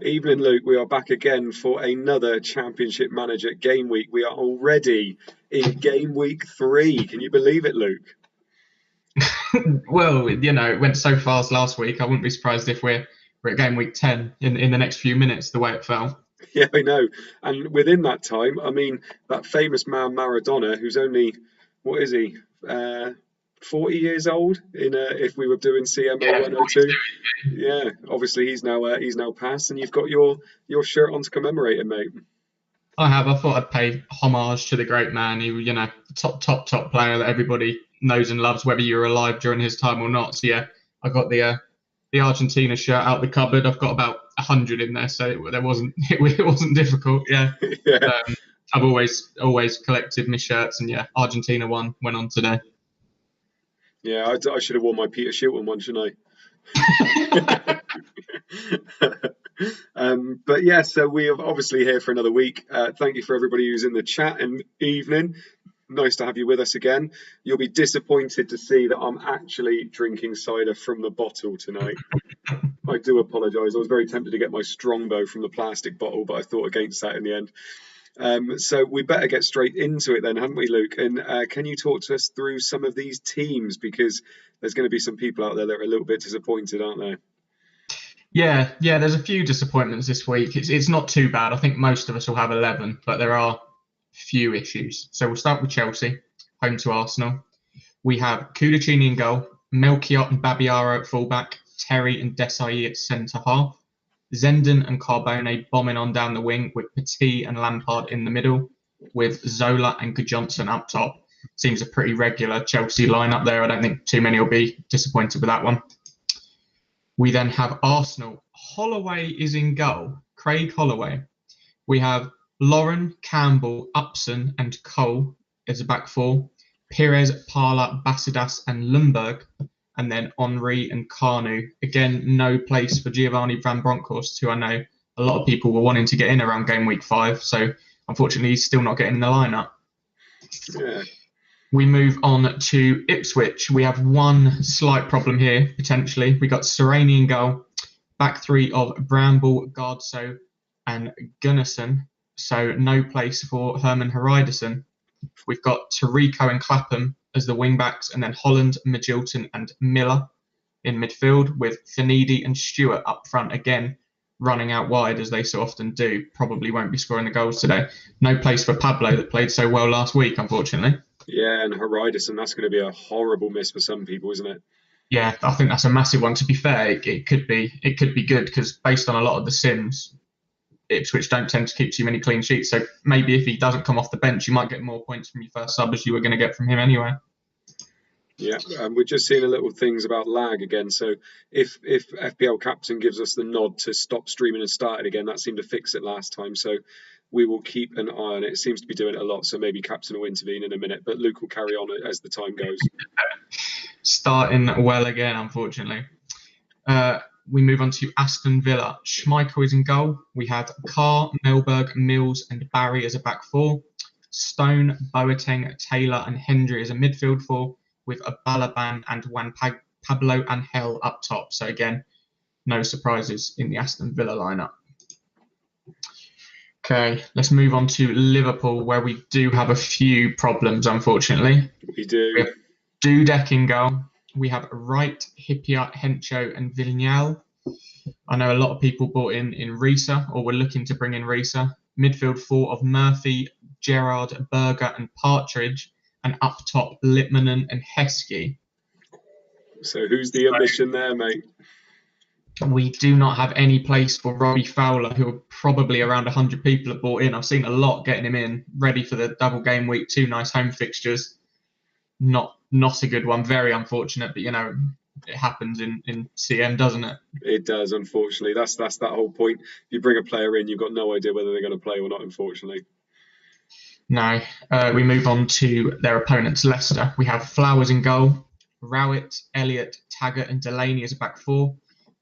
Evening, Luke. We are back again for another Championship Manager Game Week. We are already in Game Week 3. Can you believe it, Luke? Well, it went so fast last week. I wouldn't be surprised if we're at Game Week 10 in the next few minutes, the way it fell. Yeah, I know. And within that time, I mean, that famous man Maradona, who's only, what is he, 40 years old? If we were doing CMO 102, yeah. Obviously, he's now passed, and you've got your shirt on to commemorate him, mate. I have. I thought I'd pay homage to the great man. He was, top player that everybody knows and loves, whether you were alive during his time or not. So yeah, I got the Argentina shirt out the cupboard. I've got about 100 in there, so it wasn't difficult. Yeah. Yeah. I've always collected my shirts, and yeah, Argentina won went on today. Yeah, I should have worn my Peter Shilton one, shouldn't I? But yeah, so we are obviously here for another week. Thank you for everybody who's in the chat and evening. Nice to have you with us again. You'll be disappointed to see that I'm actually drinking cider from the bottle tonight. I do apologise. I was very tempted to get my Strongbow from the plastic bottle, but I thought against that in the end. So we better get straight into it then, haven't we, Luke? And can you talk to us through some of these teams? Because there's going to be some people out there that are a little bit disappointed, aren't there? Yeah, there's a few disappointments this week. It's not too bad. I think most of us will have 11, but there are few issues. So we'll start with Chelsea, home to Arsenal. We have Koulibaly in goal, Melchiot and Babiaro at fullback, Terry and Desai at centre half, Zenden and Carbone bombing on down the wing with Petit and Lampard in the middle, with Zola and Gudjohnsen up top. Seems a pretty regular Chelsea lineup there. I don't think too many will be disappointed with that one. We then have Arsenal. Holloway is in goal. Craig Holloway. We have Lauren, Campbell, Upson and Cole as a back four. Pires, Parla, Bassidas and Lundberg. And then Henry and Carnu. Again, no place for Giovanni Van Bronckhorst, who I know a lot of people were wanting to get in around Game Week 5. So unfortunately, he's still not getting in the lineup. Yeah. We move on to Ipswich. We have one slight problem here, potentially. We got Serrani in goal, back three of Bramble, Gardso and Gunnarsson. So no place for Herman Hreidarsson. We've got Tariko and Clapham as the wing-backs, and then Holland, Magilton and Miller in midfield, with Finidi and Stewart up front again, running out wide as they so often do. Probably won't be scoring the goals today. No place for Pablo that played so well last week, unfortunately. Yeah, and Hreidarsson, that's going to be a horrible miss for some people, isn't it? Yeah, I think that's a massive one. To be fair, it could be good because based on a lot of the sims, Ipswich don't tend to keep too many clean sheets. So maybe if he doesn't come off the bench, you might get more points from your first sub as you were going to get from him anyway. Yeah, we're just seeing a little things about lag again. So if FPL Captain gives us the nod to stop streaming and start it again, that seemed to fix it last time. So we will keep an eye on it. It seems to be doing it a lot, so maybe Captain will intervene in a minute. But Luke will carry on as the time goes. Starting well again, unfortunately. We move on to Aston Villa. Schmeichel is in goal. We have Carr, Melberg, Mills and Barry as a back four. Stone, Boateng, Taylor and Hendry as a midfield four, with a Balaban and Juan Pablo Angel up top. So again, no surprises in the Aston Villa lineup. Okay, let's move on to Liverpool, where we do have a few problems, unfortunately. We do. We have Dudek in goal. We have Wright, Hippiat, Hencho and Vignal. I know a lot of people bought in Risa, or were looking to bring in Risa. Midfield four of Murphy, Gerrard, Berger and Partridge. And up top, Litmanen and Heskey. So who's the omission there, mate? We do not have any place for Robbie Fowler, who are probably around 100 people have bought in. I've seen a lot getting him in, ready for the double game week, 2 nice home fixtures. Not a good one, very unfortunate, but it happens in CM, doesn't it? It does, unfortunately. That's that whole point. If you bring a player in, you've got no idea whether they're going to play or not, unfortunately. No. We move on to their opponents, Leicester. We have Flowers in goal, Rowett, Elliott, Taggart and Delaney as a back four,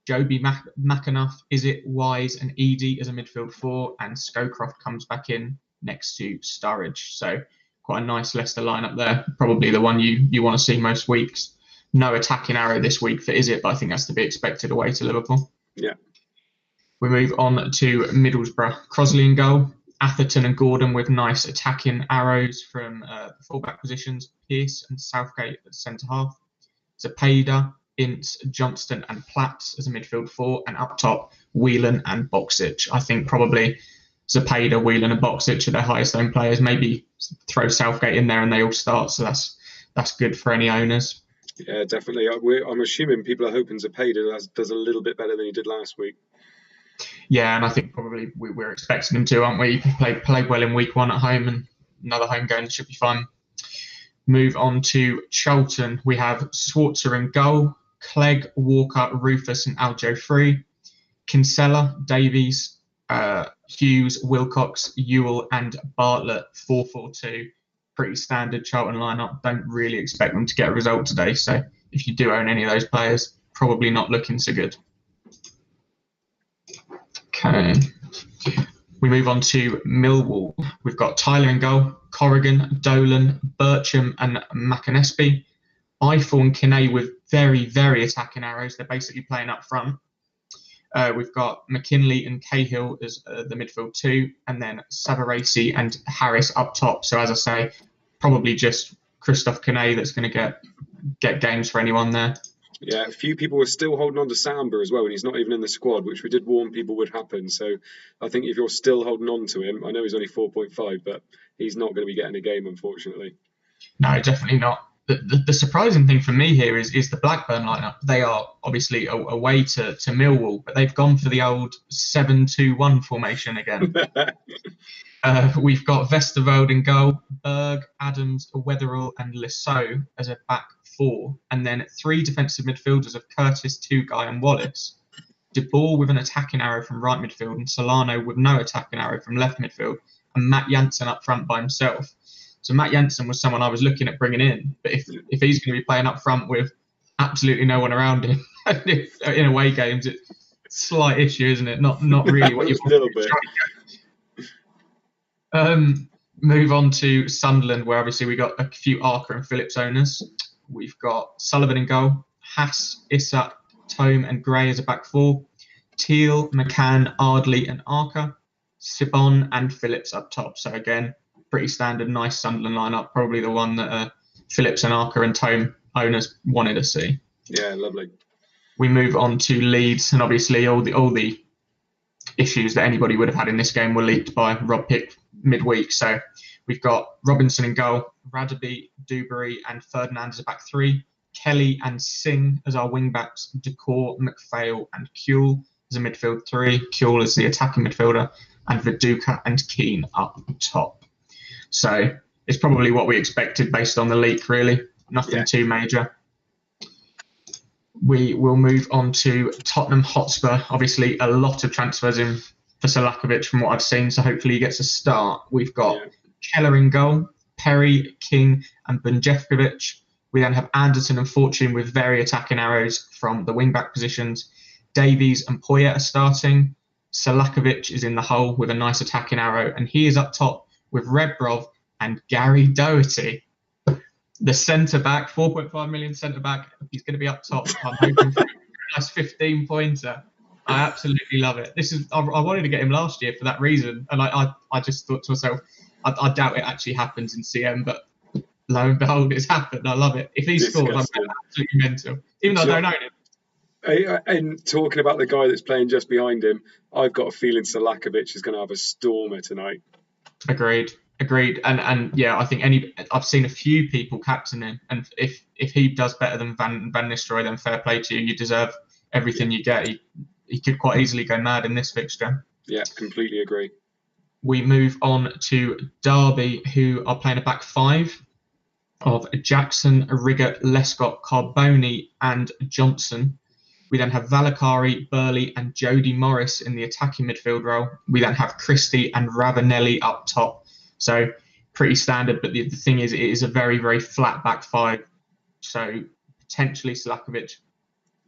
Joby McAnuff, Izzet, Wise and Edie as a midfield four, and Scowcroft comes back in next to Sturridge. So quite a nice Leicester lineup there. Probably the one you want to see most weeks. No attacking arrow this week for Izzet, but I think that's to be expected away to Liverpool. Yeah. We move on to Middlesbrough. Crosley in goal. Atherton and Gordon with nice attacking arrows from the fullback positions. Pearce and Southgate at centre-half. Zepeda, Ince, Johnston and Platts as a midfield four. And up top, Whelan and Boksic. I think probably Zepeda, Whelan and Boksic are their highest owned players. Maybe throw Southgate in there and they all start. So that's good for any owners. Yeah, definitely. I'm assuming people are hoping Zepeda does a little bit better than he did last week. Yeah, and I think probably we're expecting him to, aren't we? He played well in week 1 at home, and another home game should be fine. Move on to Charlton. We have Schwarzer in goal, Clegg, Walker, Rufus and Aljo Free, Kinsella, Davies, Hughes, Wilcox, Ewell and Bartlett 4-4-2. Pretty standard Charlton lineup. Don't really expect them to get a result today. So if you do own any of those players, probably not looking so good. Okay. We move on to Millwall. We've got Tyler in goal, Corrigan, Dolan, Bircham and McAnespie. Eiffel and Kinney with very, very attacking arrows. They're basically playing up front. We've got McKinley and Cahill as the midfield two, and then Savarese and Harris up top. So as I say, probably just Christoph Kinney that's going to get games for anyone there. Yeah, a few people were still holding on to Samba as well, and he's not even in the squad, which we did warn people would happen. So I think if you're still holding on to him, I know he's only 4.5, but he's not going to be getting a game, unfortunately. No, definitely not. The surprising thing for me here is the Blackburn lineup. They are obviously away to Millwall, but they've gone for the old 7-2-1 formation again. We've got Vesterveld in goal, Berg, Adams, Weatherall and Lissow as a back four, and then 3 defensive midfielders of Curtis, Tugai and Wallace. De Boer with an attacking arrow from right midfield and Solano with no attacking arrow from left midfield, and Matt Jansen up front by himself. So Matt Jansen was someone I was looking at bringing in, but if he's going to be playing up front with absolutely no one around him in away games, it's a slight issue, isn't it? Not really what you want to do. Move on to Sunderland, where obviously we got a few Arca and Phillips owners. We've got Sullivan in goal, Haas, Issa, Tome and Gray as a back four, Teal, McCann, Ardley and Arca, Sibon and Phillips up top. So again, pretty standard, nice Sunderland lineup. Probably the one that Phillips and Arca and Tome owners wanted to see. Yeah, lovely. We move on to Leeds, and obviously all the issues that anybody would have had in this game were leaked by Rob Pick midweek. So we've got Robinson in goal, Radaby, Dewberry and Ferdinand as a back three, Kelly and Singh as our wing backs, Decor, McPhail and Kuehl as a midfield three. Kuehl is the attacking midfielder, and Viduka and Keane up top. So it's probably what we expected based on the leak, really. Nothing too major. We will move on to Tottenham Hotspur. Obviously, a lot of transfers in for Selakovic from what I've seen, so hopefully he gets a start. We've got Keller in goal, Perry, King and Bunjevkovic. We then have Anderson and Fortune with very attacking arrows from the wing-back positions. Davies and Poyet are starting. Selakovic is in the hole with a nice attacking arrow, and he is up top with Rebrov and Gary Doherty. The centre-back, 4.5 million centre-back, he's going to be up top. I'm hoping for a nice 15-pointer. I absolutely love it. I wanted to get him last year for that reason, and I just thought to myself, I doubt it actually happens in CM, but lo and behold, it's happened. I love it. If he scores, I'm absolutely mental, even though I don't own him. And talking about the guy that's playing just behind him, I've got a feeling Selakovic is going to have a stormer tonight. Agreed. And yeah, I think I've seen a few people captain him, and if he does better than Van Nistelrooy, then fair play to you. You deserve everything you get. He could quite easily go mad in this fixture. Yeah, completely agree. We move on to Derby, who are playing a back five of Jackson, Riggott, Lescott, Carboni and Johnson. We then have Valakari, Burley and Jody Morris in the attacking midfield role. We then have Christie and Ravanelli up top. So pretty standard, but the thing is, it is a very, very flat back five. So potentially Selakovic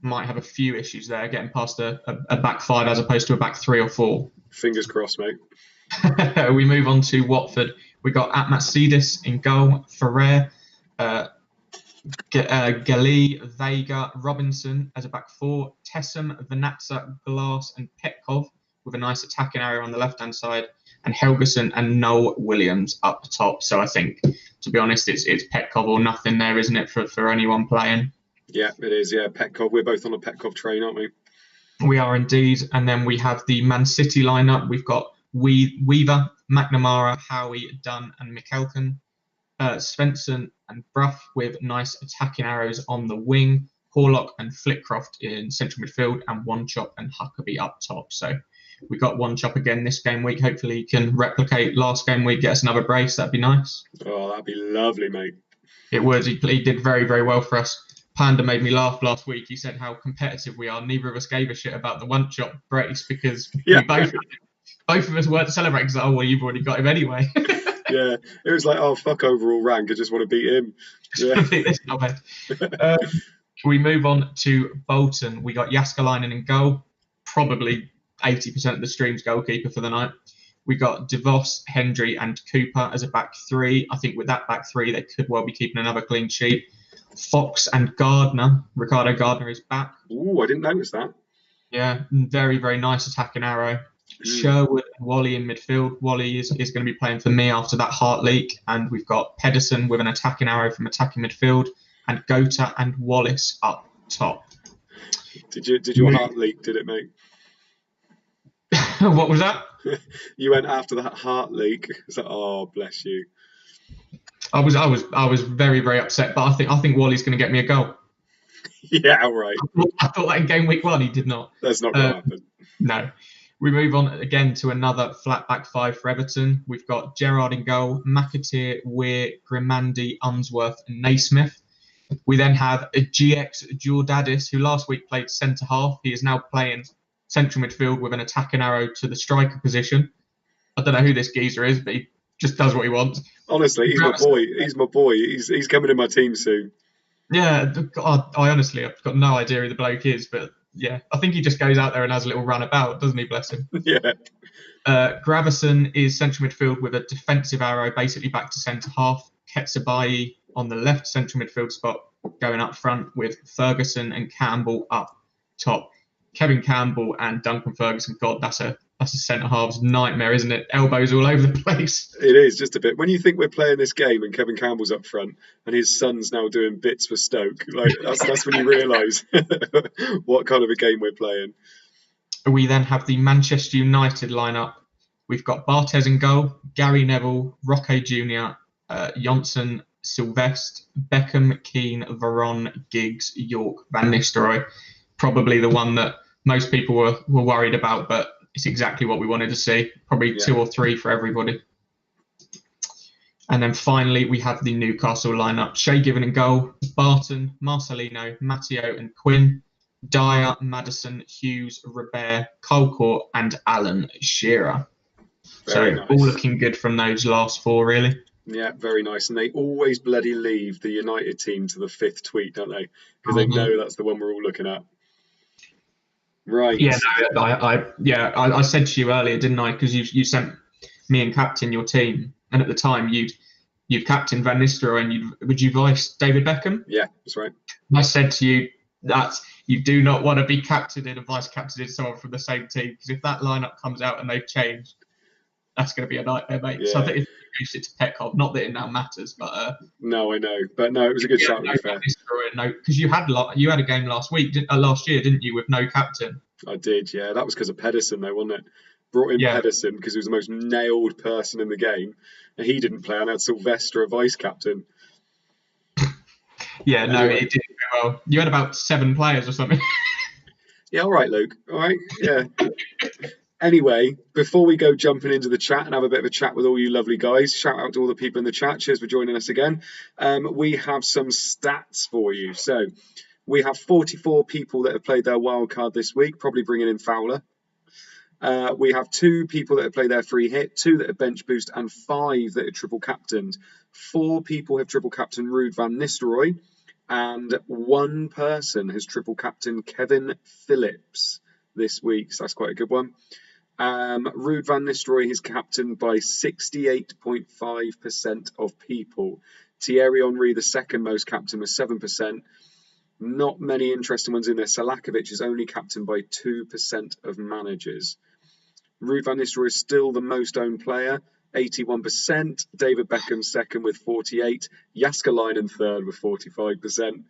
might have a few issues there, getting past a back five as opposed to a back 3 or 4. Fingers crossed, mate. We move on to Watford. We got Atmatsidis in goal, Ferrer, Gali, Vega, Robinson as a back 4, Tessum, Venatsa, Glass and Petkov with a nice attacking area on the left-hand side, and Helgeson and Noel Williams up top. So I think, to be honest, it's Petkov or nothing there, isn't it, for anyone playing? Yeah, it is. Yeah, Petkov. We're both on a Petkov train, aren't we? We are indeed. And then we have the Man City lineup. We've got Weaver, McNamara, Howie, Dunn, and McElkin. Svensson and Brough with nice attacking arrows on the wing. Horlock and Flitcroft in central midfield, and Wanchop and Huckabee up top. So we got Wanchop again this game week. Hopefully he can replicate last game week, get us another brace. That'd be nice. Oh, that'd be lovely, mate. It would. He did very, very well for us. Panda made me laugh last week. He said how competitive we are. Neither of us gave a shit about the Wanchop brace because we both of us weren't celebrating because, oh, well, you've already got him anyway. Yeah, it was like, oh, fuck overall rank. I just want to beat him. Yeah. This not bad. We move on to Bolton. We got Jaskalainen in goal, probably 80% of the stream's goalkeeper for the night. We got DeVos, Hendry, and Cooper as a back three. I think with that back three, they could well be keeping another clean sheet. Fox and Gardner. Ricardo Gardner is back. Ooh, I didn't notice that. Yeah, very, very nice attacking arrow. Sherwood and Wally in midfield. Wally is going to be playing for me after that heart leak. And we've got Pedersen with an attacking arrow from attacking midfield. And Gota and Wallace up top. Did your heart leak, did it, mate? What was that? You went after that heart leak. It's like, oh, bless you. I was very, very upset, but I think Wally's going to get me a goal. Yeah, right. I thought that in game week 1 he did not. That's not going to happen. No. We move on again to another flat back five for Everton. We've got Gerrard in goal, McAteer, Weir, Grimandi, Unsworth, and Naismith. We then have a GX Jordadis, who last week played centre half. He is now playing central midfield with an attacking arrow to the striker position. I don't know who this geezer is, but he just does what he wants. Honestly, he's my boy. He's my boy. He's coming in my team soon. Yeah, God, I've got no idea who the bloke is, but yeah, I think he just goes out there and has a little run about, doesn't he, bless him? Yeah. Gravison is central midfield with a defensive arrow basically back to centre half. Ketsabayi on the left central midfield spot going up front with Ferguson and Campbell up top. Kevin Campbell and Duncan Ferguson, God, that's a centre half's nightmare, isn't it? Elbows all over the place. It is, just a bit. When you think we're playing this game and Kevin Campbell's up front and his son's now doing bits for Stoke, like that's when you realise what kind of a game we're playing. We then have the Manchester United lineup. We've got Barthez in goal, Gary Neville, Roque Jr., Johnson, Sylvestre, Beckham, Keane, Veron, Giggs, York, Van Nistelrooy. Probably the one that most people were worried about, but it's exactly what we wanted to see. Probably 2 or 3 for everybody. And then finally, we have the Newcastle lineup. Shay Given in goal, Barton, Marcelino, Matteo and Quinn, Dyer, Madison, Hughes, Robert, Colcourt and Alan Shearer. Very so nice. All looking good from those last 4, really. Yeah, very nice. And they always bloody leave the United team to the 5th tweet, don't they? Because they know that's the one we're all looking at. Right. Yeah, no, I said to you earlier, didn't I? Because you sent me and captain your team, and at the time you'd captain Van Nistelrooy and would you vice David Beckham? Yeah, that's right. I said to you that you do not want to be captained and vice captained someone from the same team, because if that lineup comes out and they've changed, that's going to be a nightmare, mate. Yeah. So I think it's reduced it to Petkov. Not that it now matters, but no, I know, but no, it was a good shout. No, because you had a game last year, didn't you, with no captain? I did, yeah. That was because of Pedersen, though, wasn't it? Brought in Pedersen because he was the most nailed person in the game, and he didn't play. And I had Sylvester, a vice captain. Yeah, anyway. No, it did well. You had about 7 players or something. Yeah, all right, Luke. All right, yeah. Anyway, before we go jumping into the chat and have a bit of a chat with all you lovely guys, shout out to all the people in the chat. Cheers for joining us again. We have some stats for you. So we have 44 people that have played their wild card this week, probably bringing in Fowler. We have 2 people that have played their free hit, 2 that have bench boost, and 5 that are triple captained. 4 people have triple captained Ruud van Nistelrooy, and 1 person has triple captained Kevin Phillips this week. So that's quite a good one. Ruud van Nistelrooy is captained by 68.5% of people. Thierry Henry, the second most captain, with 7%. Not many interesting ones in there. Salakovic is only captained by 2% of managers. Ruud van Nistelrooy is still the most owned player, 81%. David Beckham second with 48%. Jaskalainen third with 45%.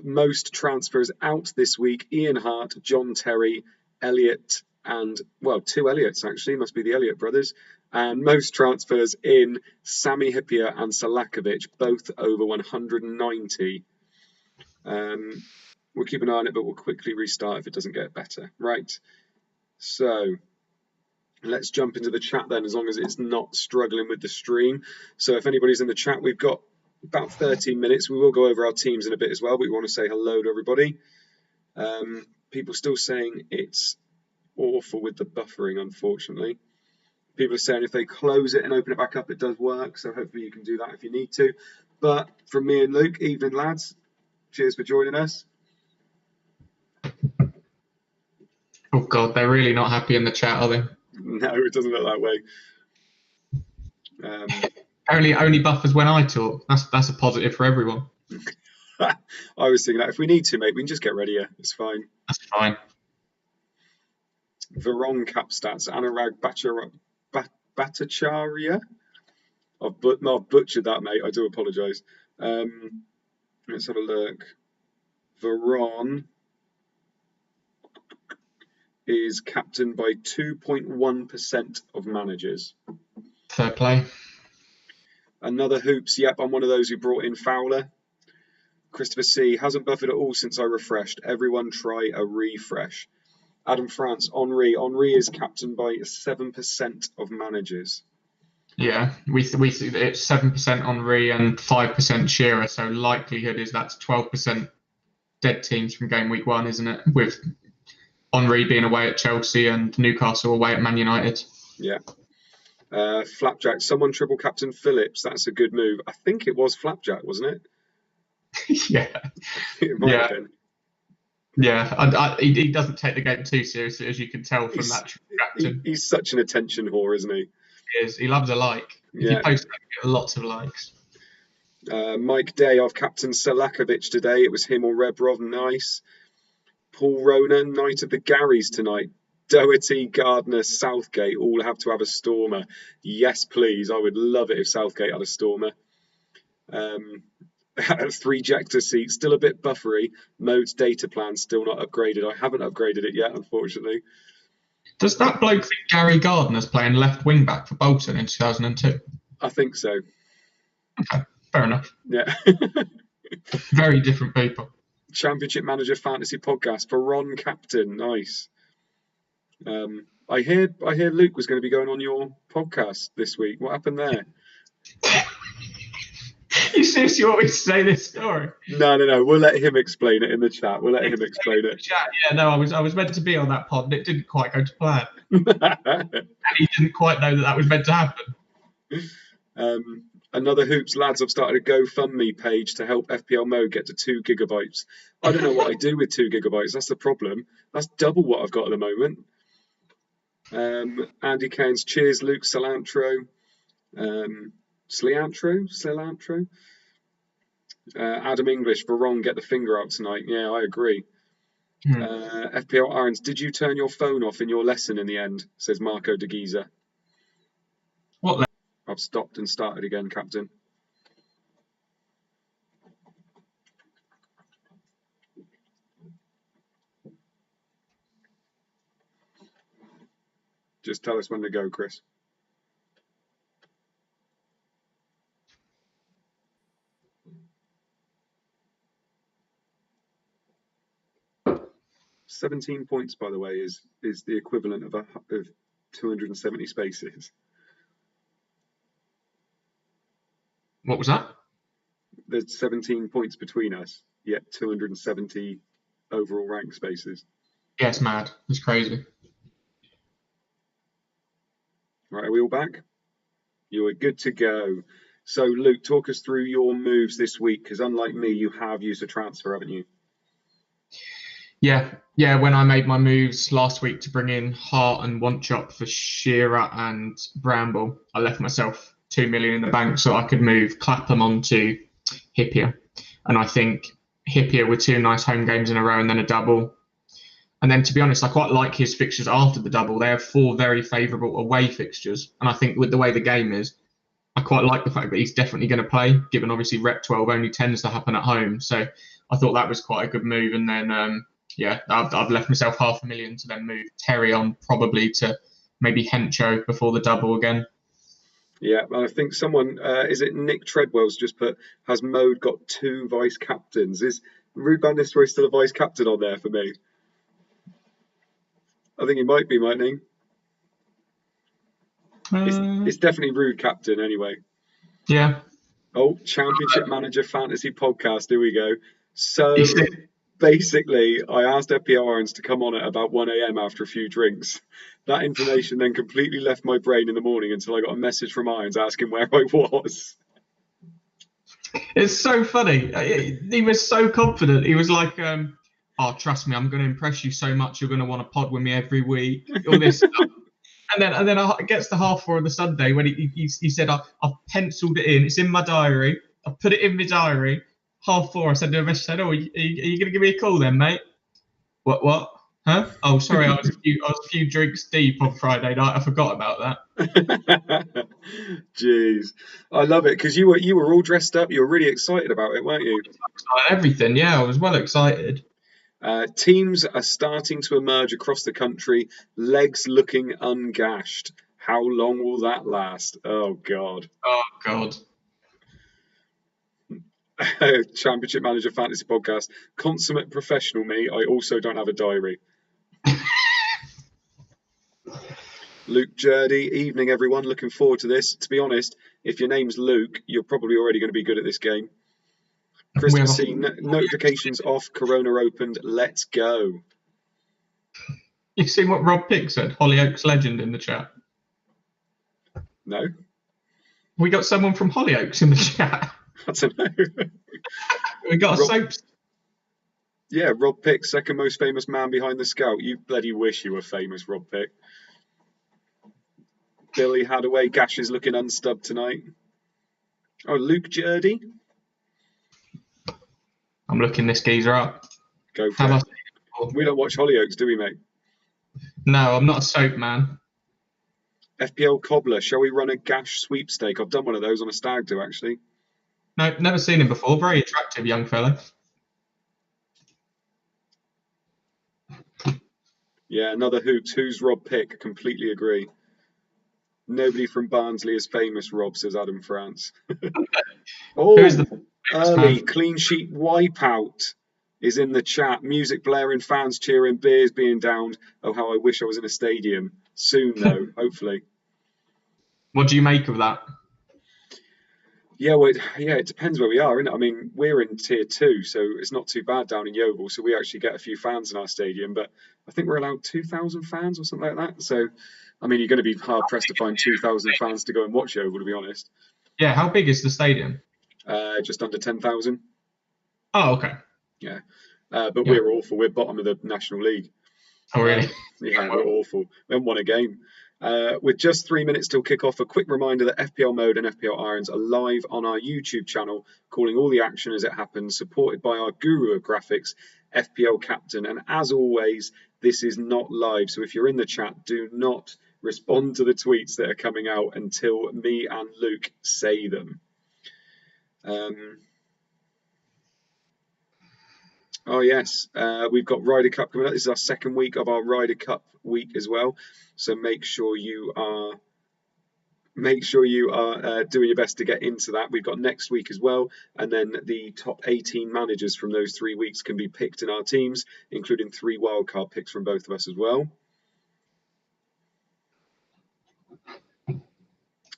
Most transfers out this week, Ian Hart, John Terry, Elliott, and, well, two Elliots actually, must be the Elliott brothers. And most transfers in, Sami Hyypiä and Salakovic, both over 190. We'll keep an eye on it, but we'll quickly restart if it doesn't get better. Right, so let's jump into the chat then, as long as it's not struggling with the stream. So if anybody's in the chat, we've got about 13 minutes. We will go over our teams in a bit as well, but we want to say hello to everybody. People still saying it's awful with the buffering, unfortunately. People are saying if they close it and open it back up, it does work. So hopefully you can do that if you need to. But from me and Luke, evening lads. Cheers for joining us. Oh God, they're really not happy in the chat, are they? No, it doesn't look that way. Only buffers when I talk. That's a positive for everyone. I was thinking that if we need to, mate, we can just get ready. It's fine. That's fine. Veron cap stats. Anurag Bhattacharya. I've butchered that, mate. I do apologise. Let's have a look. Veron is captained by 2.1% of managers. Fair play. Another Hoops. Yep, I'm one of those who brought in Fowler. Christopher C. Hasn't buffered at all since I refreshed. Everyone try a refresh. Adam France. Henry. Henry is captained by 7% of managers. Yeah, we it's 7% Henry and 5% Shearer. So likelihood is that's 12% dead teams from game week 1, isn't it? With Henry being away at Chelsea and Newcastle away at Man United. Yeah. Flapjack. Someone triple captain Phillips. That's a good move. I think it was Flapjack, wasn't it? Yeah. It might have been. Yeah, he doesn't take the game too seriously, as you can tell from that triple captain. He's such an attention whore, isn't he? He is. He loves a like. If you post that, you get lots of likes. Mike Day, I've captained Salakovic today. It was him or Rebrov. Nice. Paul Rona, Knight of the Garys tonight. Doherty, Gardner, Southgate all have to have a stormer. Yes, please. I would love it if Southgate had a stormer. 3 Jector seats, still a bit buffery. Mode's data plan still not upgraded. I haven't upgraded it yet, unfortunately. Does that bloke think Gary Gardner's playing left wing back for Bolton in 2002? I think so. Okay, fair enough. Yeah. Very different people. Championship Manager Fantasy Podcast for Ron Captain. Nice. I hear Luke was going to be going on your podcast this week. What happened there? You seriously want me to say this story? No. We'll let him explain it in the chat. We'll let him explain it. Yeah, no, I was meant to be on that pod, and it didn't quite go to plan. And he didn't quite know that was meant to happen. Another Hoops lads, I've started a GoFundMe page to help FPL Mode get to 2 gigabytes. I don't know what I do with 2 gigabytes. That's the problem. That's double what I've got at the moment. Andy Cairns, cheers, Luke. Cilantro. Cilantro. Adam English, Veron, get the finger out tonight. Yeah, I agree. FPL Irons, did you turn your phone off in your lesson in the end? Says Marco de Giza. What? I've stopped and started again, Captain. Just tell us when to go, Chris. "17 points, by the way, is the equivalent of 270 spaces. What was that? There's 17 points between us, yet 270 overall rank spaces. Yeah, it's mad. It's crazy. Right, are we all back? You are good to go. So, Luke, talk us through your moves this week, because unlike me, you have used a transfer, haven't you? Yeah. When I made my moves last week to bring in Hart and Wanchop for Shearer and Bramble, I left myself 2 million in the bank so I could move Clapham onto Hyypiä. And I think Hyypiä with 2 nice home games in a row and then a double And then, to be honest, I quite like his fixtures after the double. They have 4 very favourable away fixtures. And I think with the way the game is, I quite like the fact that he's definitely going to play, given obviously Rep 12 only tends to happen at home. So I thought that was quite a good move. And then, I've left myself $500,000 to then move Terry on probably to maybe Hencho before the double again. Yeah, I think someone, is it Nick Treadwell's just put, has Mode got 2 vice captains? Is Ruud van Nistelrooy still a vice captain on there for me? I think he might be, mightn't he? It's definitely Ruud captain anyway. Yeah. Oh, Championship Manager Fantasy Podcast. Here we go. So basically, I asked FPL Irons to come on at about 1 a.m. after a few drinks. That information then completely left my brain in the morning until I got a message from Irons asking where I was. It's so funny. He was so confident. He was like, oh, trust me, I'm going to impress you so much. You're going to want to pod with me every week. All this stuff. And then it gets to 4:30 on the Sunday when he said, I've penciled it in. It's in my diary. I've put it in my diary. 4:30. I said to him, I said, oh, are you going to give me a call then, mate? What? Huh? Oh, sorry, I was a few drinks deep on Friday night. I forgot about that. Jeez, I love it because you were all dressed up. You were really excited about it, weren't you? Everything, yeah. I was well excited. Teams are starting to emerge across the country, legs looking ungashed. How long will that last? Oh, God. Oh, God. Championship Manager Fantasy Podcast. Consummate professional me. I also don't have a diary. Luke Jurdy, evening everyone. Looking forward to this. To be honest, if your name's Luke, you're probably already going to be good at this game. Christopher C, notifications off, Corona opened, let's go. You've seen what Rob Pick said, Hollyoaks legend, in the chat? No. We got someone from Hollyoaks in the chat. I don't know. We got a soap. Yeah, Rob Pick, second most famous man behind the Scout. You bloody wish you were famous, Rob Pick. Billy Hadaway, Gash is looking unstubbed tonight. Oh, Luke Jurdy. I'm looking this geezer up. Go for it. We don't watch Hollyoaks, do we, mate? No, I'm not a soap man. FPL Cobbler, shall we run a Gash sweepstake? I've done one of those on a stag do, actually. No, never seen him before. Very attractive young fella. Yeah, another hoops. Who's Rob Pick? Completely agree. Nobody from Barnsley is famous, Rob, says Adam France. Oh, early clean sheet wipeout is in the chat. Music blaring, fans cheering, beers being downed. Oh, how I wish I was in a stadium. Soon, though, hopefully. What do you make of that? Yeah, it depends where we are, isn't it? I mean, we're in tier 2, so it's not too bad down in Yeovil. So we actually get a few fans in our stadium, but I think we're allowed 2,000 fans or something like that. So, I mean, you're going to be hard pressed to find 2,000 fans to go and watch Yeovil, to be honest. Yeah, how big is the stadium? Just under 10,000. Oh, okay. Yeah, but we're awful. We're bottom of the National League. Oh, really? Yeah, we're awful. We haven't won a game. With just 3 minutes till kick-off, a quick reminder that FPL Mode and FPL Irons are live on our YouTube channel, calling all the action as it happens, supported by our guru of graphics, FPL Captain. And as always, this is not live, so if you're in the chat, do not respond to the tweets that are coming out until me and Luke say them. Oh yes, we've got Ryder Cup coming up. This is our second week of our Ryder Cup week as well. So make sure you are doing your best to get into that. We've got next week as well, and then the top 18 managers from those 3 weeks can be picked in our teams, including 3 wildcard picks from both of us as well.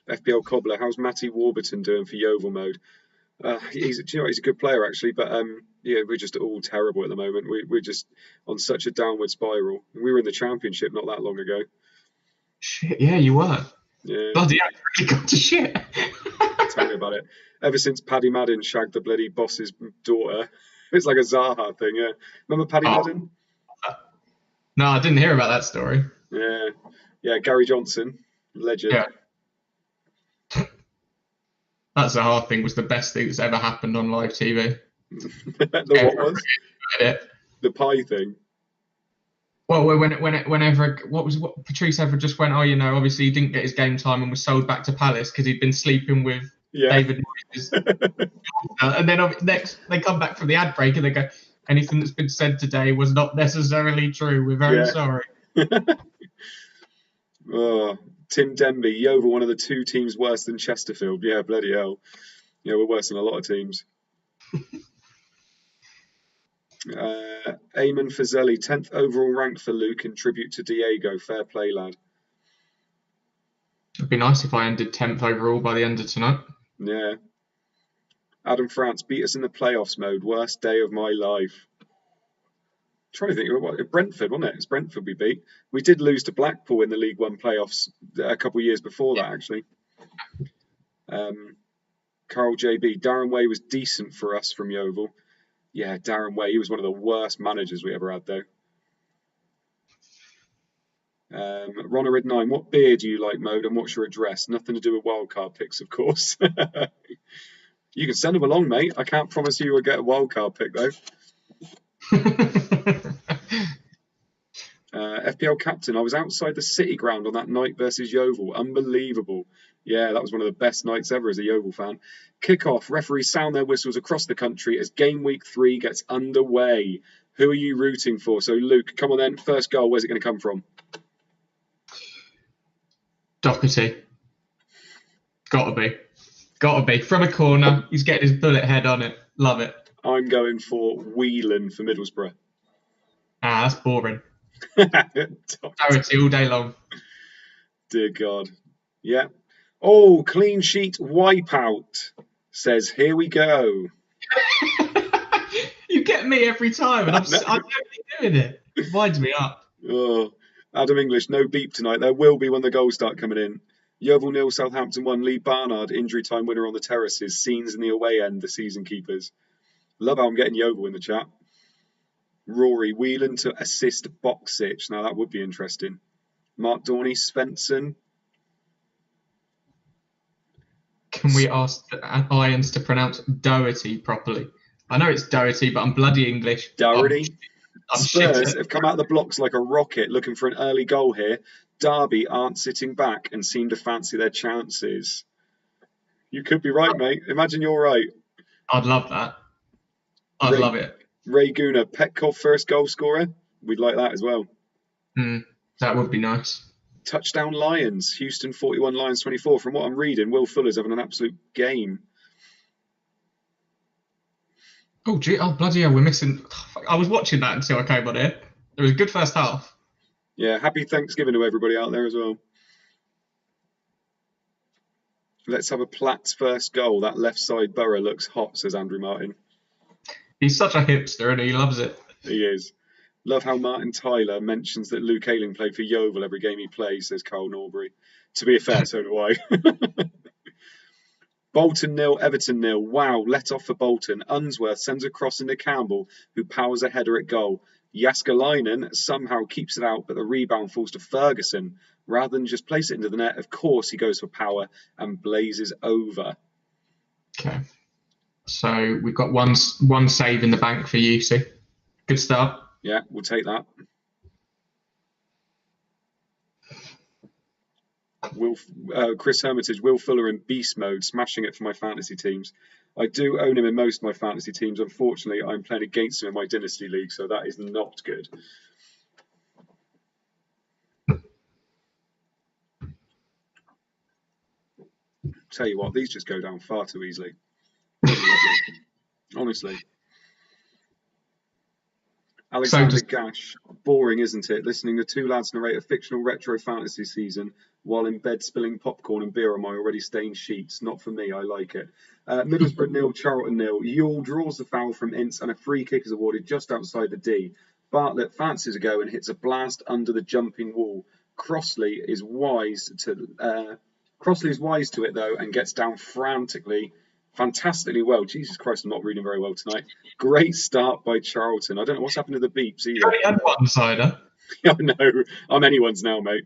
FPL Cobbler, how's Matty Warburton doing for Yeovil Mode? He's a good player actually, but we're just all terrible at the moment. We're just on such a downward spiral. We were in the Championship not that long ago. Shit, yeah, you were. Yeah. Bloody hell, you got to shit. Tell me about it. Ever since Paddy Madden shagged the bloody boss's daughter, it's like a Zaha thing. Yeah, remember Paddy Madden? No, I didn't hear about that story. Yeah, Gary Johnson, legend. Yeah. That Zaha thing was the best thing that's ever happened on live TV. What was? The pie thing. Well, whenever what Patrice Evra just went, oh, obviously he didn't get his game time and was sold back to Palace because he'd been sleeping with Yeah. David Moyes. And then next they come back from the ad break and they go, anything that's been said today was not necessarily true. We're very sorry. Oh, Tim Denby, Yeovil, one of the two teams worse than Chesterfield. Yeah, bloody hell. Yeah, we're worse than a lot of teams. Eamon Fazeli, 10th overall ranked for Luke in tribute to Diego. Fair play, lad. It'd be nice if I ended 10th overall by the end of tonight. Yeah. Adam France beat us in the playoffs mode. Worst day of my life. Trying to think, what Brentford, wasn't it? It's Brentford we beat. We did lose to Blackpool in the League One playoffs a couple of years before that, actually. Carl JB, Darren Way was decent for us from Yeovil. Yeah, Darren Way, he was one of the worst managers we ever had, though. Ronarid 9, what beer do you like, Mode, and what's your address? Nothing to do with wildcard picks, of course. You can send them along, mate. I can't promise you will get a wildcard pick, though. FPL captain, I was outside the City ground on that night versus Yeovil. Unbelievable. Yeah, that was one of the best nights ever as a Yeovil fan. Kickoff, referees sound their whistles across the country as Game Week 3 gets underway. Who are you rooting for? So, Luke, come on then. First goal, where's it going to come from? Doherty. Gotta be. From a corner, he's getting his bullet head on it. Love it. I'm going for Whelan for Middlesbrough. That's boring. Doherty all day long. Dear God. Yeah. Oh, clean sheet wipeout. Says, here we go. You get me every time, and I'm only doing it. It winds me up. Oh, Adam English, no beep tonight. There will be when the goals start coming in. Yeovil 0, Southampton 1. Lee Barnard, injury time winner on the terraces. Scenes in the away end, the season keepers. Love how I'm getting Yeovil in the chat. Rory, Whelan to assist Boxic. Now that would be interesting. Mark Dorney, Svensson. Can we ask the Irons to pronounce Doherty properly? I know it's Doherty, but I'm bloody English. Doherty. Spurs shit. have come out of the blocks like a rocket looking for an early goal here. Derby aren't sitting back and seem to fancy their chances. You could be right, mate. Imagine you're right. I'd love that. I'd love it. Ray Guna, Petkov first goal scorer. We'd like that as well. That would be nice. Touchdown Lions. Houston 41, Lions 24. From what I'm reading, Will Fuller's having an absolute game. Oh, gee. Oh, bloody hell. We're missing. I was watching that until I came on here. It was a good first half. Yeah, happy Thanksgiving to everybody out there as well. Let's have a Platt's first goal. That left side Borough looks hot, says Andrew Martin. He's such a hipster and he loves it. He is. Love how Martin Tyler mentions that Luke Ayling played for Yeovil every game he plays, says Carl Norbury. To be fair, so do I. Bolton 0, Everton 0. Wow, let off for Bolton. Unsworth sends a cross into Campbell, who powers a header at goal. Jaskalainen somehow keeps it out, but the rebound falls to Ferguson. Rather than just place it into the net, of course he goes for power and blazes over. Okay. So we've got one save in the bank for you, see. Good start. Yeah, we'll take that. Chris Hermitage, Will Fuller in beast mode, smashing it for my fantasy teams. I do own him in most of my fantasy teams. Unfortunately, I'm playing against him in my Dynasty League, so that is not good. Tell you what, these just go down far too easily. Honestly. Alexander Gash, boring, isn't it? Listening to two lads narrate a fictional retro fantasy season while in bed spilling popcorn and beer on my already stained sheets. Not for me, I like it. Middlesbrough 0, Charlton 0. Yule draws the foul from Ince and a free kick is awarded just outside the D. Bartlett fancies a go and hits a blast under the jumping wall. Crossley is wise to it though and gets down fantastically well. Jesus Christ, I'm not reading very well tonight. Great start by Charlton. I don't know what's happened to the beeps either. You only had one sider. I know. I'm anyone's now, mate.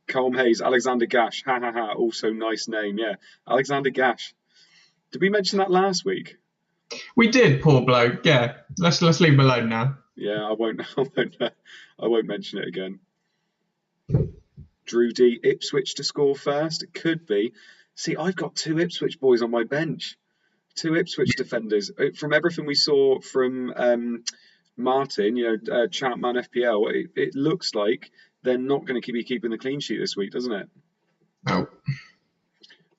Colm Hayes, Alexander Gash. Ha ha ha. Also nice name. Yeah. Alexander Gash. Did we mention that last week? We did, poor bloke. Yeah, let's leave him alone now. Yeah, I won't mention it again. Drew D, Ipswich to score first. It could be. See, I've got 2 Ipswich boys on my bench. 2 Ipswich defenders. From everything we saw from Martin, ChampManFPL, it looks like they're not going to be keeping the clean sheet this week, doesn't it? No.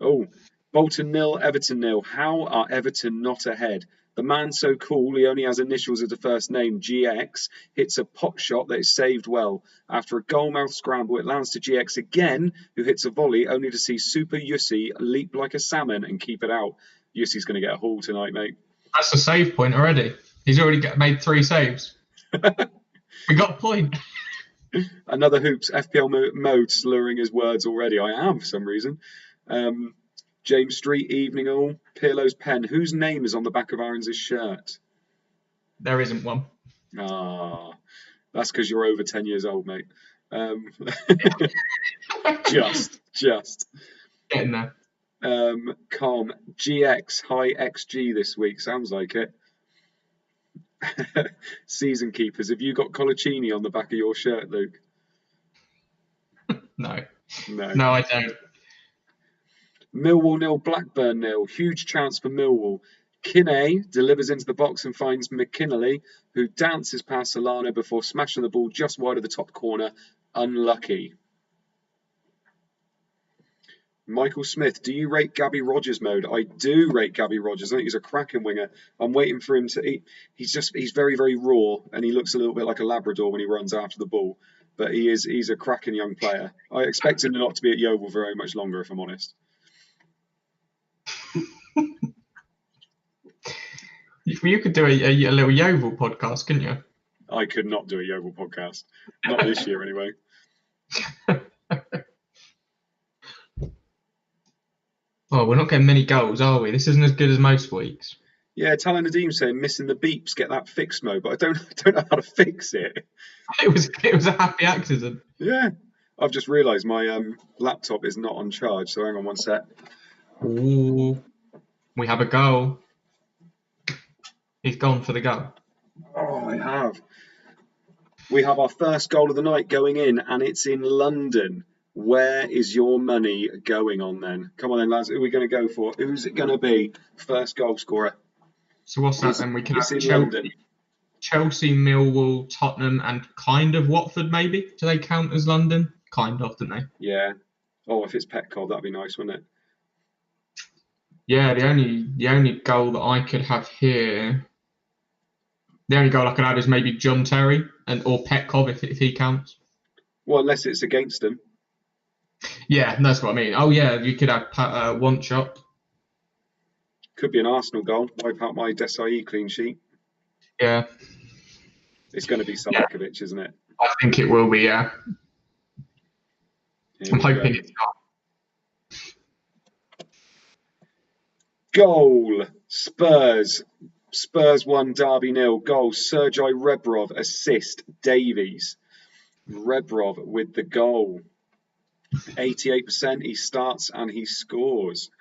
Oh, Bolton 0, Everton 0. How are Everton not ahead? The man so cool, he only has initials as the first name, GX, hits a pot shot that is saved well. After a goalmouth scramble, it lands to GX again, who hits a volley, only to see Super Yussi leap like a salmon and keep it out. Yussi's going to get a haul tonight, mate. That's a save point already. He's already made 3 saves. We got a point. Another Hoops FPL mode slurring his words already. I am for some reason. James Street, evening all. Pirlo's pen. Whose name is on the back of Aaron's shirt? There isn't one. Ah, that's because you're over 10 years old, mate. Just. Getting there. Calm. GX, high XG this week. Sounds like it. Season keepers. Have you got Colaccini on the back of your shirt, Luke? No, No, I don't. Millwall 0, Blackburn 0. Huge chance for Millwall. Kinney delivers into the box and finds McKinley, who dances past Solana before smashing the ball just wide of the top corner. Unlucky. Michael Smith, do you rate Gabby Rogers mode? I do rate Gabby Rogers. I think he's a cracking winger. I'm waiting for him to. He's very, very raw, and he looks a little bit like a Labrador when he runs after the ball. But he's a cracking young player. I expect him not to be at Yeovil very much longer, if I'm honest. You could do a little Yeovil podcast, couldn't you? I could not do a Yeovil podcast. Not this year, anyway. Oh, we're not getting many goals, are we? This isn't as good as most weeks. Yeah, Talon Nadeem saying missing the beeps, get that fixed mode, but I don't know how to fix it. It was a happy accident. Yeah, I've just realised my laptop is not on charge, so hang on one sec. Ooh, we have a goal. He's gone for the goal. Oh, I have. We have our first goal of the night going in, and it's in London. Where is your money going on then? Come on then, lads. Who are we going to go for? Who's it going to be? First goal scorer. So what's that then? We can have Chelsea, Millwall, Tottenham, and kind of Watford maybe. Do they count as London? Kind of, don't they? Yeah. Oh, if it's Petcock, that'd be nice, wouldn't it? Yeah, the only goal that I could have here, the only goal I could have is maybe John Terry or Petkov if he counts. Well, unless it's against them. Yeah, that's what I mean. Oh yeah, you could have one shot. Could be an Arsenal goal. Wipe out my Desai clean sheet. Yeah. It's going to be Salakovic, isn't it? I think it will be, yeah. I'm hoping it's not. Goal. Spurs 1, Derby 0. Goal. Sergei Rebrov. Assist. Davies. Rebrov with the goal. 88%. He starts and he scores.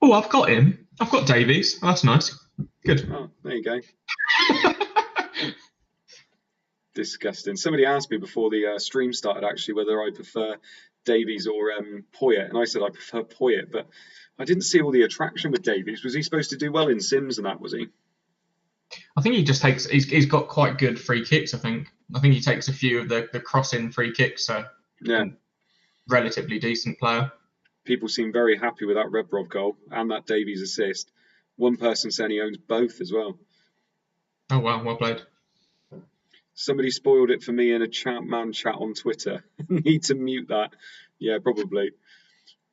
Oh, I've got him. I've got Davies. Oh, that's nice. Good. Oh, there you go. Disgusting. Somebody asked me before the stream started actually whether I prefer Davies or Poyet, and I said I prefer Poyet, but I didn't see all the attraction with Davies. Was he supposed to do well in Sims and that, was he? I think he just takes. He's got quite good free kicks. I think he takes a few of the crossing free kicks. So yeah, relatively decent player. People seem very happy with that Rebrov goal and that Davies assist. One person saying he owns both as well. Oh wow, well played. Somebody spoiled it for me in a ChampMan chat on Twitter. Need to mute that. Yeah, probably.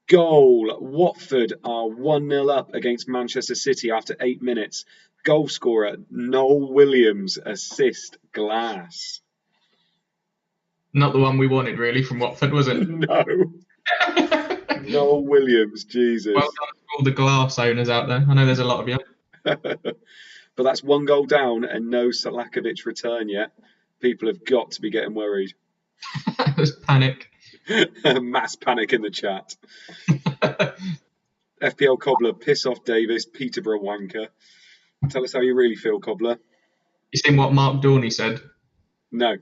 Goal. Watford are 1-0 up against Manchester City after 8 minutes. Goal scorer, Noel Williams. Assist, Glass. Not the one we wanted, really, from Watford, was it? No. Noel Williams, Jesus. Well done to all the Glass owners out there. I know there's a lot of you. But that's 1 goal down and no Salakovic return yet. People have got to be getting worried. There's panic. Mass panic in the chat. FPL Cobbler, piss off Davis, Peterborough wanker. Tell us how you really feel, Cobbler. You seen what Mark Dorney said? No.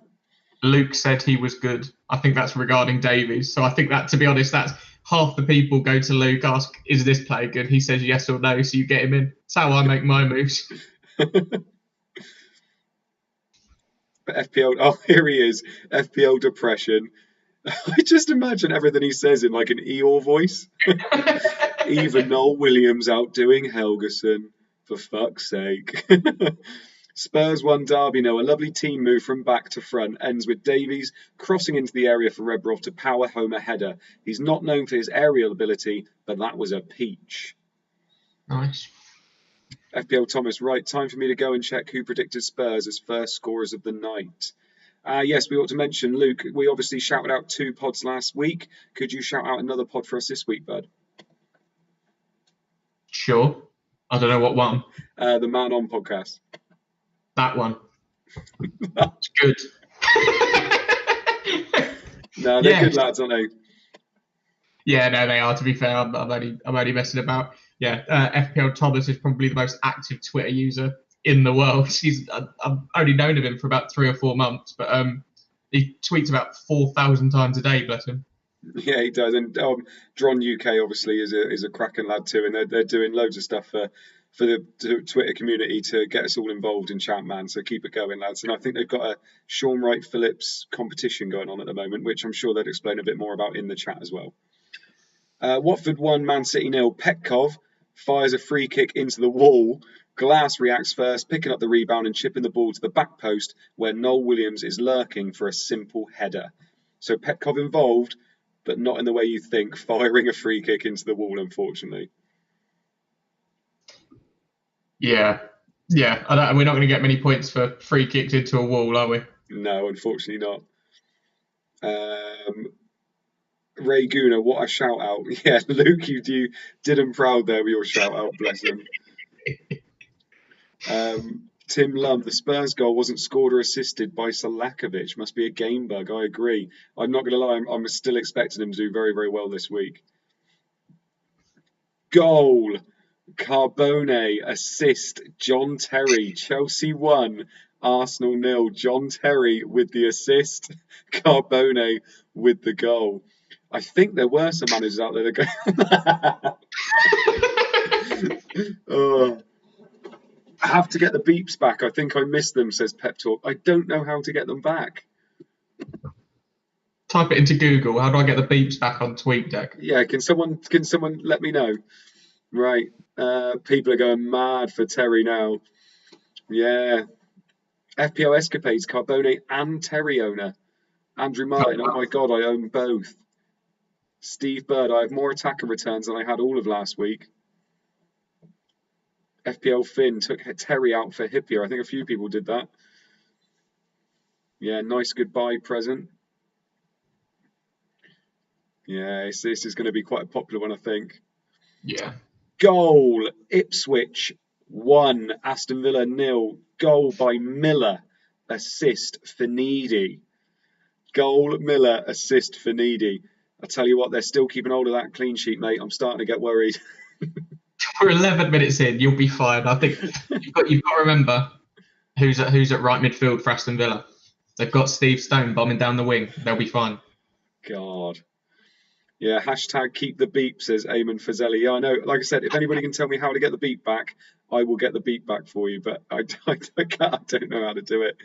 Luke said he was good. I think that's regarding Davies. So I think that, to be honest, that's half the people go to Luke, ask, is this player good? He says yes or no, so you get him in. That's how I make my moves. But FPL, oh, here he is. FPL depression. I just imagine everything he says in like an Eeyore voice. Even Noel Williams outdoing Helgeson, for fuck's sake. Spurs won Derby, no, a lovely team move from back to front, ends with Davies crossing into the area for Redbrough to power home a header. He's not known for his aerial ability, but that was a peach. Nice. FPL Thomas, right, time for me to go and check who predicted Spurs as first scorers of the night. Yes, we ought to mention, Luke, we obviously shouted out 2 pods last week. Could you shout out another pod for us this week, bud? Sure. I don't know what one. The Man On podcast. That one. It's good. No, they're good lads, aren't they? Yeah, no, they are. To be fair, I'm only messing about. Yeah, FPL Thomas is probably the most active Twitter user in the world. I've only known of him for about 3 or 4 months, but he tweets about 4,000 times a day. Bless him. Yeah, he does. And Dron UK obviously is a cracking lad too, and they're doing loads of stuff for the Twitter community to get us all involved in ChampMan. So keep it going, lads. And I think they've got a Sean Wright Phillips competition going on at the moment, which I'm sure they'd explain a bit more about in the chat as well. Watford 1, Man City 0. Petkov fires a free kick into the wall. Glass reacts first, picking up the rebound and chipping the ball to the back post where Noel Williams is lurking for a simple header. So Petkov involved, but not in the way you think, firing a free kick into the wall, unfortunately. Yeah. We're not going to get many points for free kicks into a wall, are we? No, unfortunately not. Ray Guna, what a shout out. Yeah, Luke, you did him proud there with your shout out, bless him. Tim Lum, the Spurs goal wasn't scored or assisted by Salakovic. Must be a game bug, I agree. I'm not going to lie, I'm still expecting him to do very, very well this week. Goal. Carbone, assist, John Terry, Chelsea 1, Arsenal 0, John Terry with the assist, Carbone with the goal. I think there were some managers out there that go... I have to get the beeps back. I think I missed them, says Pep Talk. I don't know how to get them back. Type it into Google. How do I get the beeps back on TweetDeck? Yeah, can someone let me know? Right. People are going mad for Terry now. Yeah. FPL Escapades, Carbone and Terry owner. Andrew Martin, oh my God, I own both. Steve Bird, I have more attacker returns than I had all of last week. FPL Finn took Terry out for Hippier. I think a few people did that. Yeah, nice goodbye present. Yeah, this is going to be quite a popular one, I think. Yeah. Goal, Ipswich 1, Aston Villa 0. Goal by Miller, assist Finidi. Goal, Miller, assist Finidi. I tell you what, they're still keeping hold of that clean sheet, mate. I'm starting to get worried. We're 11 minutes in. You'll be fine. I think you've got to remember who's at right midfield for Aston Villa. They've got Steve Stone bombing down the wing. They'll be fine. God. Yeah, hashtag keep the beep, says Eamon Fazeli. Yeah, I know. Like I said, if anybody can tell me how to get the beep back, I will get the beep back for you. But I don't know how to do it.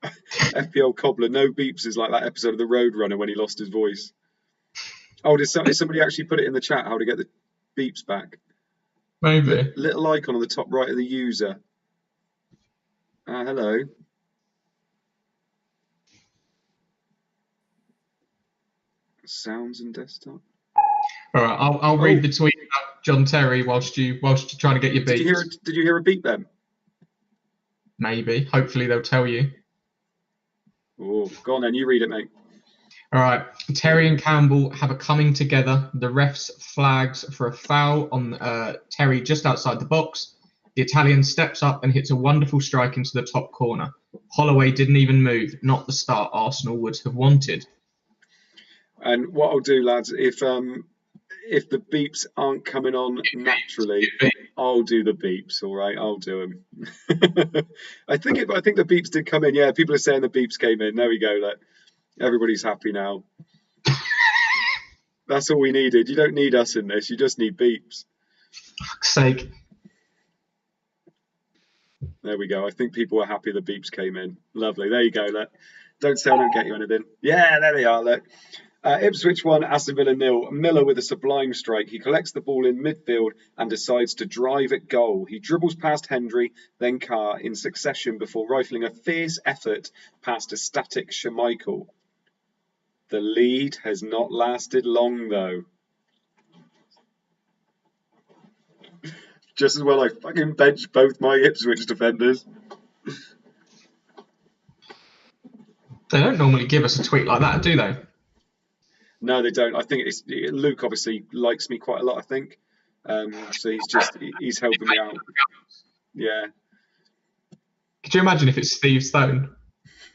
FPL Cobbler, no beeps is like that episode of The Roadrunner when he lost his voice. Oh, did somebody actually put it in the chat how to get the beeps back? Maybe. Little icon on the top right of the user. Hello. Sounds and desktop. All right, I'll read the tweet about John Terry whilst you're trying to get your beeps. Did you hear a beep then? Maybe. Hopefully they'll tell you. Oh, go on then. You read it, mate. All right. Terry and Campbell have a coming together. The refs flags for a foul on Terry just outside the box. The Italian steps up and hits a wonderful strike into the top corner. Holloway didn't even move. Not the start Arsenal would have wanted. And what I'll do, lads, if if the beeps aren't coming on naturally, I'll do the beeps. All right, I'll do them. I think the beeps did come in. Yeah, people are saying the beeps came in. There we go. Look, everybody's happy now. That's all we needed. You don't need us in this. You just need beeps. Fuck's sake. There we go. I think people are happy the beeps came in. Lovely. There you go. Look. Don't say I don't get you anything. Yeah, there they are. Look. Ipswich 1, Aston Villa 0. Miller with a sublime strike. He collects the ball in midfield and decides to drive at goal. He dribbles past Hendry, then Carr in succession before rifling a fierce effort past a static Schmeichel. The lead has not lasted long, though. Just as well I fucking benched both my Ipswich defenders. They don't normally give us a tweet like that, do they? No, they don't. I think it's Luke. Obviously, likes me quite a lot. I think, so he's helping me out. Yeah. Could you imagine if it's Steve Stone?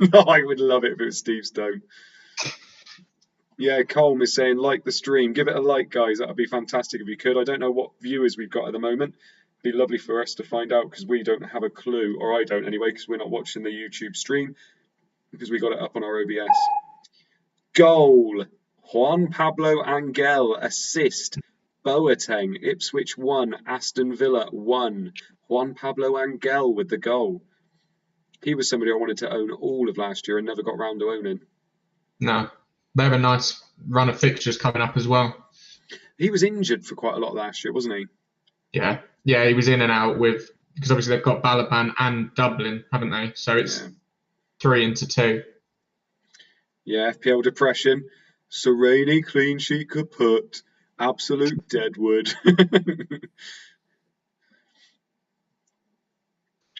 No, I would love it if it was Steve Stone. Yeah, Colm is saying like the stream. Give it a like, guys. That would be fantastic if you could. I don't know what viewers we've got at the moment. It'd be lovely for us to find out because we don't have a clue, or I don't anyway, because we're not watching the YouTube stream because we got it up on our OBS. Goal. Juan Pablo Angel, assist. Boateng, Ipswich 1, Aston Villa 1. Juan Pablo Angel with the goal. He was somebody I wanted to own all of last year and never got round to owning. No. They have a nice run of fixtures coming up as well. He was injured for quite a lot last year, wasn't he? Yeah. Yeah, he was in and out because obviously they've got Blackburn and Dublin, haven't they? So it's 3 into 2. Yeah, FPL depression. Sereni clean sheet kaput. Absolute deadwood.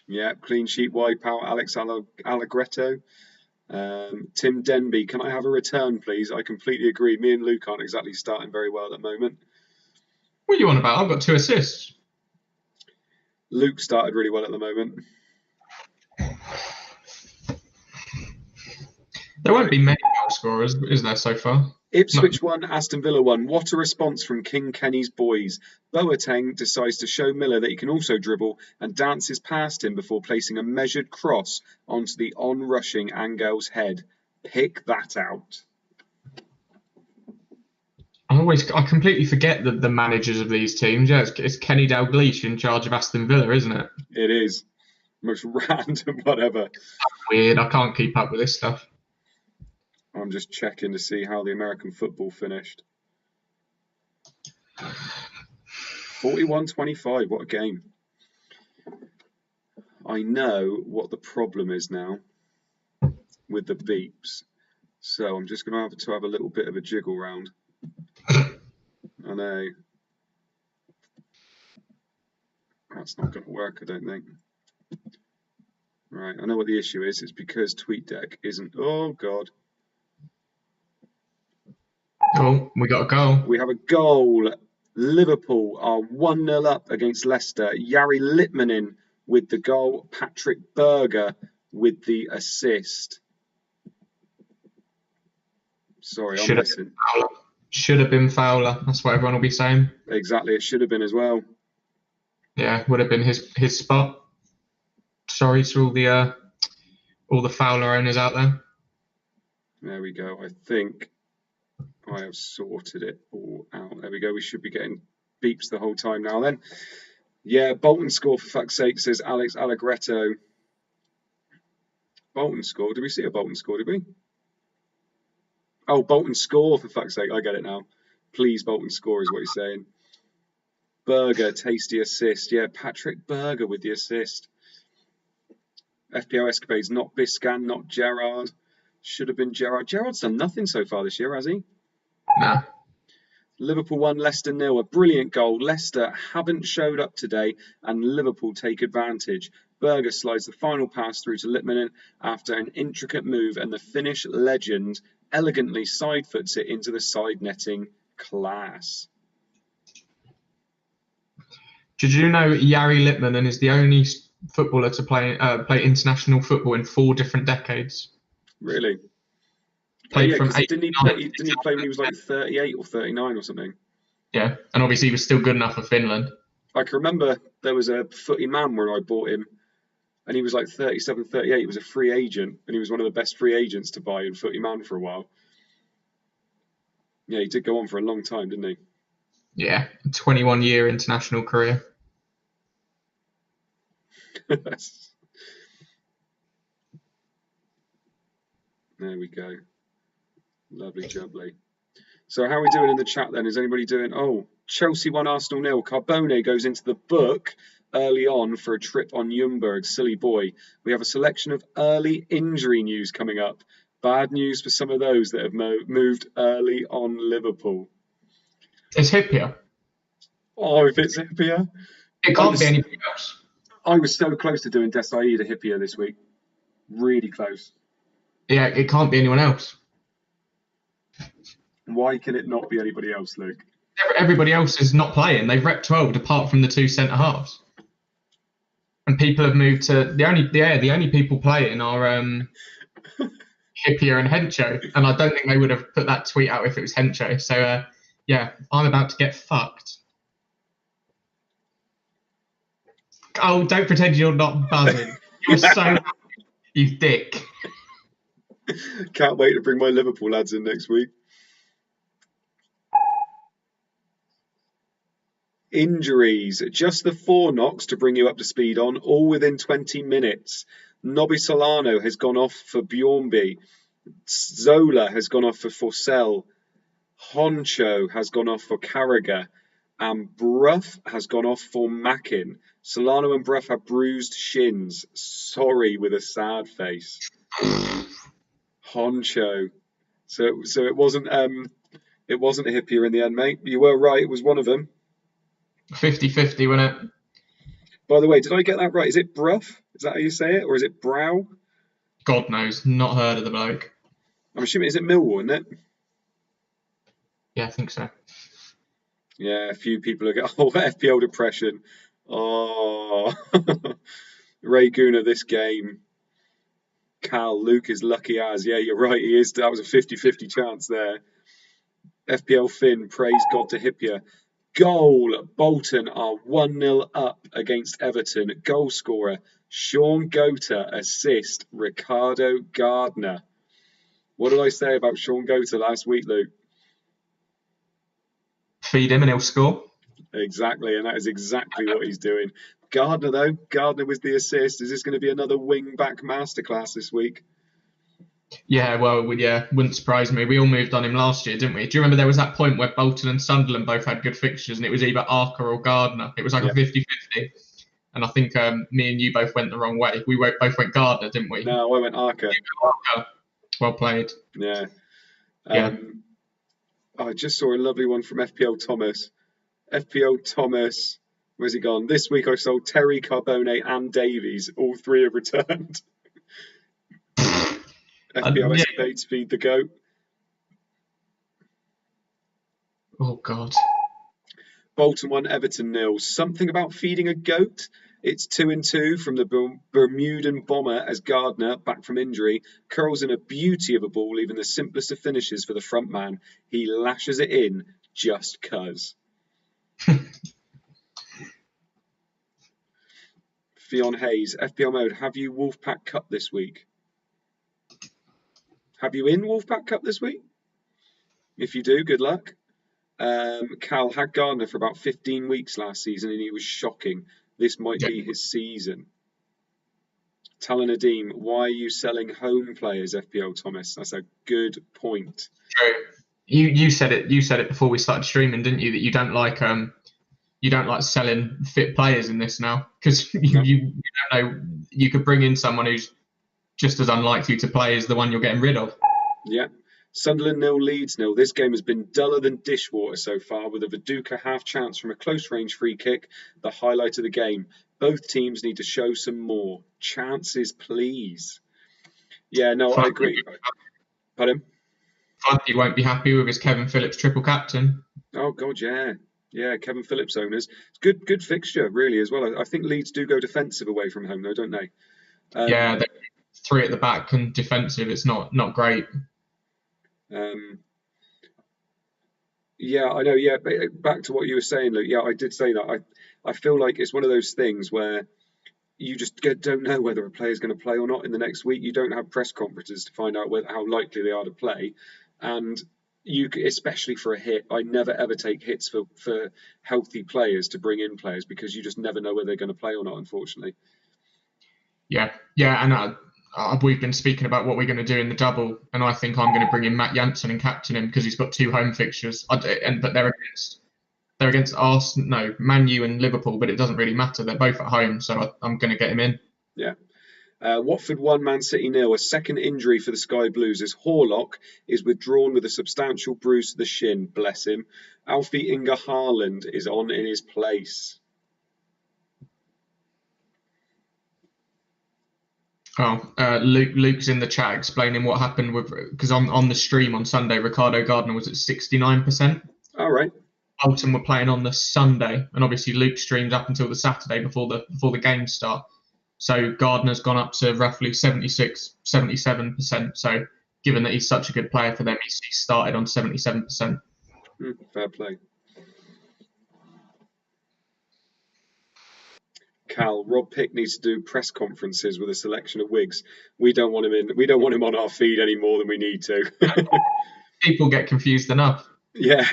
Yeah, clean sheet wipeout. Alex Allegretto. Tim Denby, can I have a return, please? I completely agree. Me and Luke aren't exactly starting very well at the moment. What are you on about? I've got 2 assists. Luke started really well at the moment. There won't be many goal scorers, is there, so far? Ipswich 1, Aston Villa 1. What a response from King Kenny's boys. Boateng decides to show Miller that he can also dribble and dances past him before placing a measured cross onto the on-rushing Angel's head. Pick that out. I completely forget the managers of these teams. Yeah, it's Kenny Dalglish in charge of Aston Villa, isn't it? It is. Most random whatever. Weird. I can't keep up with this stuff. I'm just checking to see how the American football finished. 41-25. What a game. I know what the problem is now with the beeps. So I'm just going to have a little bit of a jiggle round. I know. That's not going to work, I don't think. Right, I know what the issue is. It's because TweetDeck isn't... Oh, God. Oh, we got a goal. We have a goal. Liverpool are 1-0 up against Leicester. Jari Litmanen with the goal. Patrick Berger with the assist. Sorry, I'm missing. Should have been Fowler. That's what everyone will be saying. Exactly, it should have been as well. Yeah, would have been his spot. Sorry to all the Fowler owners out there. There we go. I think I have sorted it all out. There we go. We should be getting beeps the whole time now then. Yeah, Bolton score for fuck's sake, says Alex Allegretto. Bolton score? Did we see a Bolton score, did we? Oh, Bolton score for fuck's sake. I get it now. Please, Bolton score is what he's saying. Berger, tasty assist. Yeah, Patrick Berger with the assist. FPL escapades, not Biscan, not Gerrard. Should have been Gerrard. Gerrard's done nothing so far this year, has he? No. Liverpool 1, Leicester 0. A brilliant goal. Leicester haven't showed up today and Liverpool take advantage. Berger slides the final pass through to Litmanen after an intricate move and the Finnish legend elegantly side foots it into the side netting. Class. Did you know Jari Litmanen is the only footballer to play international football in 4 different decades? Really? Played yeah, from didn't he play when he was like 38 or 39 or something? Yeah, and obviously he was still good enough for Finland. I can remember there was a footy man where I bought him, and he was like 37, 38. He was a free agent, and he was one of the best free agents to buy in footy man for a while. Yeah, he did go on for a long time, didn't he? Yeah, 21-year international career. There we go. Lovely jubbly. So how are we doing in the chat then? Is anybody doing... Oh, Chelsea 1, Arsenal 0. Carbone goes into the book early on for a trip on Ljungberg. Silly boy. We have a selection of early injury news coming up. Bad news for some of those that have moved early on Liverpool. It's Hippier. Oh, if it's Hippier. It can't be anything else. I was so close to doing Desai to Hippier this week. Really close. Yeah, it can't be anyone else. Why can it not be anybody else, Luke? Everybody else is not playing. They've rep 12 apart from the two centre halves. And people have moved to the only people playing are Hippier and Hencho. And I don't think they would have put that tweet out if it was Hencho. So yeah, I'm about to get fucked. Oh, don't pretend you're not buzzing. You're so happy, you dick. Can't wait to bring my Liverpool lads in next week. Injuries. Just the 4 knocks to bring you up to speed on, all within 20 minutes. Nobby Solano has gone off for Bjornby. Zola has gone off for Forsell. Honcho has gone off for Carragher. And Brough has gone off for Mackin. Solano and Brough have bruised shins. Sorry, with a sad face. Honcho. So it wasn't a Hippier in the end, mate. You were right. It was one of them. 50-50, wasn't it? By the way, did I get that right? Is it Brough? Is that how you say it? Or is it Brow? God knows. Not heard of the bloke. I'm assuming, is it Millwall, isn't it? Yeah, I think so. Yeah, a few people are getting... Oh, FPL depression. Oh. Ray Guna this game. Cal, Luke is lucky as. Yeah, you're right. He is. That was a 50-50 chance there. FPL Finn, praise God to Hippier. Goal. Bolton are 1-0 up against Everton. Goal scorer, Sean Gota. Assist, Ricardo Gardner. What did I say about Sean Gota last week, Luke? Feed him and he'll score. Exactly, and that is exactly what he's doing. Gardner, though. Gardner with the assist. Is this going to be another wing-back masterclass this week? Yeah, well, yeah, wouldn't surprise me. We all moved on him last year, didn't we? Do you remember there was that point where Bolton and Sunderland both had good fixtures and it was either Arca or Gardner? It was like a 50-50. And I think me and you both went the wrong way. We both went Gardner, didn't we? No, I went Arca. Well played. Yeah. Yeah. I just saw a lovely one from FPL Thomas. FPL Thomas, where's he gone? This week I sold Terry, Carbone and Davies. All 3 have returned. FPL Escapades feed the goat. Oh, God. Bolton 1, Everton 0. Something about feeding a goat? It's 2-2 from the Bermudan bomber as Gardner, back from injury, curls in a beauty of a ball, leaving the simplest of finishes for the front man. He lashes it in just 'cause. Fionn Hayes, FPL mode, have you Wolfpack Cup this week? Have you in Wolfpack Cup this week? If you do, good luck. Cal had Gardner for about 15 weeks last season and he was shocking. This might be his season. Talon Adeem, why are you selling home players, FPL Thomas? That's a good point. True. You said it. You said it before we started streaming, didn't you? That you don't like selling fit players in this now because you don't know. You could bring in someone who's just as unlikely to play as the one you're getting rid of. Yeah. Sunderland 0, Leeds 0. This game has been duller than dishwater so far, with a Viduka half chance from a close-range free kick, the highlight of the game. Both teams need to show some more. Chances, please. Yeah, no, I agree. Pardon? Funky won't be happy with his Kevin Phillips triple captain. Oh, God, yeah. Yeah, Kevin Phillips owners. It's good fixture, really, as well. I think Leeds do go defensive away from home, though, don't they? Yeah, 3 at the back and defensive. It's not great. Yeah, I know. Yeah, but back to what you were saying, Luke. Yeah, I did say that. I feel like it's one of those things where you just don't know whether a player's going to play or not in the next week. You don't have press conferences to find out how likely they are to play, and especially for a hit. I never ever take hits for healthy players to bring in players because you just never know whether they're going to play or not. Unfortunately. Yeah, yeah, and we've been speaking about what we're going to do in the double, and I think I'm going to bring in Matt Jansen and captain him because he's got 2 home fixtures, but they're against Arsenal, no, Man U and Liverpool, but it doesn't really matter. They're both at home, so I'm going to get him in. Yeah. Watford 1, Man City 0. A second injury for the Sky Blues as Horlock is withdrawn with a substantial bruise to the shin. Bless him. Alfie Inga Haaland is on in his place. Luke's in the chat explaining what happened because on the stream on Sunday, Ricardo Gardner was at 69%. All right. Bolton were playing on the Sunday, and obviously Luke streams up until the Saturday before the games start. So Gardner's gone up to roughly 76, 77%. So given that he's such a good player for them, he started on 77%. Fair play. Cal, Rob Pick needs to do press conferences with a selection of wigs. We don't want him in. We don't want him on our feed any more than we need to. People get confused enough. Yeah.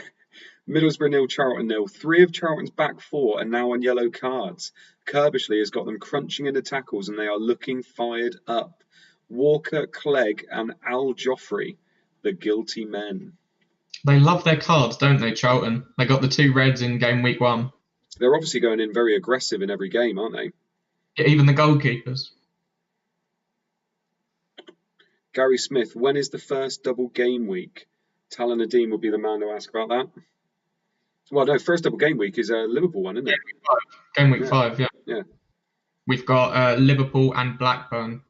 Middlesbrough 0, Charlton 0. 3 of Charlton's back 4 are now on yellow cards. Kerbishley has got them crunching into tackles and they are looking fired up. Walker, Clegg and Al Joffrey, the guilty men. They love their cards, don't they, Charlton? They got the 2 reds in game week 1. They're obviously going in very aggressive in every game, aren't they? Yeah, even the goalkeepers. Gary Smith, when is the first double game week? Talon Nadeem will be the man to ask about that. Well, no, first double game week is a Liverpool one, isn't it? Game week 5, yeah. Yeah. We've got Liverpool and Blackburn.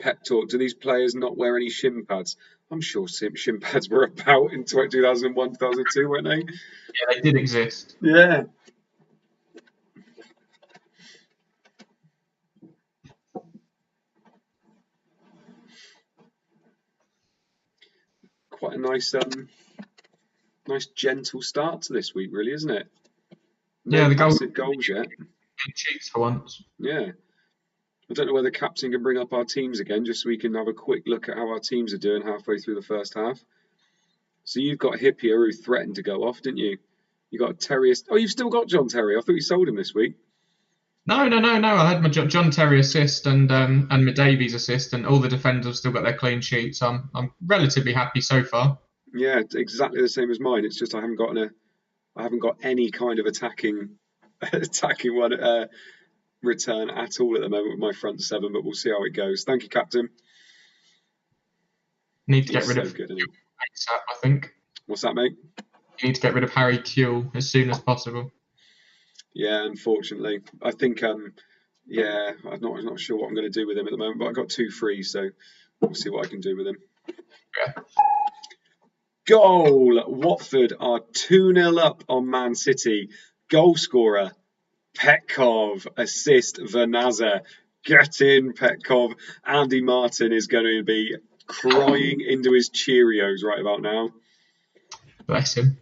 Pep talk. Do these players not wear any shin pads? I'm sure shin pads were about in 2001, 2002, weren't they? Yeah, they did exist. Yeah. Quite a nice gentle start to this week, really, isn't it? No the goals yet. Good cheats for once. Yeah. I don't know whether Captain can bring up our teams again, just so we can have a quick look at how our teams are doing halfway through the first half. So you've got Hippier, who threatened to go off, didn't you? You got Terry. Oh, you've still got John Terry. I thought you sold him this week. No. I had my John Terry assist and my Davies assist, and all the defenders have still got their clean sheets. I'm relatively happy so far. Yeah, it's exactly the same as mine. It's just I haven't got any kind of attacking one return at all at the moment with my front 7, but we'll see how it goes. Thank you, Captain. Need to get rid of good, I think. What's that, mate? You need to get rid of Harry Kewell as soon as possible. Yeah, unfortunately. I think I'm not sure what I'm going to do with him at the moment, but I've got 2 free, so we'll see what I can do with him. Yeah. Goal! Watford are 2-0 up on Man City. Goal scorer Petkov, assist Vanaza. Get in, Petkov. Andy Martin is going to be crying into his Cheerios right about now. Bless him.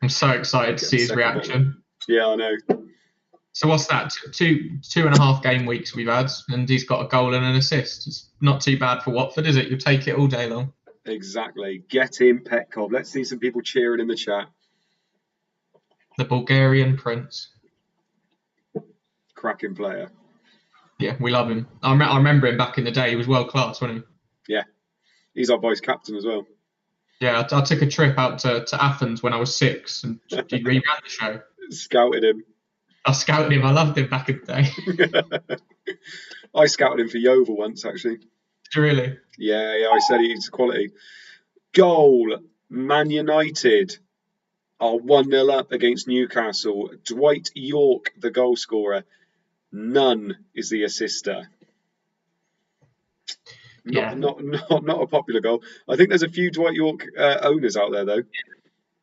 I'm so excited to see his reaction. Yeah, I know. So what's that? 2.5 game weeks we've had, and he's got a goal and an assist. It's not too bad for Watford, is it? You'll take it all day long. Exactly. Get in, Petkov. Let's see some people cheering in the chat. The Bulgarian Prince. Cracking player. Yeah, we love him. I remember him back in the day. He was world class, wasn't he? Yeah. He's our vice captain as well. Yeah, I took a trip out to Athens when I was 6 and he ran the show. Scouted him. I scouted him. I loved him back in the day. I scouted him for Yeovil once, actually. Did you really? Yeah, I said he's quality. Goal. Man United are 1-0 up against Newcastle. Dwight York, the goal scorer. Nunn is the assister. Not a popular goal. I think there's a few Dwight York owners out there, though.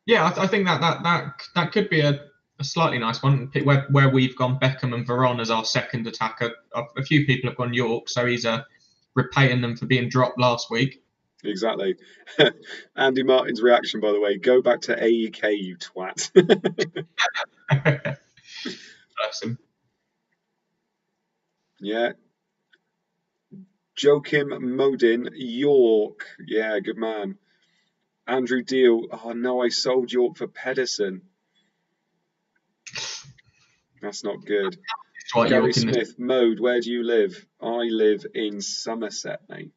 Yeah, I think that could be a slightly nice one. Where we've gone Beckham and Veron as our second attacker. A few people have gone York, so he's repaying them for being dropped last week. Exactly. Andy Martin's reaction, by the way, go back to AEK, you twat. Bless him. Yeah. Joachim Modin, York. Yeah, good man. Andrew Deal, oh no, I sold York for Pedersen. That's not good. Right, Gary York in this. Smith, Mode, where do you live? I live in Somerset, mate.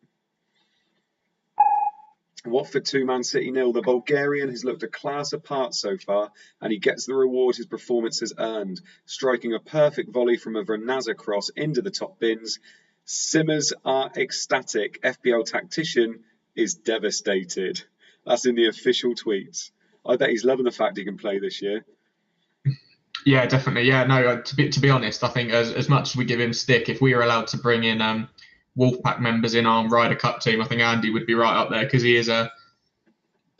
Watford 2, Man City 0. The Bulgarian has looked a class apart so far, and he gets the reward his performance has earned, striking a perfect volley from a Vernaza cross into the top bins. Simmers are ecstatic. FPL tactician is devastated. That's in the official tweets. I bet he's loving the fact he can play this year. Yeah, definitely. Yeah, no. To be honest, I think as much as we give him stick, if we were allowed to bring in Wolfpack members in our Ryder Cup team, I think Andy would be right up there because he is a.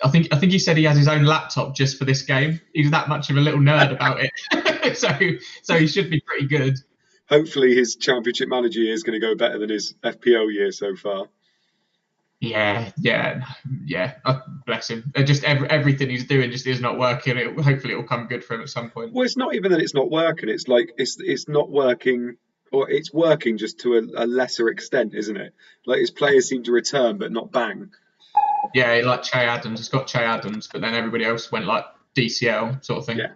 I think he said he has his own laptop just for this game. He's that much of a little nerd about it, so he should be pretty good. Hopefully, his Championship manager year is going to go better than his FPL year so far. Yeah. Bless him. Just everything he's doing just is not working. Hopefully, it will come good for him at some point. Well, it's not even that it's not working. It's like it's not working, or it's working just to a lesser extent, isn't it? Like his players seem to return, but not bang. Yeah, like Che Adams. It's got Che Adams, but then everybody else went like DCL sort of thing. Yeah.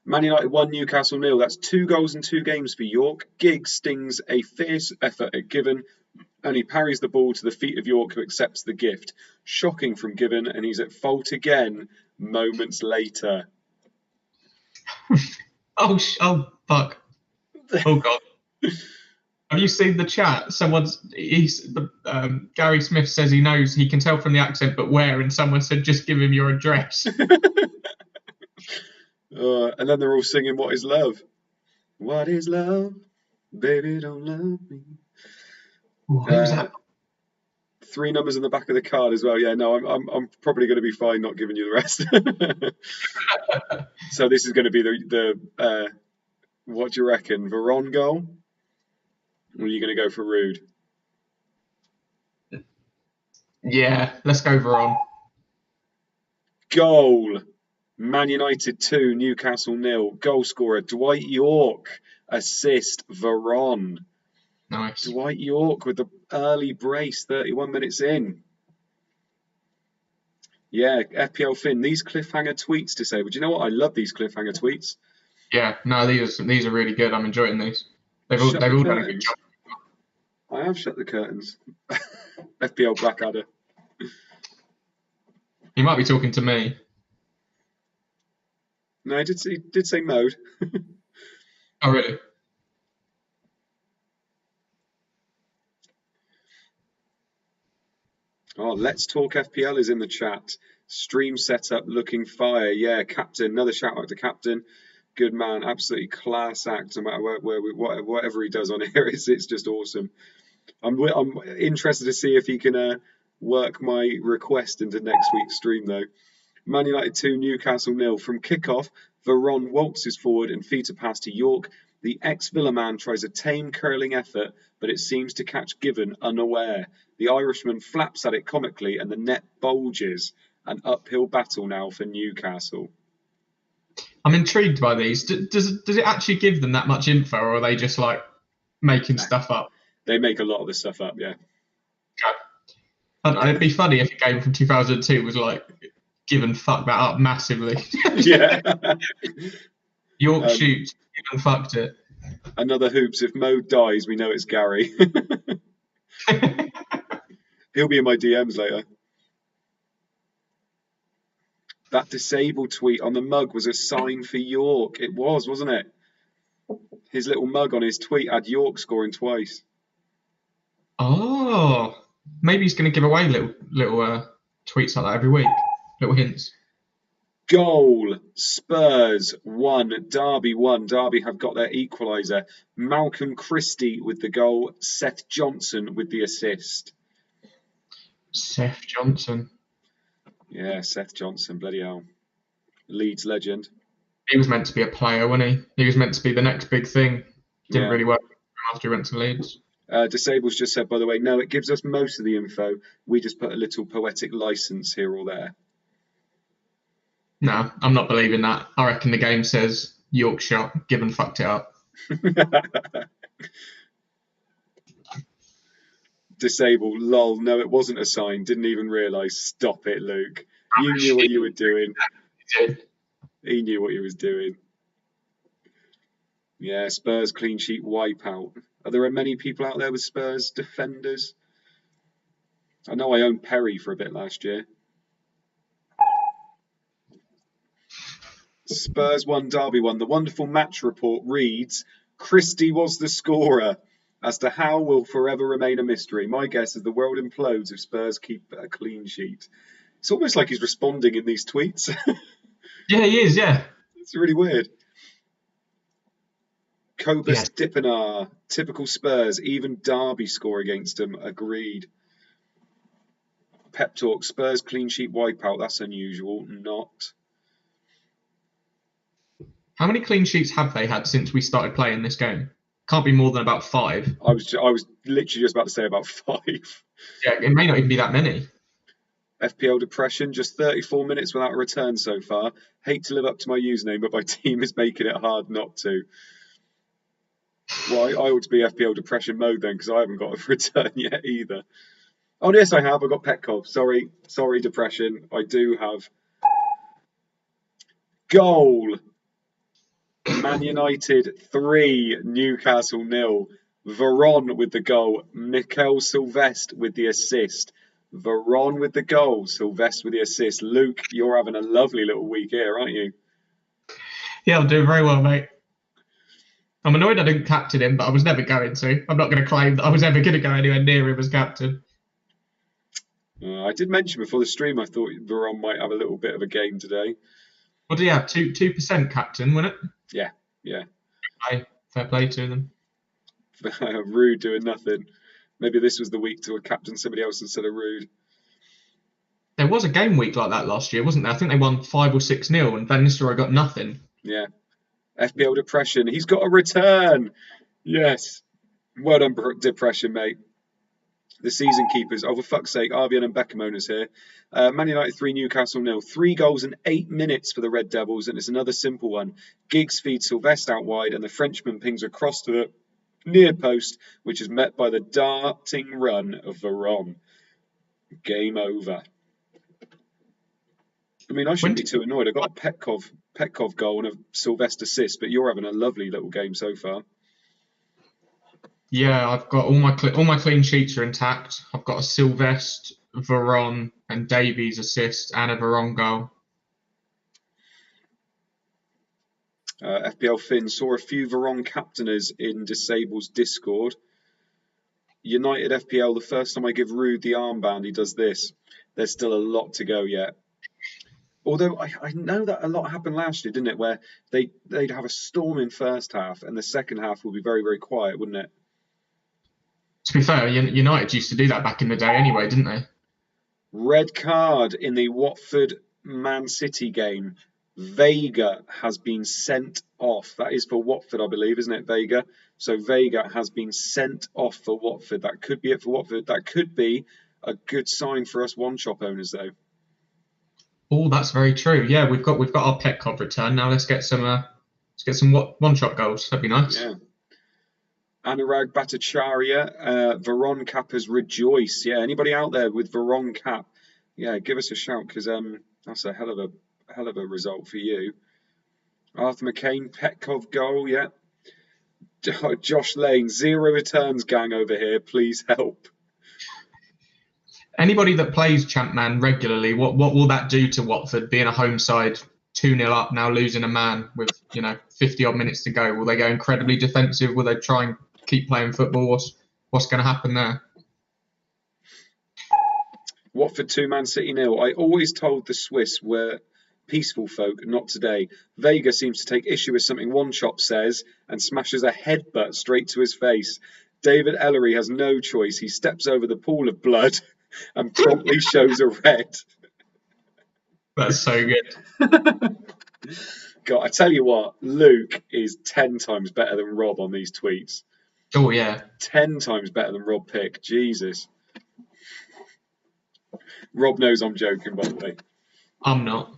Man United 1, Newcastle 0. That's 2 goals in 2 games for York. Giggs stings a fierce effort at Given, and he parries the ball to the feet of York, who accepts the gift. Shocking from Given, and he's at fault again moments later. Oh fuck! Oh god! Have you seen the chat? Gary Smith says he knows, he can tell from the accent, but where? And someone said, just give him your address. And then they're all singing "What Is Love." What is love? Baby, don't love me. Who's that? 3 numbers in the back of the card as well. Yeah, no, I'm probably going to be fine not giving you the rest. So this is going to be the what do you reckon? Veron goal? Or are you going to go for Rude? Yeah, let's go Veron. Goal. Man United 2, Newcastle 0. Goal scorer Dwight York. Assist Veron. Nice. Dwight York with the early brace, 31 minutes in. Yeah, FPL Finn, these cliffhanger tweets disabled. Do you know what? I love these cliffhanger tweets. Yeah, no, these are really good. I'm enjoying these. They've all done a good job. I have shut the curtains. FPL Blackadder. You might be talking to me. No, I did say Mode. Oh, really? Oh, Let's Talk FPL is in the chat. Stream setup looking fire. Yeah, Captain. Another shout out to Captain. Good man. Absolutely class act. No matter whatever he does on here, it's just awesome. I'm interested to see if he can work my request into next week's stream though. Man United 2, Newcastle 0. From kickoff, Veron waltzes forward and feeds a pass to York. The ex-Villa man tries a tame curling effort, but it seems to catch Given unaware. The Irishman flaps at it comically and the net bulges. An uphill battle now for Newcastle. I'm intrigued by these. Does it actually give them that much info, or are they just like making stuff up? They make a lot of the stuff up, yeah. It'd be funny if a game from 2002 was like, Given fucked that up massively. Yeah. York shoots, Given fucked it. Another hoops. If Mode dies, we know it's Gary. He'll be in my DMs later. That disabled tweet on the mug was a sign for York. It was, wasn't it? His little mug on his tweet had York scoring twice. Oh, maybe he's going to give away little tweets like that every week. Little hints. Goal. Spurs 1, Derby 1. Derby have got their equaliser. Malcolm Christie with the goal. Seth Johnson with the assist. Seth Johnson. Yeah, Seth Johnson, bloody hell. Leeds legend. He was meant to be a player, wasn't he? He was meant to be the next big thing. Didn't really work after he went to Leeds. Disable's just said, by the way, no, it gives us most of the info. We just put a little poetic license here or there. No, I'm not believing that. I reckon the game says Yorkshire, Gibbon fucked it up. Disable, lol, no, it wasn't a sign. Didn't even realise. Stop it, Luke. You knew what you were doing. He knew what he was doing. Yeah, Spurs clean sheet wipeout. Are there many people out there with Spurs defenders? I know I owned Perry for a bit last year. Spurs 1, Derby 1. The wonderful match report reads, Christie was the scorer. As to how will forever remain a mystery. My guess is the world implodes if Spurs keep a clean sheet. It's almost like he's responding in these tweets. Yeah, he is, yeah. It's really weird. Cobus Yes. Dippenar, typical Spurs, even Derby score against them. Agreed. Pep Talk, Spurs clean sheet wipeout. That's unusual. Not. How many clean sheets have they had since we started playing this game? Can't be more than about 5. I was literally just about to say about 5. Yeah, it may not even be that many. FPL depression, just 34 minutes without a return so far. Hate to live up to my username, but my team is making it hard not to. Well, I ought to be FPL depression mode then, because I haven't got a return yet either. Oh, yes, I have. I got Petkov. Sorry, depression. I do have. Goal. Man United 3, Newcastle 0. Veron with the goal. Mikel Sylvestre with the assist. Veron with the goal. Sylvestre with the assist. Luke, you're having a lovely little week here, aren't you? Yeah, I'm doing very well, mate. I'm annoyed I didn't captain him, but I was never going to. I'm not going to claim that I was ever going to go anywhere near him as captain. I did mention before the stream I thought Veron might have a little bit of a game today. What do you have? 2% captain, wasn't it? Yeah. Fair play to them. Rude doing nothing. Maybe this was the week to captain somebody else instead of Rude. There was a game week like that last year, wasn't there? I think they won 5 or 6-0 and Van Nistelrooy got nothing. Yeah. FPL depression. He's got a return. Yes. Well done, depression, mate. The season keepers. Oh, for fuck's sake, Arvian and Beckham owners here. Man United 3, Newcastle 0. 3 goals in 8 minutes for the Red Devils, and it's another simple one. Giggs feeds Sylvestre out wide, and the Frenchman pings across to the near post, which is met by the darting run of Veron. Game over. I mean, I shouldn't be too annoyed. I got a Petkov goal and a Sylvestre assist, but you're having a lovely little game so far. Yeah, I've got all my clean sheets are intact. I've got a Sylvestre, Veron, and Davies assist, and a Veron goal. FPL Finn saw a few Veron captainers in Disable's Discord. United FPL, the first time I give Rude the armband, he does this. There's still a lot to go yet. Although I know that a lot happened last year, didn't it? Where they'd have a storming first half and the second half would be very, very quiet, wouldn't it? To be fair, United used to do that back in the day anyway, didn't they? Red card in the Watford Man City game. Vega has been sent off. That is for Watford, I believe, isn't it, Vega? So Vega has been sent off for Watford. That could be it for Watford. That could be a good sign for us one-shop owners, though. Oh, that's very true. Yeah, we've got our Petkov return now. Let's get some one-shot goals. That'd be nice. Yeah. Anurag Bhattacharya, Veron cappers rejoice. Yeah, anybody out there with Veron cap? Yeah, give us a shout because that's a hell of a result for you. Arthur McCain, Petkov goal. Yeah. Josh Lane, 0 returns gang over here. Please help. Anybody that plays Champman regularly, what will that do to Watford? Being a home side, 2-0 up, now losing a man with 50 odd minutes to go. Will they go incredibly defensive? Will they try and keep playing football? What's going to happen there? Watford 2, Man City 0. I always told the Swiss were peaceful folk, not today. Vega seems to take issue with something One Chop says and smashes a headbutt straight to his face. David Ellery has no choice. He steps over the pool of blood and promptly shows a red. That's so good. God, I tell you what, Luke is 10 times better than Rob on these tweets. Oh, yeah. 10 times better than Rob Pick. Jesus. Rob knows I'm joking, by the way. I'm not.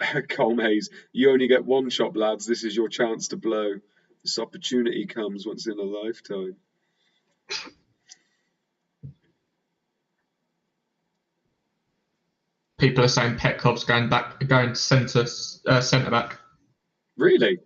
Colm Hayes, you only get one shot, lads. This is your chance to blow. This opportunity comes once in a lifetime. People are saying Petkov's going centre back. Really?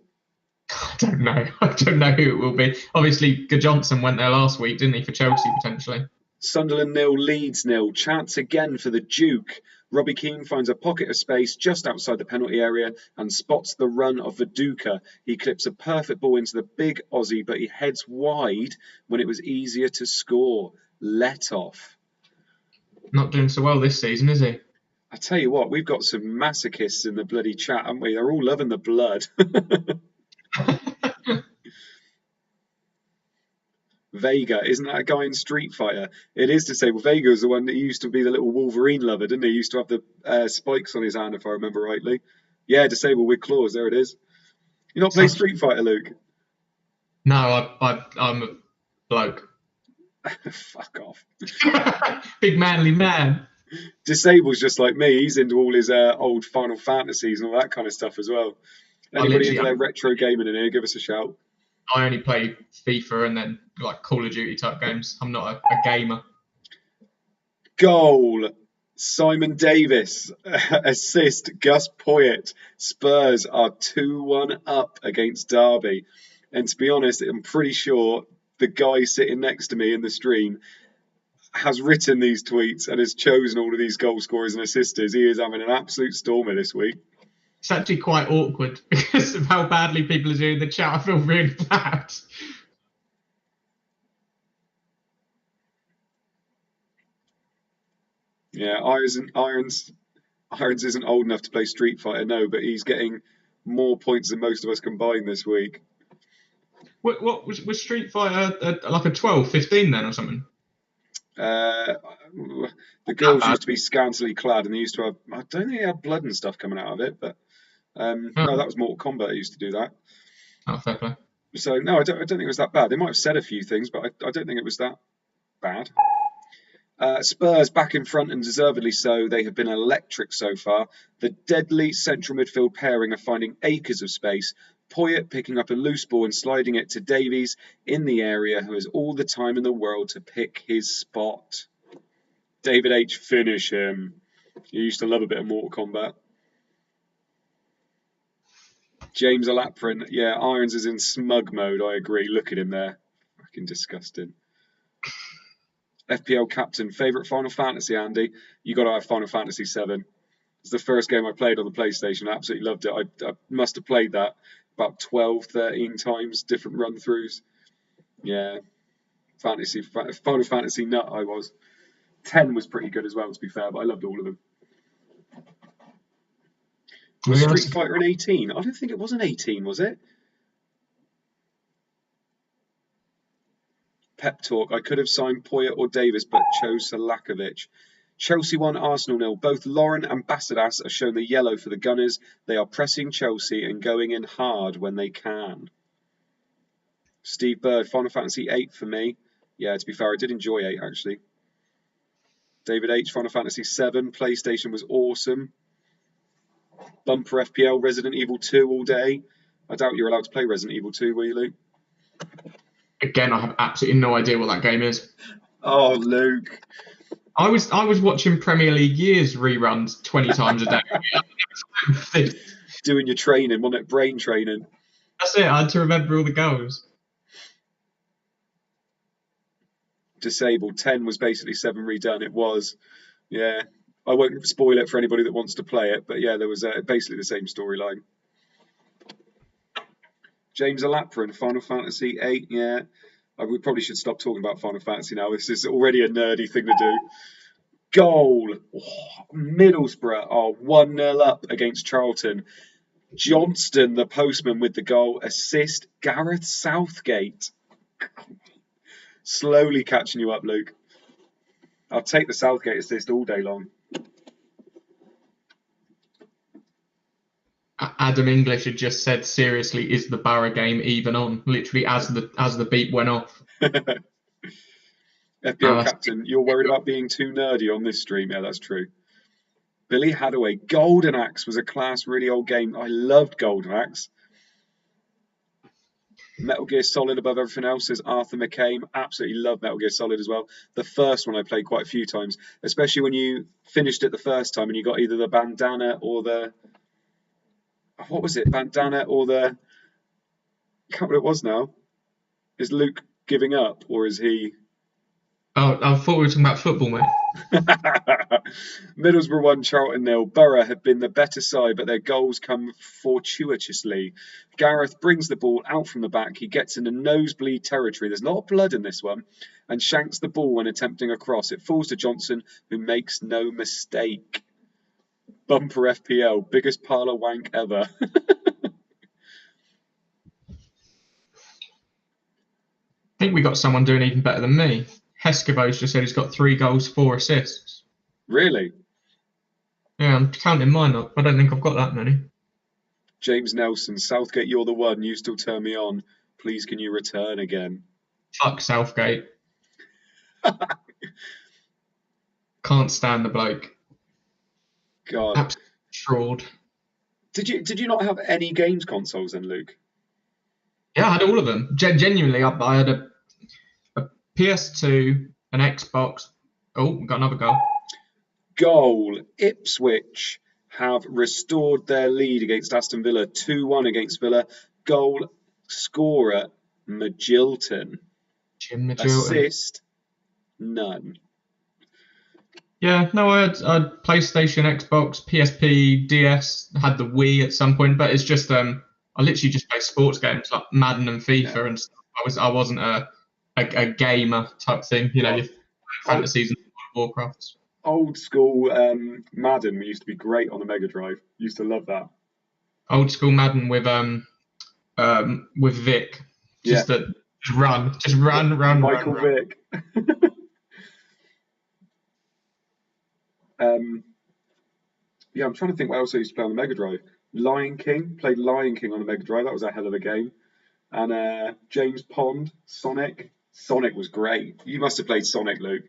I don't know. I don't know who it will be. Obviously, Johnson went there last week, didn't he, for Chelsea potentially? Sunderland 0, Leeds 0. Chance again for the Duke. Robbie Keane finds a pocket of space just outside the penalty area and spots the run of Viduka. He clips a perfect ball into the big Aussie, but he heads wide when it was easier to score. Let off. Not doing so well this season, is he? I tell you what, we've got some masochists in the bloody chat, haven't we? They're all loving the blood. Vega, isn't that a guy in Street Fighter? It is disabled. Vega is the one that used to be the little Wolverine lover, didn't he? He used to have the spikes on his hand, if I remember rightly. Yeah, disabled with claws. There it is. You not play Street Fighter, Luke? No, I'm a bloke. Fuck off. Big manly man. Disabled's just like me. He's into all his old Final Fantasies and all that kind of stuff as well. Anybody into their retro gaming in here, give us a shout. I only play FIFA and then like Call of Duty type games. I'm not a gamer. Goal. Simon Davis. Assist. Gus Poyet. Spurs are 2-1 up against Derby. And to be honest, I'm pretty sure the guy sitting next to me in the stream has written these tweets and has chosen all of these goal scorers and assisters. He is having an absolute stormer this week. It's actually quite awkward because of how badly people are doing the chat. I feel really bad. Yeah, Irons isn't old enough to play Street Fighter, no, but he's getting more points than most of us combined this week. What was Street Fighter like a 12, 15 then or something? The girls used to be scantily clad and they used to have, I don't think they had blood and stuff coming out of it, but no, that was Mortal Kombat that used to do that. Oh, fair play. So no, I don't think it was that bad. They might have said a few things, but I don't think it was that bad. Spurs back in front and deservedly so. They have been electric so far. The deadly central midfield pairing are finding acres of space. Poyet picking up a loose ball and sliding it to Davies in the area, who has all the time in the world to pick his spot. David H, finish him. You used to love a bit of Mortal Kombat. James Alaprin, yeah, Irons is in smug mode, I agree. Look at him there. Fucking disgusting. FPL captain, favourite Final Fantasy, Andy? You got to have Final Fantasy 7. It's the first game I played on the PlayStation. I absolutely loved it. I must have played that about 12, 13 times, different run-throughs. Yeah, Final Fantasy nut I was. 10 was pretty good as well, to be fair, but I loved all of them. Was Street Fighter an 18? I don't think it was an 18, was it? Pep talk. I could have signed Poyet or Davis, but chose Salakovic. Chelsea 1, Arsenal 0. Both Lauren and Basadas are shown the yellow for the Gunners. They are pressing Chelsea and going in hard when they can. Steve Bird, Final Fantasy 8 for me. Yeah, to be fair, I did enjoy 8 actually. David H, Final Fantasy 7. PlayStation was awesome. Bumper FPL, Resident Evil 2 all day. I doubt you're allowed to play Resident Evil 2, will you, Luke? Again, I have absolutely no idea what that game is. Oh, Luke. I was watching Premier League years reruns 20 times a day. Doing your training, wasn't it? Brain training. That's it. I had to remember all the goals. Disabled. 10 was basically 7 redone. It was. Yeah. I won't spoil it for anybody that wants to play it, but yeah, there was basically the same storyline. James Alaprin, Final Fantasy 8, yeah. We probably should stop talking about Final Fantasy now. This is already a nerdy thing to do. Goal. Oh, Middlesbrough are 1-0 up against Charlton. Johnston, the postman, with the goal. Assist, Gareth Southgate. Slowly catching you up, Luke. I'll take the Southgate assist all day long. Adam English had just said, seriously, is the Borough game even on? Literally as the beep went off. FPL captain, you're worried about being too nerdy on this stream. Yeah, that's true. Billy Hadaway, Golden Axe was a class, really old game. I loved Golden Axe. Metal Gear Solid above everything else, says Arthur McCain. Absolutely love Metal Gear Solid as well. The first one I played quite a few times, especially when you finished it the first time and you got either the bandana or the... What was it? Bandana or the... I can't remember what it was now. Is Luke giving up or is he... Oh, I thought we were talking about football, mate. Middlesbrough 1, Charlton 0. Borough have been the better side, but their goals come fortuitously. Gareth brings the ball out from the back. He gets into nosebleed territory. There's a lot of blood in this one. And shanks the ball when attempting a cross. It falls to Johnson, who makes no mistake. Bumper FPL. Biggest parlour wank ever. I think we got someone doing even better than me. Hescovo's just said he's got 3 goals, 4 assists. Really? Yeah, I'm counting mine up. I don't think I've got that many. James Nelson, Southgate, you're the one. You still turn me on. Please, can you return again? Fuck Southgate. Can't stand the bloke. God. Absolute fraud. Did you not have any games consoles then, Luke? Yeah, I had all of them. Genuinely, I had a PS2, an Xbox. Oh, we got another goal. Goal. Ipswich have restored their lead against Aston Villa. 2-1 against Villa. Goal scorer, Magilton. Jim Magilton. Assist, none. Yeah, no, I had PlayStation, Xbox, PSP, DS, had the Wii at some point, but it's just I literally just play sports games like Madden and FIFA and stuff. I wasn't a gamer type thing, you know, your fantasies and Warcrafts. Old school Madden used to be great on the Mega Drive. Used to love that. Old school Madden with Vic. Just run. Michael Vick. Yeah, I'm trying to think what else I used to play on the Mega Drive. Lion King. Played Lion King on the Mega Drive. That was a hell of a game. And James Pond, Sonic. Sonic was great. You must have played Sonic, Luke.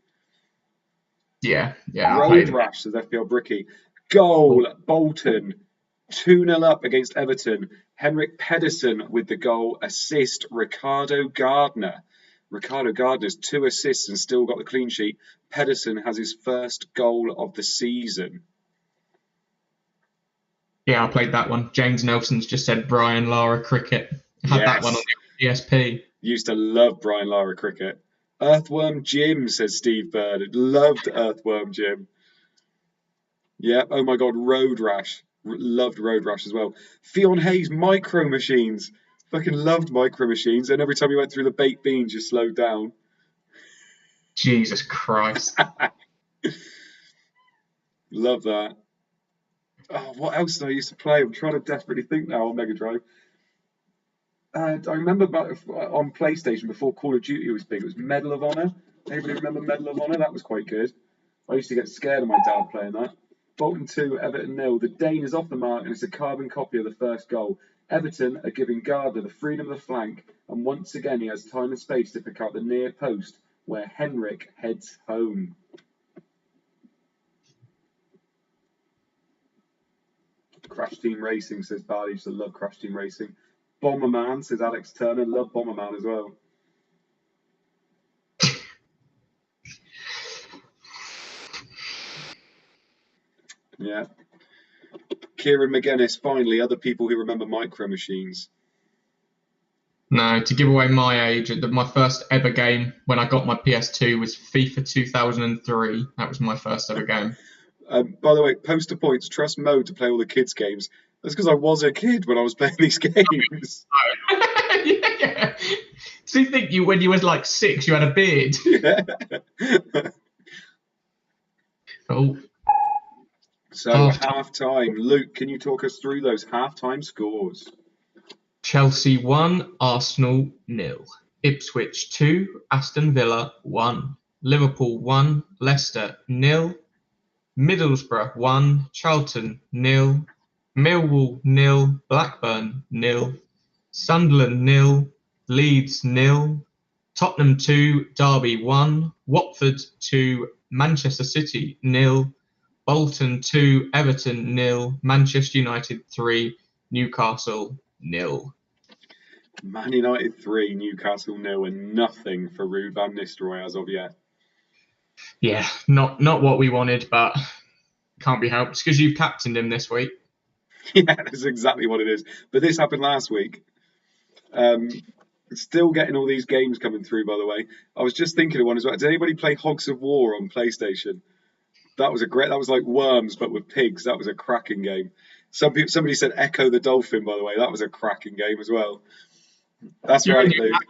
Yeah. Road Rash, says FPL Bricky. Goal, Bolton. 2-0 up against Everton. Henrik Pedersen with the goal. Assist, Ricardo Gardner. Ricardo Gardner's 2 assists and still got the clean sheet. Pedersen has his first goal of the season. Yeah, I played that one. James Nelson's just said Brian Lara Cricket. I had that one on the PSP. Used to love Brian Lara Cricket. Earthworm Jim, says Steve Bird. Loved Earthworm Jim. Yeah, oh my God, Road Rash. Loved Road Rash as well. Fionn Hayes, Micro Machines. Fucking loved Micro Machines. And every time you went through the baked beans, you slowed down. Jesus Christ. Love that. Oh, what else did I used to play? I'm trying to desperately think now on Mega Drive. I remember on PlayStation before Call of Duty was big. It was Medal of Honor. Anybody remember Medal of Honor? That was quite good. I used to get scared of my dad playing that. Bolton 2, Everton 0. The Dane is off the mark and it's a carbon copy of the first goal. Everton are giving Gardner the freedom of the flank, and once again he has time and space to pick out the near post where Henrik heads home. Crash Team Racing, says Barley. Used to love Crash Team Racing. Bomberman, says Alex Turner. Love Bomberman as well. Yeah. Kieran McGuinness, finally, other people who remember Micro Machines. No, to give away my age, my first ever game when I got my PS2 was FIFA 2003. That was my first ever game. By the way, poster points, trust Mo to play all the kids' games. That's because I was a kid when I was playing these games. Yeah. So you think when you was like 6, you had a beard? Yeah. Oh. So half-time. Luke, can you talk us through those half-time scores? Chelsea 1, Arsenal 0. Ipswich 2, Aston Villa 1. Liverpool 1, Leicester 0. Middlesbrough 1, Charlton 0. Millwall 0, Blackburn 0, Sunderland 0, Leeds 0, Tottenham 2, Derby 1, Watford 2, Manchester City 0, Bolton 2, Everton 0, Manchester United 3, Newcastle 0. Man United 3, Newcastle 0, and nothing for Ruud van Nistelrooy as of yet. Yeah, not what we wanted, but can't be helped. It's because you've captained him this week. Yeah, that's exactly what it is. But this happened last week. Still getting all these games coming through, by the way. I was just thinking of one as well. Did anybody play Hogs of War on PlayStation? That was like Worms, but with pigs. That was a cracking game. Somebody said Echo the Dolphin, by the way. That was a cracking game as well. That's You're right, in your Luke.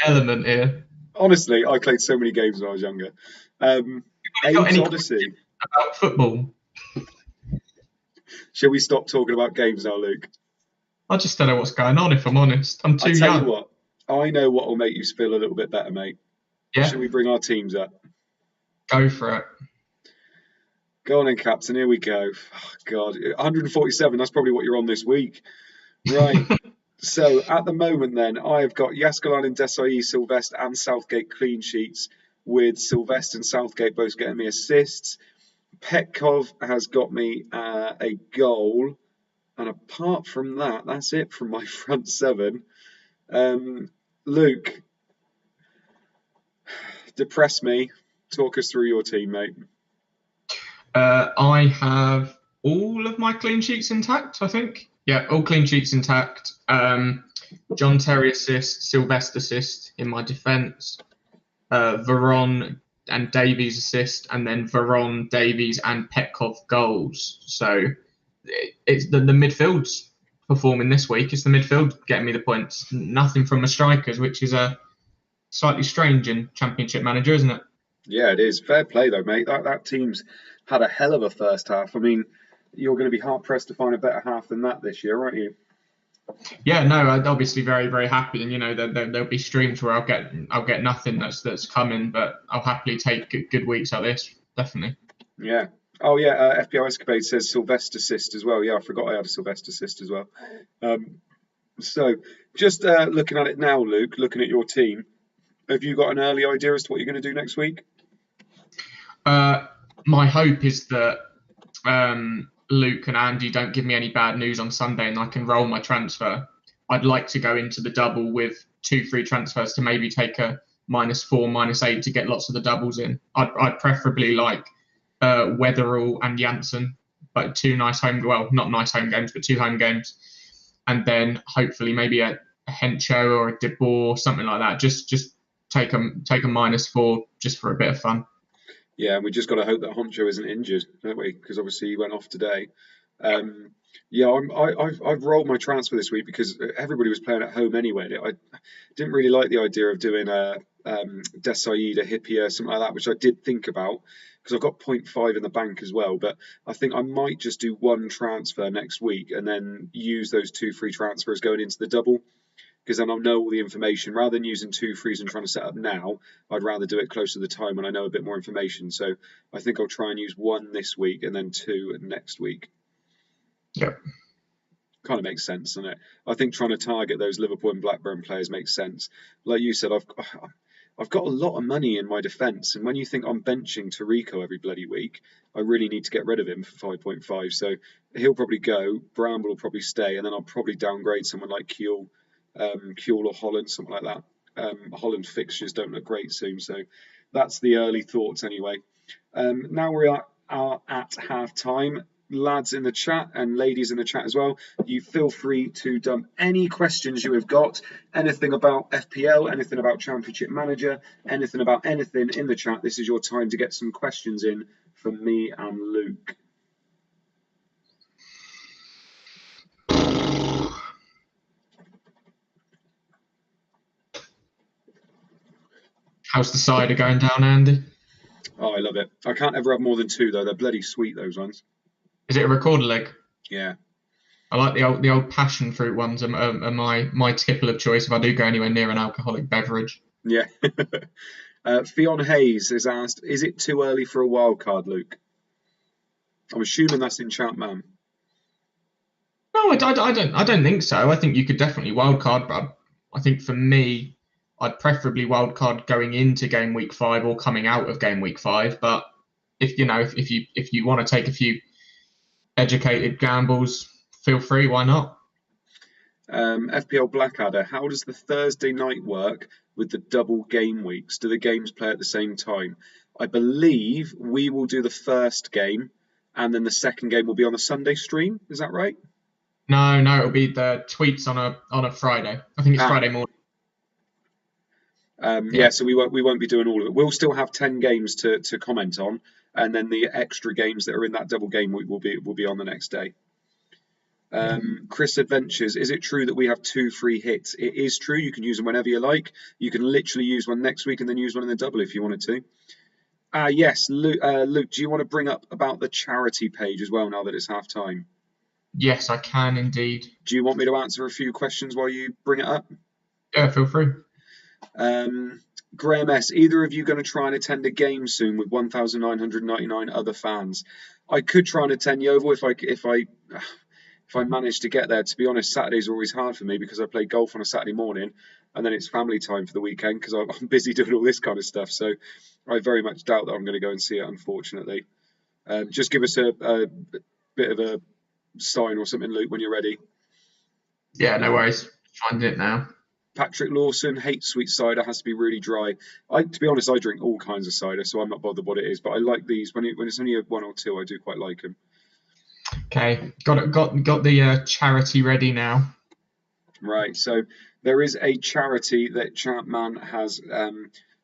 element here. Honestly, I played so many games when I was younger. Abe's Odyssey. About football? Shall we stop talking about games now, Luke? I just don't know what's going on, if I'm honest. I'm too young. I tell you what, I know what will make you feel a little bit better, mate. Yeah. Shall we bring our teams up? Go for it. Go on then, Captain. Here we go. Oh, God, 147. That's probably what you're on this week. Right. So at the moment, then, I've got Yaskalan and Desai, Sylvester, and Southgate clean sheets, with Sylvester and Southgate both getting me assists. Petkov has got me a goal. And apart from that, that's it from my front seven. Luke, depress me. Talk us through your team, mate. I have all of my clean sheets intact, I think. Yeah, all clean sheets intact. John Terry assist, Sylvester assist in my defence. Veron and Davies assist, and then Veron, Davies, and Petkov goals. So it's the midfield's performing this week. It's the midfield getting me the points. Nothing from the strikers, which is slightly strange in Championship Manager, isn't it? Yeah, it is. Fair play, though, mate. That team's had a hell of a first half. I mean, you're going to be hard-pressed to find a better half than that this year, aren't you? Yeah, no, I'm obviously very, very happy, and there'll be streams where I'll get nothing that's coming, but I'll happily take good weeks like this, definitely. Yeah. Oh yeah, FPL Escapade says Sylvester assist as well. Yeah, I forgot I had a Sylvester assist as well. So just looking at it now, Luke, looking at your team, have you got an early idea as to what you're going to do next week? My hope is that Luke and Andy don't give me any bad news on Sunday and I can roll my transfer. I'd like to go into the double with 2 free transfers to maybe take a -4, -8 to get lots of the doubles in. I'd preferably like Weatherall and Janssen, but 2 nice not nice home games, but 2 home games. And then hopefully maybe a Hencho or a De Boer, something like that. Just take a -4 just for a bit of fun. Yeah, and we just got to hope that Honcho isn't injured, don't we? Because obviously he went off today. Yeah, I've rolled my transfer this week because everybody was playing at home anyway. I didn't really like the idea of doing a Desailly, a Hippier, something like that, which I did think about because I've got 0.5 in the bank as well. But I think I might just do 1 transfer next week and then use those 2 free transfers going into the double. Because then I'll know all the information. Rather than using 2 frees and trying to set up now, I'd rather do it close to the time when I know a bit more information. So I think I'll try and use 1 this week and then 2 next week. Yep. Kind of makes sense, doesn't it? I think trying to target those Liverpool and Blackburn players makes sense. Like you said, I've got a lot of money in my defence, and when you think I'm benching Tarico every bloody week, I really need to get rid of him for 5.5. So he'll probably go. Bramble will probably stay, and then I'll probably downgrade someone like Kuehl or Holland, something like that. Holland fixtures don't look great soon, so that's the early thoughts anyway. Now we are at half time. Lads in the chat and ladies in the chat as well, you feel free to dump any questions you have got, anything about FPL, anything about Championship Manager, anything about anything in the chat. This is your time to get some questions in from me and Luke. How's the cider going down, Andy? Oh, I love it. I can't ever have more than 2 though. They're bloody sweet, those ones. Is it a recorder leg? Yeah. I like the old passion fruit ones are my tipple of choice if I do go anywhere near an alcoholic beverage. Yeah. Fionn Hayes has asked, is it too early for a wild card, Luke? I'm assuming that's in ChampMan. No, I don't think so. I think you could definitely wildcard, but I think for me, I'd preferably wildcard going into game week 5 or coming out of game week 5. But if you want to take a few educated gambles, feel free. Why not? FPL Blackadder, how does the Thursday night work with the double game weeks? Do the games play at the same time? I believe we will do the first game, and then the second game will be on a Sunday stream. Is that right? No, it'll be the tweets on a Friday. I think it's Ah, Friday morning. yeah. Yeah. So we won't be doing all of it. We'll still have 10 games to comment on, and then the extra games that are in that double game week will be on the next day. Chris Adventures, is it true that we have 2 free hits? It is true. You can use them whenever you like. You can literally use one next week and then use one in the double if you wanted to. Yes, Luke, do you want to bring up about the charity page as well now that it's half time? Yes, I can indeed. Do you want me to answer a few questions while you bring it up? Yeah, feel free. Graham S, either of you going to try and attend a game soon with 1,999 other fans? I could try and attend Yeovil if I manage to get there. To be honest, Saturdays are always hard for me because I play golf on a Saturday morning and then it's family time for the weekend because I'm busy doing all this kind of stuff. So I very much doubt that I'm going to go and see it, unfortunately. Just give us a bit of a sign or something, Luke, when you're ready. Yeah, no worries. Finding it now. Patrick Lawson hates sweet cider, has to be really dry. To be honest, I drink all kinds of cider, so I'm not bothered what it is. But I like these when it's only a 1 or 2. I do quite like them. Okay, got the charity ready now. Right, so there is a charity that ChampMan has.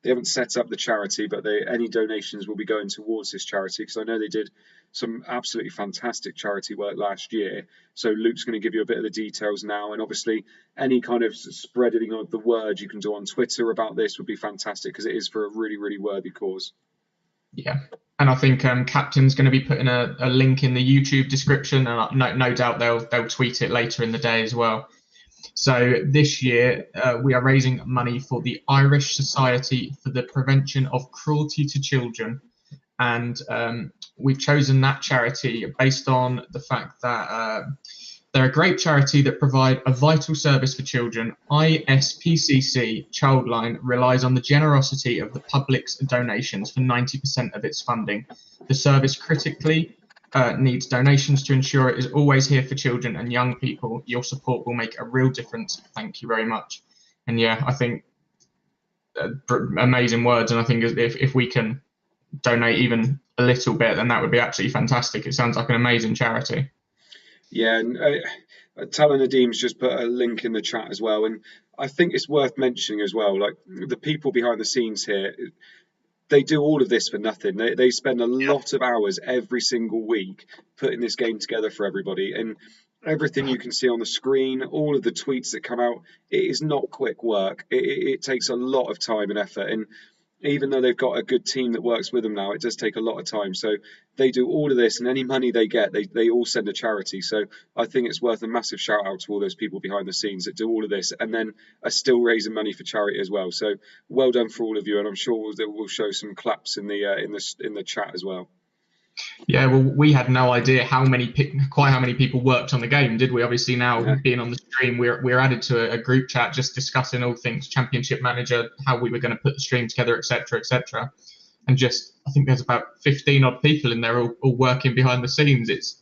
They haven't set up the charity, but any donations will be going towards this charity because I know they did some absolutely fantastic charity work last year. So Luke's going to give you a bit of the details now, and obviously any kind of spreading of the word you can do on Twitter about this would be fantastic because it is for a really, really worthy cause. Yeah, and I think Captain's going to be putting a link in the YouTube description, and no doubt they'll tweet it later in the day as well. So this year we are raising money for the Irish Society for the Prevention of Cruelty to Children, and we've chosen that charity based on the fact that they're a great charity that provide a vital service for children. ISPCC Childline relies on the generosity of the public's donations for 90% of its funding. The service critically needs donations to ensure it is always here for children and young people. Your support will make a real difference. Thank you very much. And yeah, I think amazing words. And I think if we can donate even a little bit, then that would be absolutely fantastic. It sounds like an amazing charity. Yeah, and Talon Nadim's just put a link in the chat as well, and I think it's worth mentioning as well. Like the people behind the scenes here, they do all of this for nothing. They spend a lot of hours every single week putting this game together for everybody, and everything you can see on the screen, all of the tweets that come out, it is not quick work. It takes a lot of time and effort, and even though they've got a good team that works with them now, it does take a lot of time. So they do all of this, and any money they get, they all send a charity. So I think it's worth a massive shout out to all those people behind the scenes that do all of this, and then are still raising money for charity as well. So well done for all of you, and I'm sure that we'll show some claps in the chat as well. Yeah, well, we had no idea quite how many people worked on the game, did we? Obviously, now being on the stream, we're added to a group chat just discussing all things Championship Manager, how we were going to put the stream together, etc., etc. And just, I think there's about 15 odd people in there all working behind the scenes. It's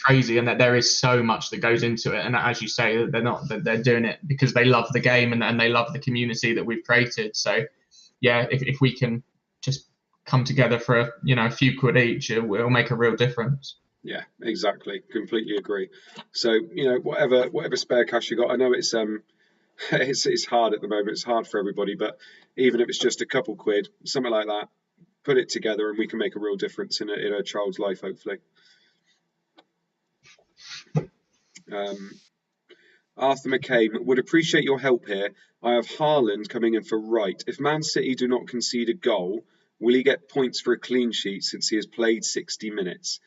crazy, and that there is so much that goes into it. And as you say, they're doing it because they love the game and they love the community that we've created. So, yeah, if we can just come together for a few quid each, it will make a real difference. Yeah, exactly. Completely agree. So whatever spare cash you got, I know it's hard at the moment. It's hard for everybody, but even if it's just a couple quid, something like that, put it together, and we can make a real difference in a child's life, hopefully. Arthur McCabe, would appreciate your help here. I have Haaland coming in for right. If Man City do not concede a goal, will he get points for a clean sheet since he has played 60 minutes?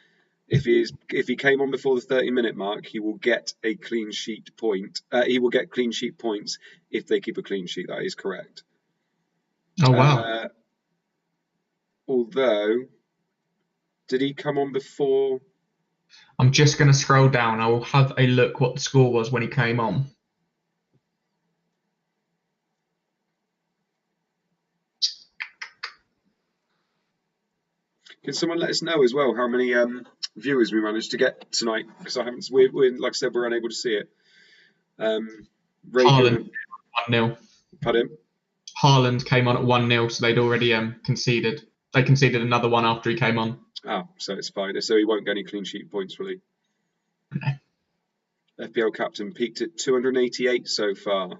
If he came on before the 30-minute mark, he will get a clean sheet point. He will get clean sheet points if they keep a clean sheet. That is correct. Oh wow! Although, did he come on before? I'm just going to scroll down. I will have a look what the score was when he came on. Can someone let us know as well how many viewers we managed to get tonight? Because I haven't. We're like I said, we're unable to see it. Haaland 1-0. Pardon? Haaland came on at 1-0, so they'd already conceded. They conceded another one after he came on. Oh, so it's fine. So he won't get any clean sheet points, will he? No. FPL captain peaked at 288 so far.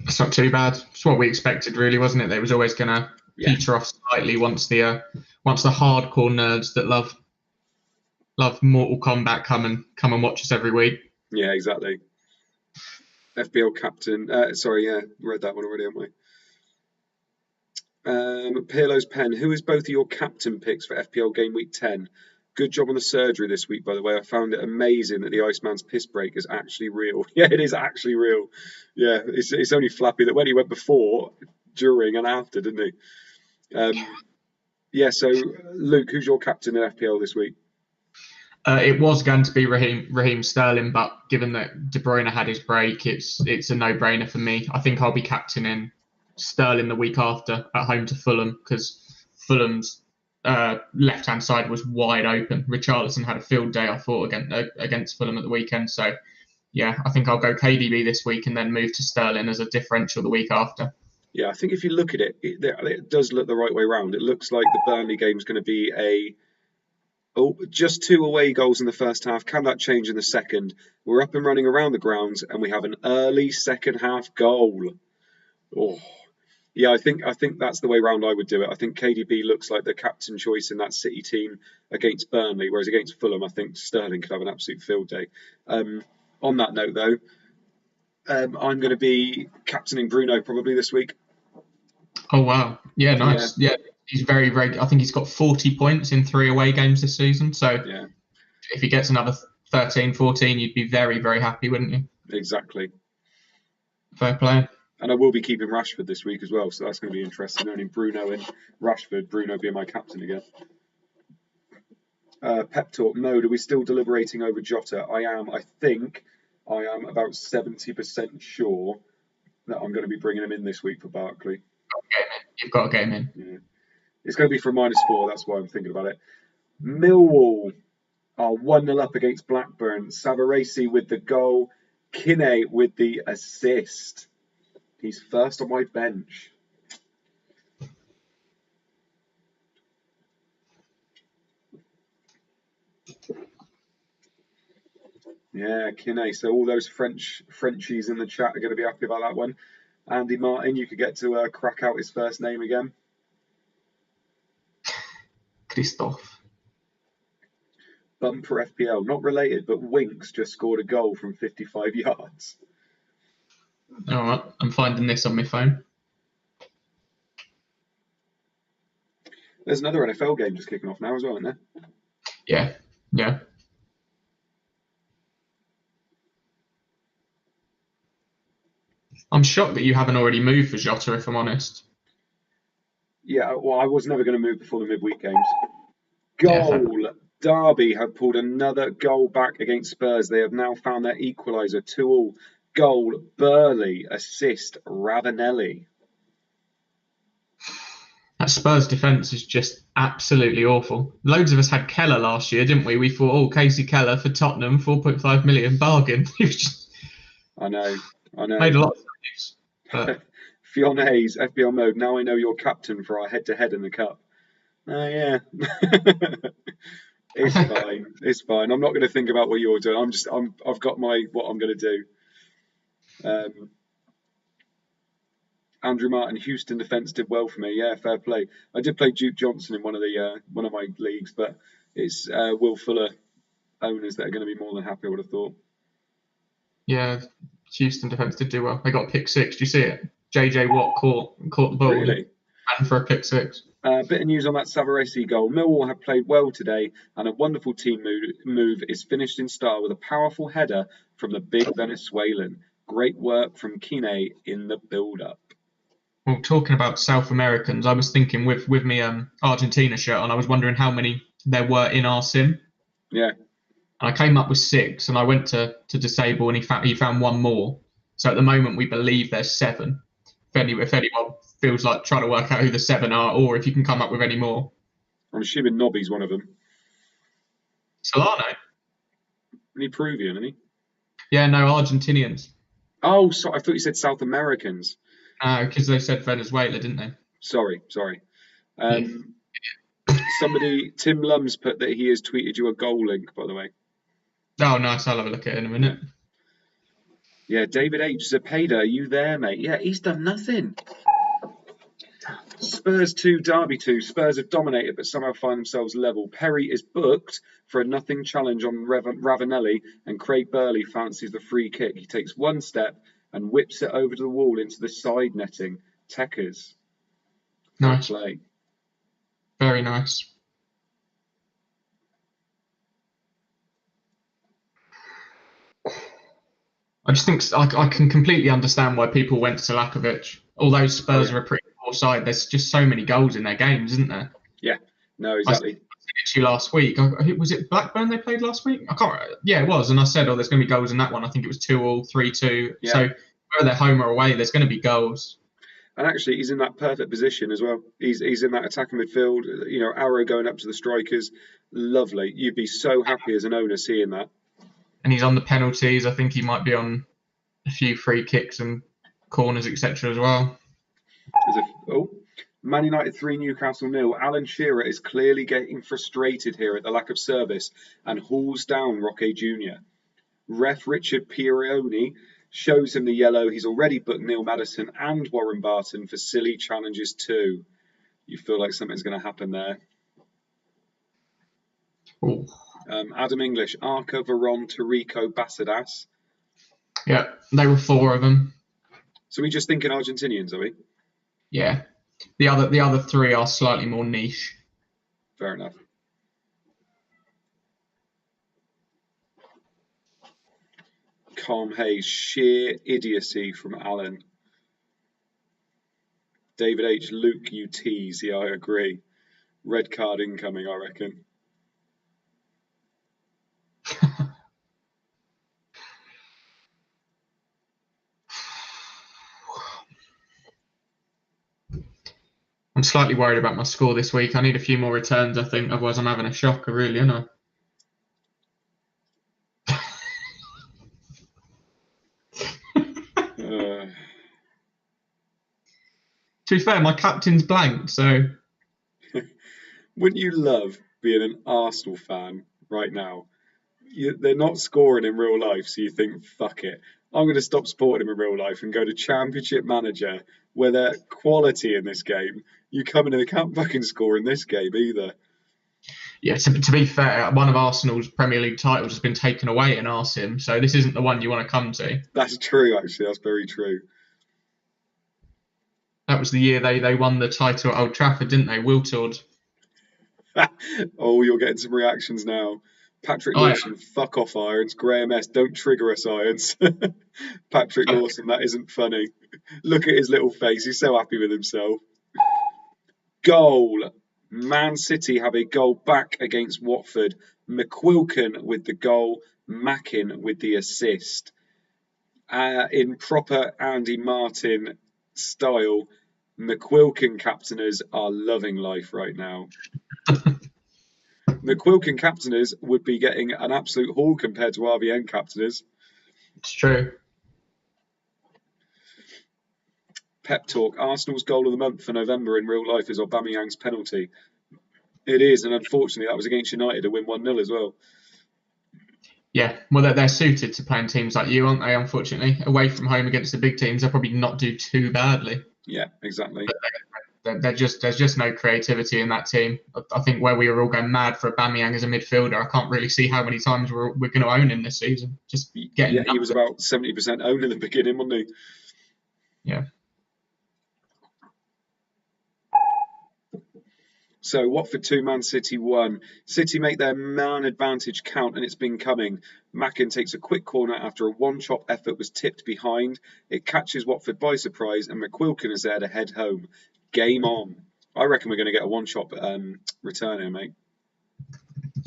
It's not too bad. It's what we expected, really, wasn't it? They was always going to peter off slightly once the hardcore nerds that love Mortal Kombat come and watch us every week. Yeah, exactly. FPL captain. Read that one already, haven't we? Pirlo's pen. Who is both of your captain picks for FPL Game Week 10? Good job on the surgery this week, by the way. I found it amazing that the Iceman's piss break is actually real. Yeah, it is actually real. Yeah, it's only Flappy that when he went before, during, and after, didn't he? So Luke, who's your captain in FPL this week? It was going to be Raheem Sterling, but given that De Bruyne had his break, it's a no-brainer for me. I think I'll be captaining Sterling the week after at home to Fulham, because Fulham's left-hand side was wide open. Richarlison had a field day, I thought, against Fulham at the weekend. So, yeah, I think I'll go KDB this week and then move to Sterling as a differential the week after. Yeah, I think if you look at it, it does look the right way round. It looks like the Burnley game is going to be just 2 away goals in the first half. Can that change in the second? We're up and running around the grounds, and we have an early second half goal. Oh, yeah, I think that's the way round I would do it. I think KDB looks like the captain choice in that City team against Burnley, whereas against Fulham, I think Sterling could have an absolute field day. On that note, though, I'm going to be captaining Bruno probably this week. Oh, wow. Yeah, nice. Yeah, he's very, very... I think he's got 40 points in 3 away games this season. So if he gets another 13, 14, you'd be very, very happy, wouldn't you? Exactly. Fair play. And I will be keeping Rashford this week as well, so that's going to be interesting. Owning Bruno and Rashford, Bruno being my captain again. Pep Talk mode, are we still deliberating over Jota? I think I am about 70% sure that I'm going to be bringing him in this week for Barkley. You've got a game in. Yeah. It's going to be for -4, that's why I'm thinking about it. Millwall are 1-0 up against Blackburn. Savarese with the goal. Kine with the assist. He's first on my bench. Yeah, Kine. So all those Frenchies in the chat are going to be happy about that one. Andy Martin, you could get to crack out his first name again. Christophe. Bumper FPL, not related, but Winks just scored a goal from 55 yards. All right, I'm finding this on my phone. There's another NFL game just kicking off now as well, isn't there? Yeah. I'm shocked that you haven't already moved for Jota, if I'm honest. Yeah, well, I was never going to move before the midweek games. Goal! Yeah, Derby have pulled another goal back against Spurs. They have now found their equaliser, 2-2. Goal, Burley. Assist, Ravanelli. That Spurs defence is just absolutely awful. Loads of us had Keller last year, didn't we? We thought, Casey Keller for Tottenham, 4.5 million, bargain. I know. Made a lot of sense. But... Fionnaise, FPL mode. Now I know you're captain for our head-to-head in the cup. Yeah. It's fine. It's fine. I'm not going to think about what you're doing. I've got what I'm going to do. Andrew Martin, Houston defence did well for me. Yeah, fair play. I did play Duke Johnson in one of my leagues, but it's Will Fuller owners that are going to be more than happy, I would have thought. Yeah, Houston defence did do well. They got a pick 6. Do you see it? JJ Watt caught the ball. Really? And for a pick 6. Bit of news on that Savarese goal. Millwall have played well today, and a wonderful team move is finished in style with a powerful header from the big Venezuelan. Great work from Kine in the build-up. Well, talking about South Americans, I was thinking with me Argentina shirt on, I was wondering how many there were in our sim. Yeah. I came up with 6, and I went to disable, and he found one more. So at the moment, we believe there's 7. If anyone feels like trying to work out who the 7 are, or if you can come up with any more. I'm assuming Nobby's one of them. Solano? Isn't he Peruvian, isn't he? Yeah, no, Argentinians. Oh, so I thought you said South Americans. Because they said Venezuela, didn't they? Sorry. Somebody, Tim Lums, put that he has tweeted you a goal link, by the way. Oh, nice. I'll have a look at it in a minute. Yeah, David H. Zepeda, are you there, mate? Yeah, he's done nothing. Spurs 2, Derby 2. Spurs have dominated, but somehow find themselves level. Perry is booked for a nothing challenge on Ravanelli, and Craig Burley fancies the free kick. He takes one step and whips it over to the wall into the side netting. Techers. Nice. Play. Very nice. I just think I can completely understand why people went to Lakovic. Although Spurs are a pretty poor side, there's just so many goals in their games, isn't there? Yeah, no, exactly. I said it to you last week. Was it Blackburn they played last week? I can't. Yeah, it was. And I said, there's going to be goals in that one. I think it was 2-2, 3-2. Yeah. So whether they're home or away, there's going to be goals. And actually, he's in that perfect position as well. He's in that attacking midfield. You know, arrow going up to the strikers. Lovely. You'd be so happy as an owner seeing that. And he's on the penalties. I think he might be on a few free kicks and corners, etc. as well. Man United 3, Newcastle 0. Alan Shearer is clearly getting frustrated here at the lack of service and hauls down Roque Jr. Ref Richard Pierioni shows him the yellow. He's already booked Neil Maddison and Warren Barton for silly challenges too. You feel like something's going to happen there. Adam English, Arca, Veron, Tarico, Basadas. Yeah, they were 4 of them. So we just thinking Argentinians, are we? Yeah. The other 3 are slightly more niche. Fair enough. Calm Hayes, sheer idiocy from Alan. David H. Luke, you tease. Yeah, I agree. Red card incoming, I reckon. I'm slightly worried about my score this week. I need a few more returns, I think. Otherwise, I'm having a shocker, really, aren't I? To be fair, my captain's blanked, so... Wouldn't you love being an Arsenal fan right now? They're not scoring in real life, so you think, fuck it. I'm going to stop supporting them in real life and go to Championship Manager, where they're quality in this game. You come in and they can't fucking score in this game either. Yeah, to be fair, one of Arsenal's Premier League titles has been taken away in our sim, so this isn't the one you want to come to. That's true, actually. That's very true. That was the year they won the title at Old Trafford, didn't they? Wiltord. Oh, you're getting some reactions now. Patrick Lawson, fuck off Irons. Graham S, don't trigger us Irons. Patrick Lawson, that isn't funny. Look at his little face. He's so happy with himself. Goal. Man City have a goal back against Watford. McQuilkin with the goal. Mackin with the assist. In proper Andy Martin style, McQuilkin captainers are loving life right now. McQuilkin captainers would be getting an absolute haul compared to RVN captainers. It's true. Pep talk. Arsenal's goal of the month for November in real life is Aubameyang's penalty. It is, and unfortunately that was against United to win 1-0 as well. Yeah, well, they're suited to playing teams like you, aren't they, unfortunately? Away from home against the big teams, they'll probably not do too badly. Yeah, exactly. There's just no creativity in that team. I think where we were all going mad for Aubameyang as a midfielder, I can't really see how many times we're going to own him this season. He was about 70% owned in the beginning, wasn't he? Yeah. So Watford 2, Man City 1. City make their man advantage count, and it's been coming. Mackin takes a quick corner after a one-chop effort was tipped behind. It catches Watford by surprise, and McQuilkin is there to head home. Game on. I reckon we're going to get a one-chop return here, mate.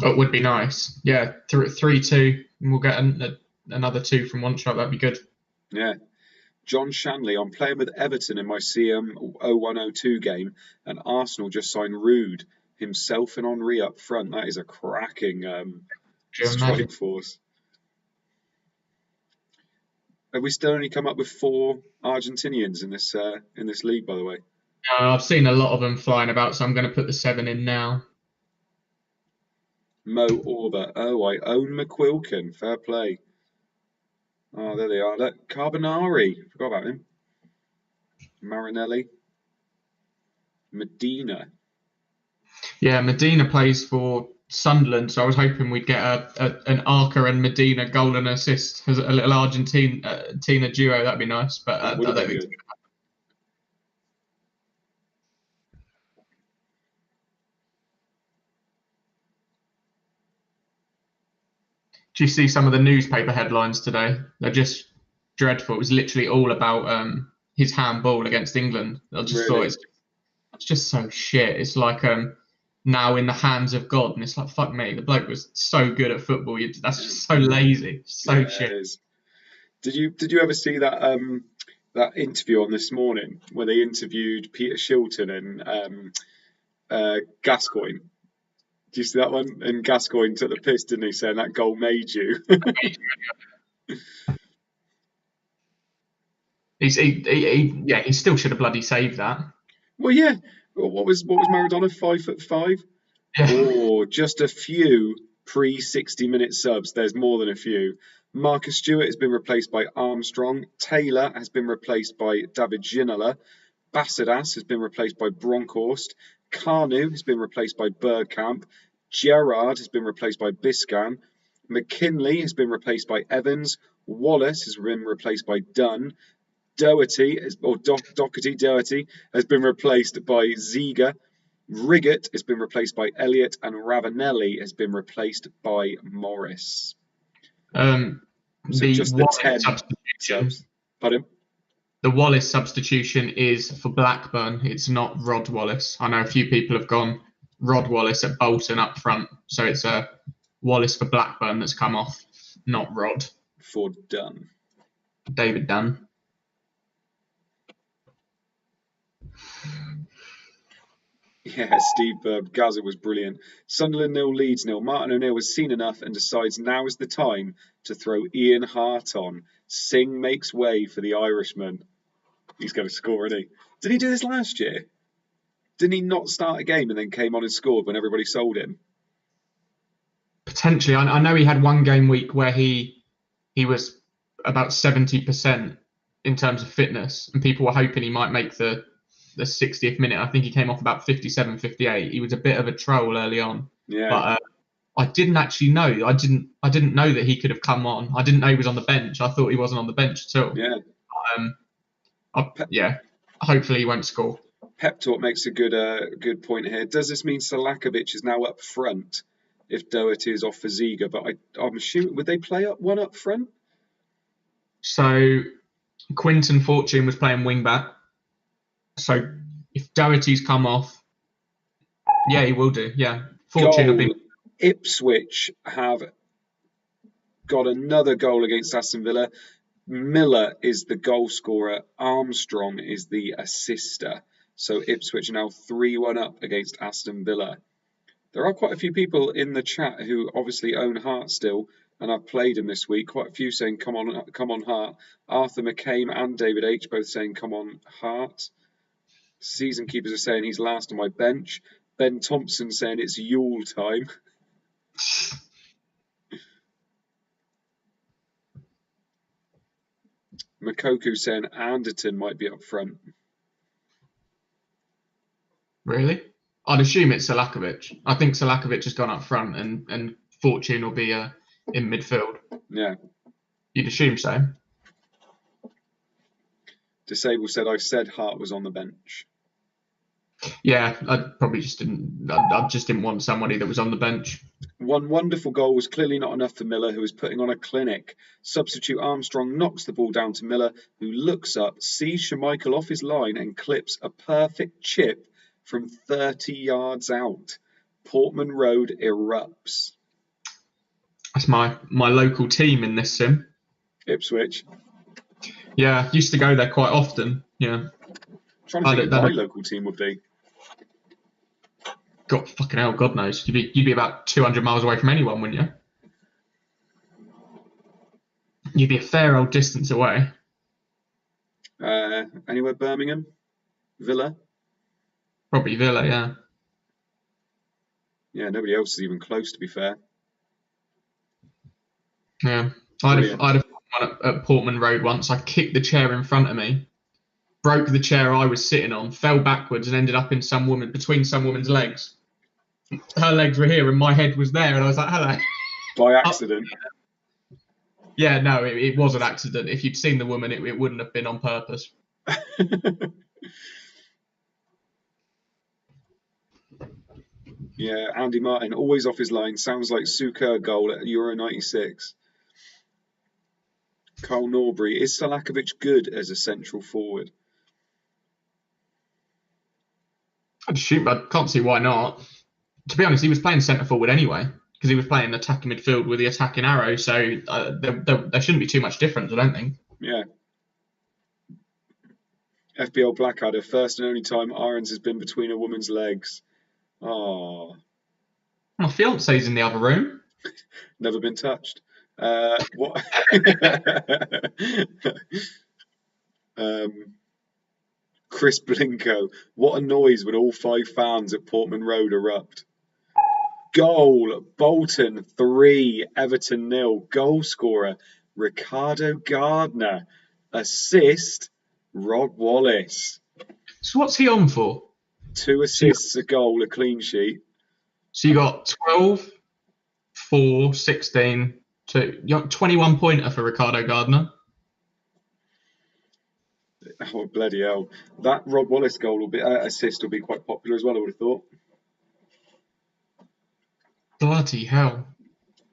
It would be nice. Yeah, 3-2, and we'll get another 2 from one shot. That'd be good. Yeah. John Shanley, I'm playing with Everton in my CM 0102 game, and Arsenal just signed Rude, himself and Henry up front. That is a cracking strike force. Have we still only come up with 4 Argentinians in this league, by the way? I've seen a lot of them flying about, so I'm going to put the 7 in now. Mo Orba. Oh, I own McQuilkin. Fair play. Oh, there they are. Look, Carbonari. Forgot about him. Marinelli. Medina. Yeah, Medina plays for Sunderland, so I was hoping we'd get an Arca and Medina goal and assist as a little Argentina duo. That'd be nice, but I don't think. Do you see some of the newspaper headlines today? They're just dreadful. It was literally all about his handball against England. I just thought it's just so shit. It's like now in the hands of God, and it's like, fuck me, the bloke was so good at football. That's just so lazy, so shit. It is. Did you ever see that that interview on This Morning where they interviewed Peter Shilton and Gascoigne? Do you see that one? And Gascoigne took the piss, didn't he, saying that goal made you? He still should have bloody saved that. Well, yeah. What was Maradona, 5'5"? Yeah. Oh, just a few pre-60-minute subs. There's more than a few. Marcus Stewart has been replaced by Armstrong. Taylor has been replaced by David Ginola. Bassidas has been replaced by Bronkhorst. Carnu has been replaced by Bergkamp. Gerrard has been replaced by Biscan. McKinley has been replaced by Evans. Wallace has been replaced by Dunn. Doherty has been replaced by Ziga. Riggett has been replaced by Elliott, and Ravanelli has been replaced by Morris. So just the 10 subs. Pardon? The Wallace substitution is for Blackburn. It's not Rod Wallace. I know a few people have gone Rod Wallace at Bolton up front, so it's a Wallace for Blackburn that's come off, not Rod. For Dunn. David Dunn. Yeah, Steve Gaza was brilliant. Sunderland 0, Leeds 0. Martin O'Neill has seen enough and decides now is the time to throw Ian Hart on. Singh makes way for the Irishman. He's going to score, isn't he? Did he do this last year? Didn't he not start a game and then came on and scored when everybody sold him? Potentially. I know he had one game week where he was about 70% in terms of fitness, and people were hoping he might make the 60th minute. I think he came off about 57, 58. He was a bit of a troll early on. Yeah. But I didn't actually know. I didn't know that he could have come on. I didn't know he was on the bench. I thought he wasn't on the bench at all. Yeah. Hopefully he won't score. Pep Talk makes a good point here. Does this mean Salakovic is now up front if Doherty is off for Ziga? But I'm assuming, would they play one up front? So Quinton Fortune was playing wing back. So if Doherty's come off, yeah, he will do. Yeah, Fortune will be. Ipswich have got another goal against Aston Villa. Miller is the goal scorer. Armstrong is the assister. So Ipswich are now 3-1 up against Aston Villa. There are quite a few people in the chat who obviously own Hart still, and I've played him this week. Quite a few saying, come on, Hart. Arthur McCabe and David H. both saying, come on, Hart. Season keepers are saying he's last on my bench. Ben Thompson saying it's Yule time. Makoku saying Anderton might be up front. Really? I'd assume it's Salakovic. I think Salakovic has gone up front and Fortune will be in midfield. Yeah. You'd assume so. Disable said, I said Hart was on the bench. Yeah, I probably just didn't. I just didn't want somebody that was on the bench. One wonderful goal was clearly not enough for Miller, who was putting on a clinic. Substitute Armstrong knocks the ball down to Miller, who looks up, sees Schmeichel off his line and clips a perfect chip from 30 yards out. Portman Road erupts. That's my local team in this sim. Ipswich. Yeah, used to go there quite often. Yeah. Trying to think who my local team would be. God, fucking hell, God knows. You'd be about 200 miles away from anyone, wouldn't you? You'd be a fair old distance away. Anywhere Birmingham? Villa? Probably Villa, yeah. Yeah, nobody else is even close, to be fair. Yeah. I'd have one at Portman Road once. I kicked the chair in front of me, broke the chair I was sitting on, fell backwards and ended up in between some woman's legs. Her legs were here and my head was there, and I was like, hello. By accident? Yeah, no, it was an accident. If you'd seen the woman, it wouldn't have been on purpose. Yeah, Andy Martin, always off his line. Sounds like Suker goal at Euro 96. Carl Norbury, is Salakovic good as a central forward? I can't see why not. To be honest, he was playing centre forward anyway, because he was playing attacking midfield with the attacking arrow, so there shouldn't be too much difference, I don't think. Yeah. FBL Blackadder, first and only time Irons has been between a woman's legs. Oh. My fiance's in the other room. Never been touched. What? Chris Blinko, what a noise when all 5 fans at Portman Road erupt. Goal, Bolton 3, Everton 0. Goal scorer, Ricardo Gardner. Assist, Rod Wallace. So what's he on for? 2 assists, a goal, a clean sheet. So you got 12, 4, 16, 2. You got 21 pointer for Ricardo Gardner. Oh, bloody hell. That Rod Wallace goal assist will be quite popular as well, I would have thought. Bloody hell.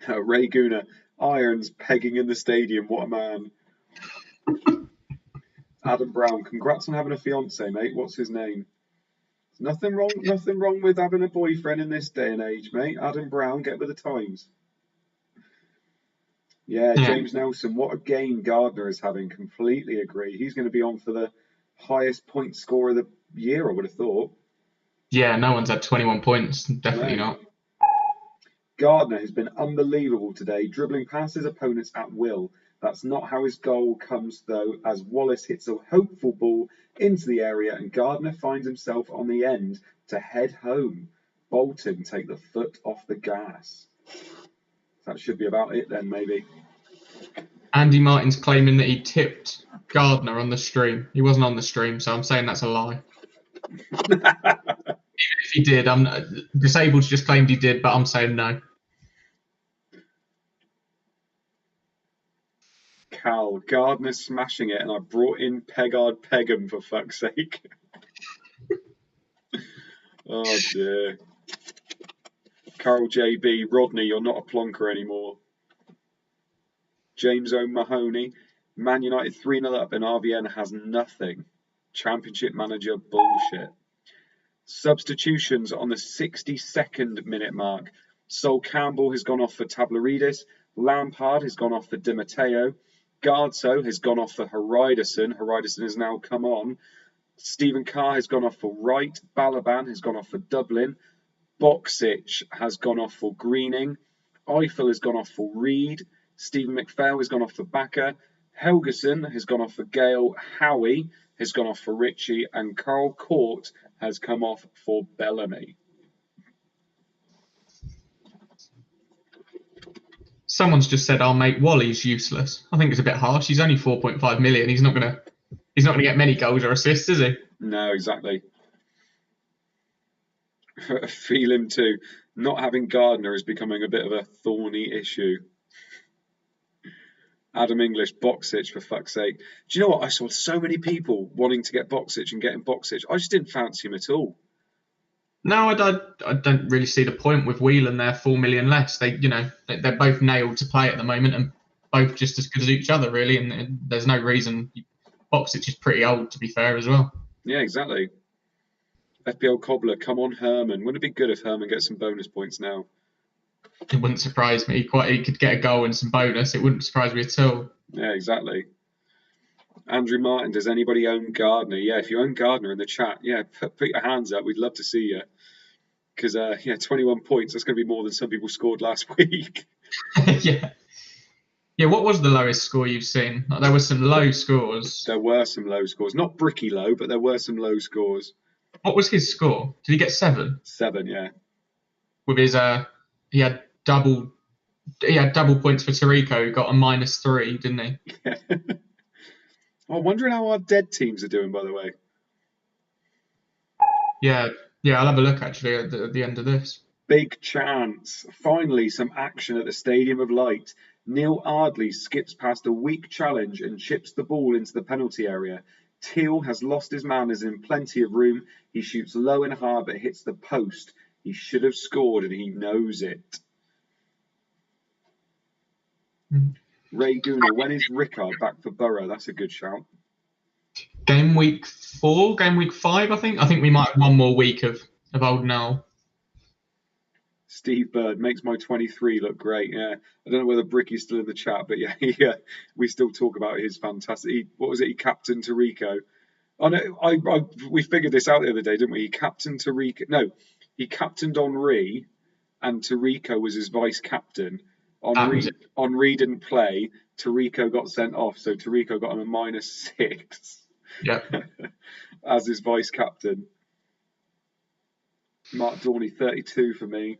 Ray Gooner, Irons pegging in the stadium. What a man. Adam Brown, congrats on having a fiance, mate. What's his name? Nothing wrong with having a boyfriend in this day and age, mate. Adam Brown, get with the times. Yeah, James Nelson, what a game Gardner is having. Completely agree. He's going to be on for the highest point score of the year, I would have thought. Yeah, no one's had 21 points. Definitely not. Gardner has been unbelievable today, dribbling past his opponents at will. That's not how his goal comes, though, as Wallace hits a hopeful ball into the area and Gardner finds himself on the end to head home. Bolton take the foot off the gas. That should be about it then, maybe. Andy Martin's claiming that he tipped Gardner on the stream. He wasn't on the stream, so I'm saying that's a lie. Even if he did, Disabled's just claimed he did, but I'm saying no. Cal, Gardner's smashing it, and I brought in Pegard Pegham for fuck's sake. Oh dear. Carol JB, Rodney, you're not a plonker anymore. James O'Mahony, Man United 3-0 up and RVN has nothing. Championship manager bullshit. Substitutions on the 62nd minute mark. Sol Campbell has gone off for Tablaridis. Lampard has gone off for Di Matteo. Gardso has gone off for Hariderson. Hariderson has now come on. Stephen Carr has gone off for Wright. Balaban has gone off for Dublin. Boksic has gone off for Greening. Eiffel has gone off for Reed. Stephen McPhail has gone off for Bakker. Helgeson has gone off for Gale. Howie has gone off for Ritchie. And Carl Court has come off for Bellamy. Someone's just said our mate Wally's useless. I think it's a bit harsh. He's only 4.5 million. He's not gonna get many goals or assists, is he? No, exactly. I feel him too. Not having Gardner is becoming a bit of a thorny issue. Adam English, Boksic, for fuck's sake. Do you know what? I saw so many people wanting to get Boksic and getting Boksic. I just didn't fancy him at all. No, I don't really see the point with Whelan. They're 4 million less. They're both nailed to play at the moment and both just as good as each other, really. And there's no reason. Boksic is pretty old, to be fair, as well. Yeah, exactly. FPL Cobbler, come on, Herman. Wouldn't it be good if Herman gets some bonus points now? It wouldn't surprise me. He could get a goal and some bonus. It wouldn't surprise me at all. Yeah, exactly. Andrew Martin, does anybody own Gardner? Yeah, if you own Gardner in the chat, yeah, put your hands up. We'd love to see you. Because, 21 points, that's going to be more than some people scored last week. Yeah. Yeah, what was the lowest score you've seen? There were some low scores. There were some low scores. Not bricky low, but there were some low scores. What was his score? Did he get 7? 7, yeah. With his he had double points for Tarico, who got a -3, didn't he? Yeah. I'm wondering how our dead teams are doing, by the way. Yeah, I'll have a look actually at the end of this. Big chance. Finally, some action at the Stadium of Light. Neil Ardley skips past a weak challenge and chips the ball into the penalty area. Teal has lost his man, is in plenty of room. He shoots low and hard but hits the post. He should have scored and he knows it. Ray Gooner, when is Rickard back for Borough? That's a good shout. Game week 4, game week 5, I think. I think we might have one more week of old Noel. Steve Bird makes my 23 look great. Yeah, I don't know whether Bricky's still in the chat, but yeah, we still talk about his fantastic. What was it? He captained Tarico. Oh no, we figured this out the other day, didn't we? He captained Tarico. No, he captained Henri, and Tarico was his vice captain. Henri didn't play. Tarico got sent off, so Tarico got him a -6. Yeah. As his vice captain. Mark Dorney, 32 for me.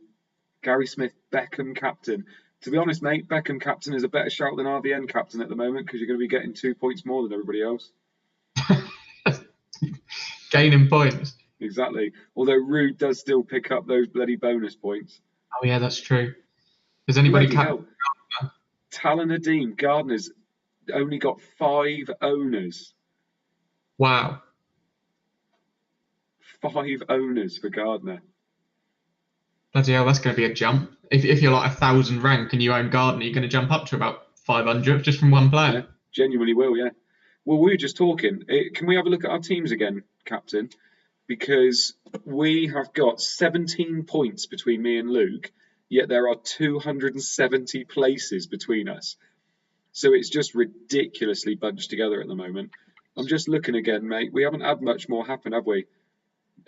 Gary Smith, Beckham captain. To be honest, mate, Beckham captain is a better shout than RVN captain at the moment because you're going to be getting 2 points more than everybody else. Gaining points. Exactly. Although Rude does still pick up those bloody bonus points. Oh yeah, that's true. Has anybody Talon Nadeem, Gardner's only got 5 owners. Wow. 5 owners for Gardner. Bloody hell, that's going to be a jump. If you're like 1,000 rank and you own Gardner, you're going to jump up to about 500 just from one player. Yeah, genuinely will, yeah. Well, we were just talking. Can we have a look at our teams again, Captain? Because we have got 17 points between me and Luke, yet there are 270 places between us. So it's just ridiculously bunched together at the moment. I'm just looking again, mate. We haven't had much more happen, have we?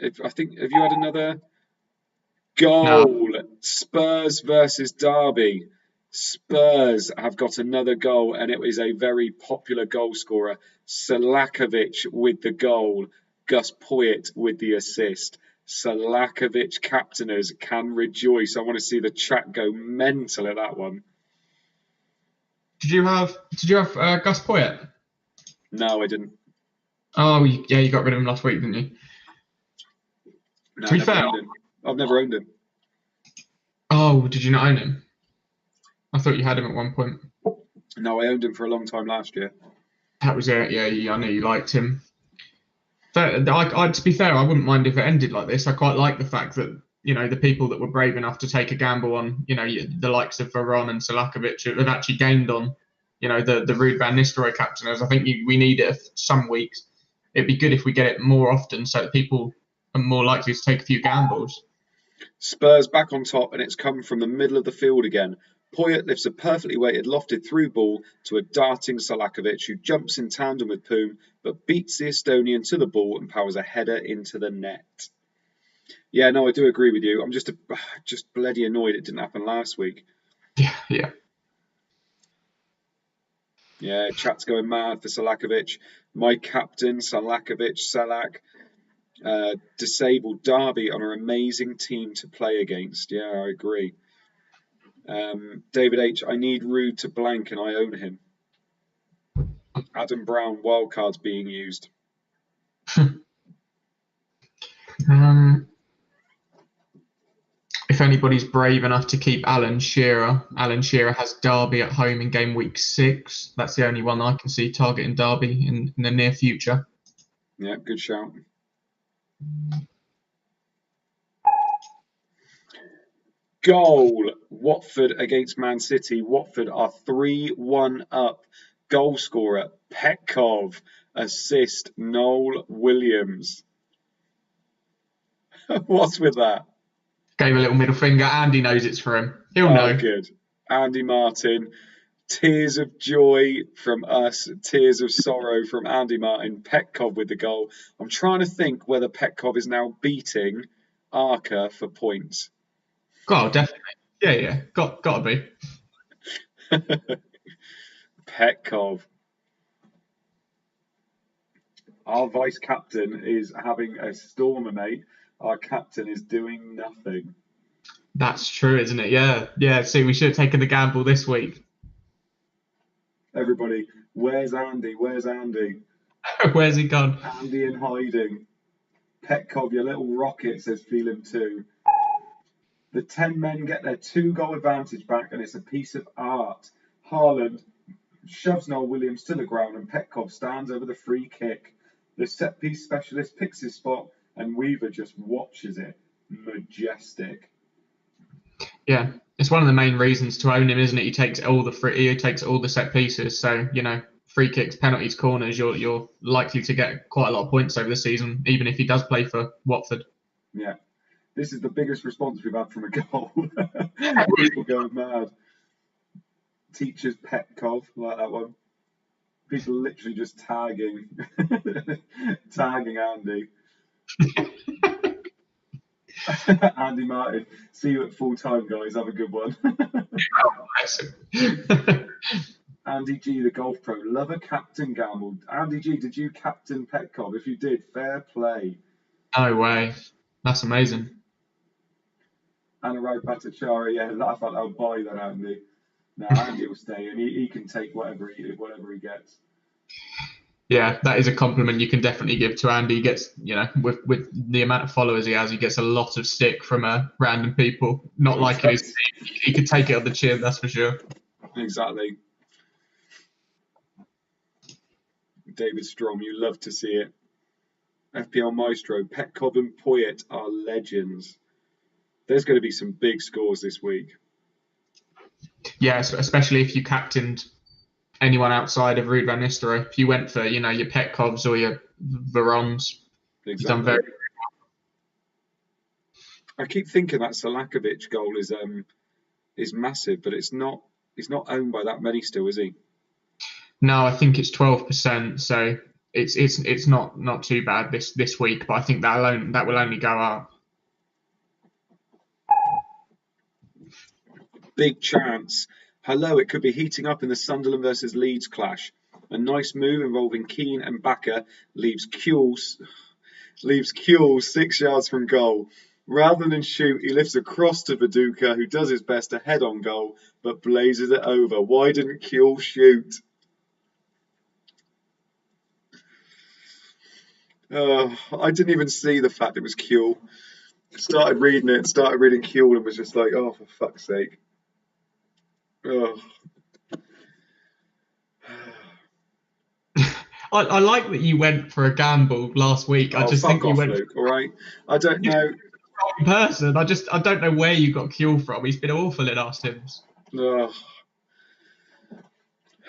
Have you had another goal? No. Spurs versus Derby. Spurs have got another goal, and it is a very popular goal scorer. Salakovic with the goal. Gus Poyet with the assist. Salakovic captainers can rejoice. I want to see the chat go mental at that one. Did you have Gus Poyet? No, I didn't. Oh, yeah, you got rid of him last week, didn't you? No, to be fair, I've never owned him. Oh, did you not own him? I thought you had him at one point. No, I owned him for a long time last year. That was it. Yeah, I knew you liked him. To be fair, I wouldn't mind if it ended like this. I quite like the fact that the people that were brave enough to take a gamble on the likes of Varane and Salakovic have actually gained on the Ruud van Nistelrooy captainers. I think we need it some weeks. It'd be good if we get it more often so that people are more likely to take a few gambles. Spurs back on top, and it's come from the middle of the field again. Poyet lifts a perfectly weighted, lofted through ball to a darting Salakovic, who jumps in tandem with Poom, but beats the Estonian to the ball and powers a header into the net. Yeah, no, I do agree with you. I'm just bloody annoyed it didn't happen last week. Yeah. Yeah, chat's going mad for Salakovic. My captain, Salakovic, Salak. Disabled Derby on an amazing team to play against. Yeah, I agree. David H, I need Rude to blank and I own him. Adam Brown, wildcards being used. If anybody's brave enough to keep Alan Shearer has Derby at home in game week 6. That's the only one I can see targeting Derby in the near future. Yeah, good shout. Goal. Watford against Man City. Watford are 3-1 up. Goal scorer, Petkov. Assist, Noel Williams. What's with that? Gave a little middle finger. Andy knows it's for him. He'll Oh, know. good. Andy Martin. Tears of joy from us, tears of sorrow from Andy Martin. Petkov with the goal. I'm trying to think whether Petkov is now beating Arca for points. God, definitely. Yeah. Gotta be. Petkov. Our vice captain is having a stormer, mate. Our captain is doing nothing. That's true, isn't it? Yeah. See, we should have taken the gamble this week. Everybody, where's Andy? Where's Andy? Where's he gone? Andy in hiding. Petkov, your little rocket, says feel him too. The 10 men get their 2-goal advantage back, and it's a piece of art. Haaland shoves Noel Williams to the ground, and Petkov stands over the free kick. The set-piece specialist picks his spot, and Weaver just watches it. Majestic. Yeah, it's one of the main reasons to own him, isn't it? He takes all the set pieces. So free kicks, penalties, corners. You're likely to get quite a lot of points over the season, even if he does play for Watford. Yeah, this is the biggest response we've had from a goal. People going mad. Teachers Petkov, like that one. People literally just tagging Andy. Andy Martin, see you at full time, guys. Have a good one. Andy G, the golf pro, love a captain gamble. Andy G, did you captain Petkov? If you did, fair play. No way. That's amazing. And a right Bhattacharya, yeah, I thought I'll buy that, Andy. No, Andy will stay, and he can take whatever he gets. Yeah, that is a compliment you can definitely give to Andy. He gets, with the amount of followers he has, he gets a lot of stick from random people. Not liking his team. He could take it on the chin, that's for sure. Exactly. David Strom, you love to see it. FPL Maestro, Petkov and Poyet are legends. There's going to be some big scores this week. Yeah, especially if you captained anyone outside of Ruud van Nistelrooy. If you went for, your Petkovs or your Verons, you've done very well. I keep thinking that Salakovic goal is massive, but it's not. He's not owned by that many still, is he? No, I think it's 12%. So it's not too bad this week, but I think that will only go up. Big chance. Hello, it could be heating up in the Sunderland versus Leeds clash. A nice move involving Keane and Bakker leaves Kuhl 6 yards from goal. Rather than shoot, he lifts across to Viduka, who does his best to head on goal, but blazes it over. Why didn't Kuhl shoot? I didn't even see the fact it was Kuhl. Started reading Kuhl and was just like, oh, for fuck's sake. Oh. I like that you went for a gamble last week. I just think you went. Luke, all right. I don't know. Wrong person. I don't know where you got Kuhl from. He's been awful in our sims.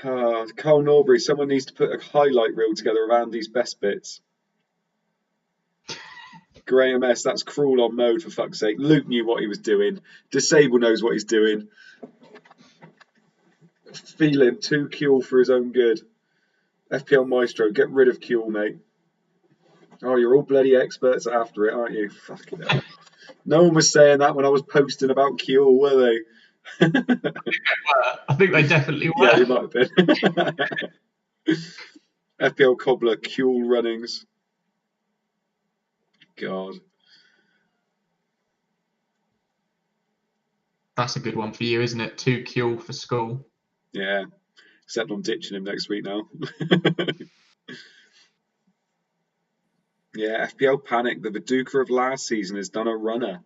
Carl Norbury. Someone needs to put a highlight reel together of Andy's best bits. Graham S. That's cruel on mode, for fuck's sake. Luke knew what he was doing. Disable knows what he's doing. Feeling too Kuhl for his own good. FPL Maestro, get rid of Kuhl, mate. Oh, you're all bloody experts after it, aren't you? Fucking hell. No one was saying that when I was posting about Kuhl, were they? I think they definitely were. Yeah, they might have been. FPL Cobbler, Kuhl runnings. God. That's a good one for you, isn't it? 2 Kuhl for school. Yeah. Except I'm ditching him next week now. Yeah, FPL Panic. The Viduka of last season has done a runner.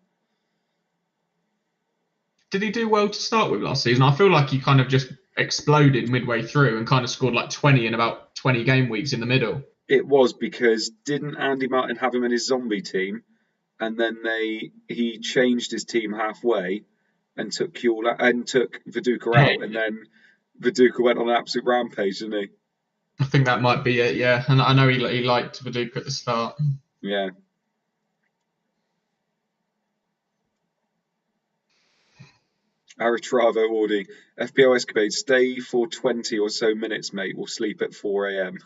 Did he do well to start with last season? I feel like he kind of just exploded midway through and kind of scored like 20 in about 20 game weeks in the middle. It was because didn't Andy Martin have him in his zombie team, and then he changed his team halfway and took Viduka out, and then Viduka went on an absolute rampage, didn't he? I think that might be it, yeah. And I know he liked Viduka at the start. Yeah. Aratravo Audi. FPL Escapade, stay for 20 or so minutes, mate. We'll sleep at 4 a.m.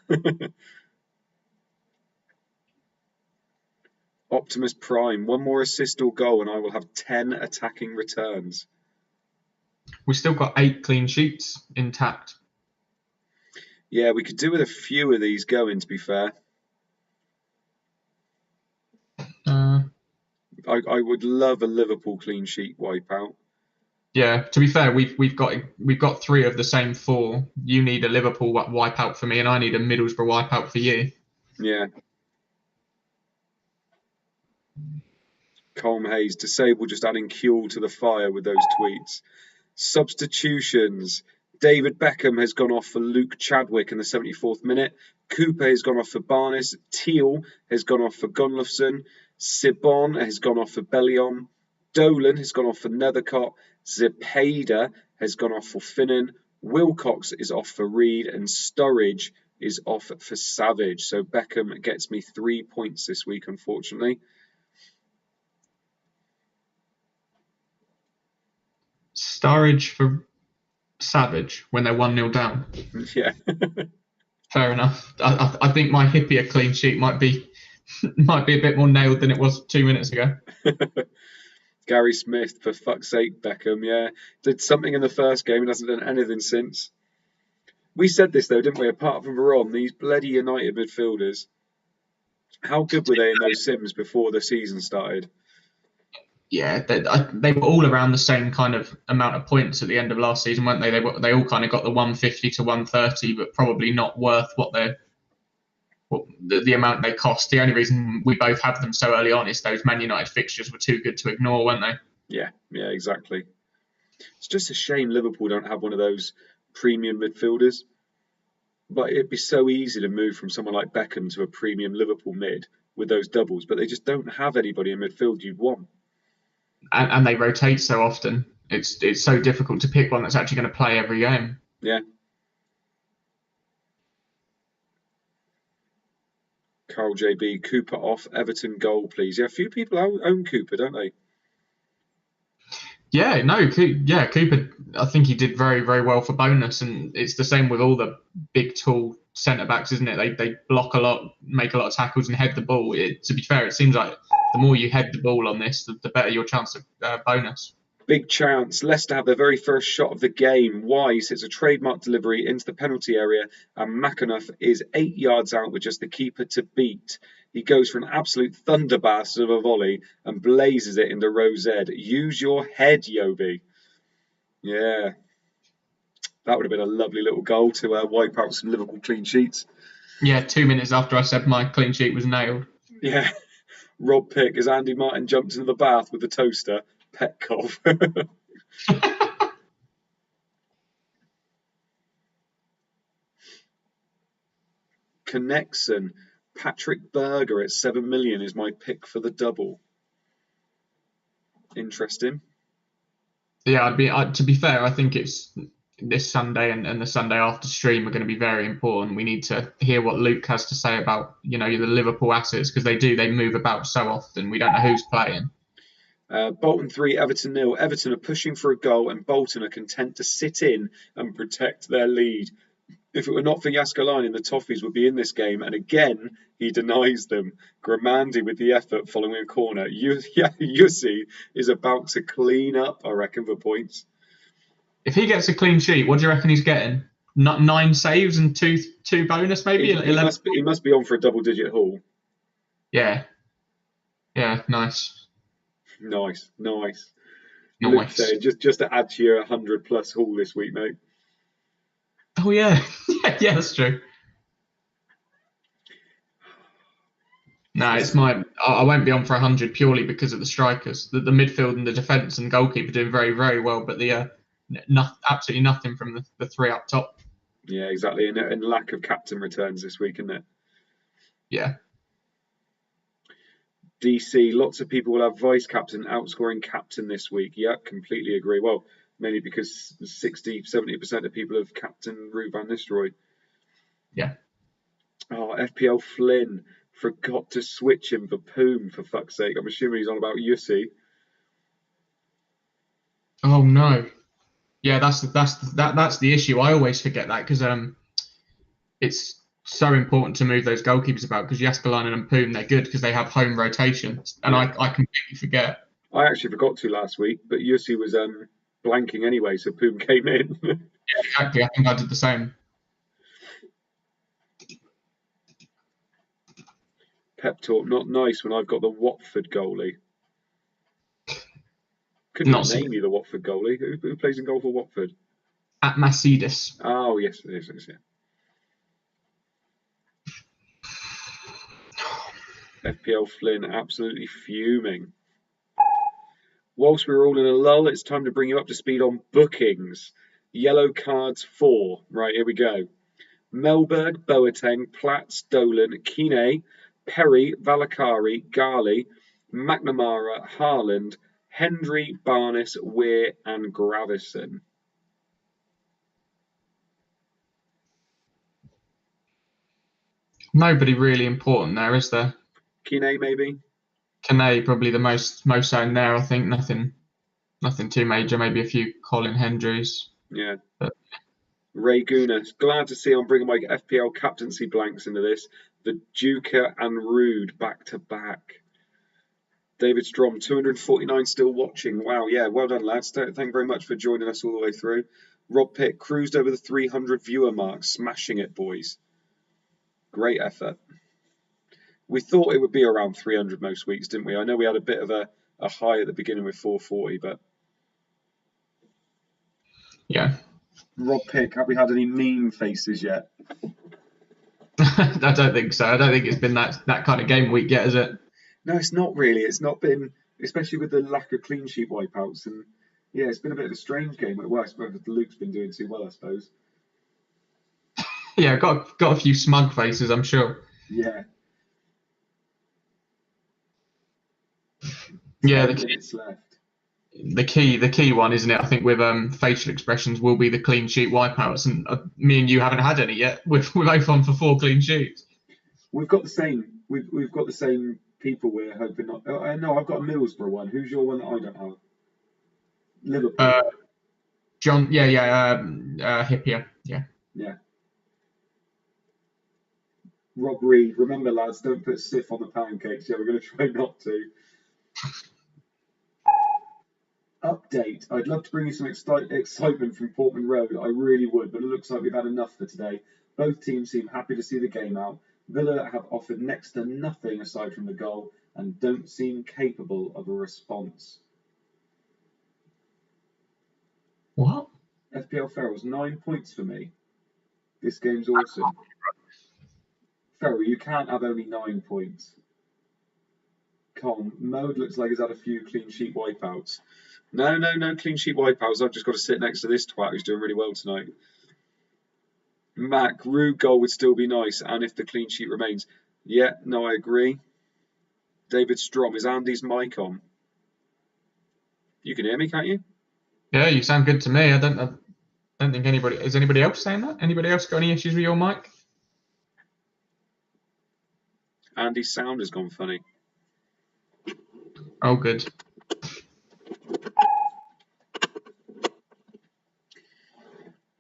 Optimus Prime, one more assist or goal, and I will have 10 attacking returns. We've still got 8 clean sheets intact. Yeah, we could do with a few of these going, to be fair. I would love a Liverpool clean sheet wipeout. Yeah, to be fair, we've got 3 of the same 4. You need a Liverpool wipeout for me, and I need a Middlesbrough wipeout for you. Yeah. Colm Hayes, disable, just adding fuel to the fire with those tweets. Substitutions. David Beckham has gone off for Luke Chadwick in the 74th minute. Cooper has gone off for Barnes. Teal has gone off for Gunlufson. Sibon has gone off for Bellion. Dolan has gone off for Nethercott. Zepeda has gone off for Finnan. Wilcox is off for Reed. And Sturridge is off for Savage. So Beckham gets me 3 points this week, unfortunately. Sturridge for Savage when they're 1-0 down. Yeah. Fair enough. I think my hippier clean sheet might be a bit more nailed than it was 2 minutes ago. Gary Smith, for fuck's sake, Beckham, yeah. Did something in the first game and hasn't done anything since. We said this, though, didn't we? Apart from Veron, these bloody United midfielders, how good were they in those sims before the season started? Yeah, they were all around the same kind of amount of points at the end of last season, weren't they? They all kind of got the 150 to 130, but probably not worth the amount they cost. The only reason we both have them so early on is those Man United fixtures were too good to ignore, weren't they? Yeah, exactly. It's just a shame Liverpool don't have one of those premium midfielders. But it'd be so easy to move from someone like Beckham to a premium Liverpool mid with those doubles, but they just don't have anybody in midfield you'd want. And they rotate so often. It's so difficult to pick one that's actually going to play every game. Yeah. Carl JB, Cooper off, Everton goal, please. Yeah, a few people own Cooper, don't they? Yeah, no, Cooper, I think he did very, very well for bonus, and it's the same with all the big, tall centre-backs, isn't it? They block a lot, make a lot of tackles, and head the ball. To be fair, it seems like the more you head the ball on this, the better your chance of bonus. Big chance. Leicester have their very first shot of the game. Wise hits a trademark delivery into the penalty area, and McAnuff is 8 yards out with just the keeper to beat. He goes for an absolute thunderblast of a volley and blazes it into row Z. Use your head, Yobi. Yeah. That would have been a lovely little goal to wipe out some Liverpool clean sheets. Yeah, 2 minutes after I said my clean sheet was nailed. Yeah. Rob Pick as Andy Martin jumped into the bath with the toaster. Petkov. Connexon. Patrick Berger at 7 million is my pick for the double. Interesting. Yeah, to be fair, I think it's this Sunday and the Sunday after stream are going to be very important. We need to hear what Luke has to say about, the Liverpool assets, because they move about so often. We don't know who's playing. Bolton 3, Everton 0. Everton are pushing for a goal and Bolton are content to sit in and protect their lead. If it were not for Jaskalainen, the Toffees would be in this game, and again, he denies them. Gramandi with the effort following a corner. Yussi is about to clean up, I reckon, for points. If he gets a clean sheet, what do you reckon he's getting? 9 saves and two bonus, maybe? He must be on for a double-digit haul. Yeah. Yeah, nice. Nice. Luke said, just to add to your 100-plus haul this week, mate. Oh, yeah. Yeah, that's true. No, I won't be on for 100 purely because of the strikers. The midfield and the defence and goalkeeper doing very, very well, but absolutely nothing from the 3 up top. Yeah, exactly. And lack of captain returns this week, isn't it? Yeah. DC, lots of people will have vice captain outscoring captain this week. Yeah, completely agree. Well, mainly because 60-70% of people have captain Ruud van Nistelrooy. Yeah. Oh, FPL Flynn forgot to switch him for Poom, for fuck's sake. I'm assuming he's on about Yussi. Oh, no. Yeah, that's the issue. I always forget that because it's so important to move those goalkeepers about because Jaskalainen and Poom, they're good because they have home rotations, and Yeah. I completely forget. I actually forgot to last week, but Yussi was blanking anyway, so Poom came in. Yeah, exactly. I think I did the same. Pep talk, not nice when I've got the Watford goalie. Couldn't Not even name you the Watford goalie. Who plays in goal for Watford? at Mercedes. Oh, yes, it is, yeah. FPL Flynn absolutely fuming. Whilst we're all in a lull, it's time to bring you up to speed on bookings. Yellow cards 4. Right, here we go. Melberg, Boateng, Platts, Dolan, Kine, Perry, Valakari, Gali, McNamara, Haaland, Hendry, Barnes, Weir, and Gravison. Nobody really important there, is there? Kine, maybe? Kane probably the most so in there. I think nothing too major. Maybe a few Colin Hendrys. Yeah. But Ray Gunas, glad to see I'm bringing my FPL captaincy blanks into this. The Duca and Rude back to back. David Strom, 249 still watching. Wow, yeah, well done, lads. Thank you very much for joining us all the way through. Rob Pitt cruised over the 300 viewer mark, smashing it, boys. Great effort. We thought it would be around 300 most weeks, didn't we? I know we had a bit of a high at the beginning with 440, but yeah. Rob Pitt, have we had any meme faces yet? I don't think so. I don't think it's been that kind of game week yet, is it? No, it's not really. It's not been, especially with the lack of clean sheet wipeouts. And yeah, it's been a bit of a strange game. Well, I suppose Luke's been doing too well, I suppose. Yeah, got a few smug faces, I'm sure. Yeah. Yeah, 10 minutes left. The key one, isn't it? I think with facial expressions will be the clean sheet wipeouts, and me and you haven't had any yet. We're both on for 4 clean sheets. We've got the same. We've got the same people. We're hoping not. No, I've got a Middlesbrough one. Who's your one that I don't have? Liverpool. John, Hippier, yeah. Yeah. Rob Reed, remember lads, don't put Sif on the pancakes. Yeah, we're going to try not to. Update. I'd love to bring you some excitement from Portman Road. I really would, but it looks like we've had enough for today. Both teams seem happy to see the game out. Villa have offered next to nothing aside from the goal and don't seem capable of a response. What? FPL Ferrell's 9 points for me. This game's awesome. Ferrell, you can't have only 9 points. Mode looks like he's had a few clean sheet wipeouts. No clean sheet wipeouts. I've just got to sit next to this twat who's doing really well tonight. Mac, Rude goal would still be nice, and if the clean sheet remains. Yeah, no, I agree. David Strom, is Andy's mic on? You can hear me, can't you? Yeah, you sound good to me. I don't think anybody is anybody else saying that? Anybody else got any issues with your mic? Andy's sound has gone funny. Oh, good.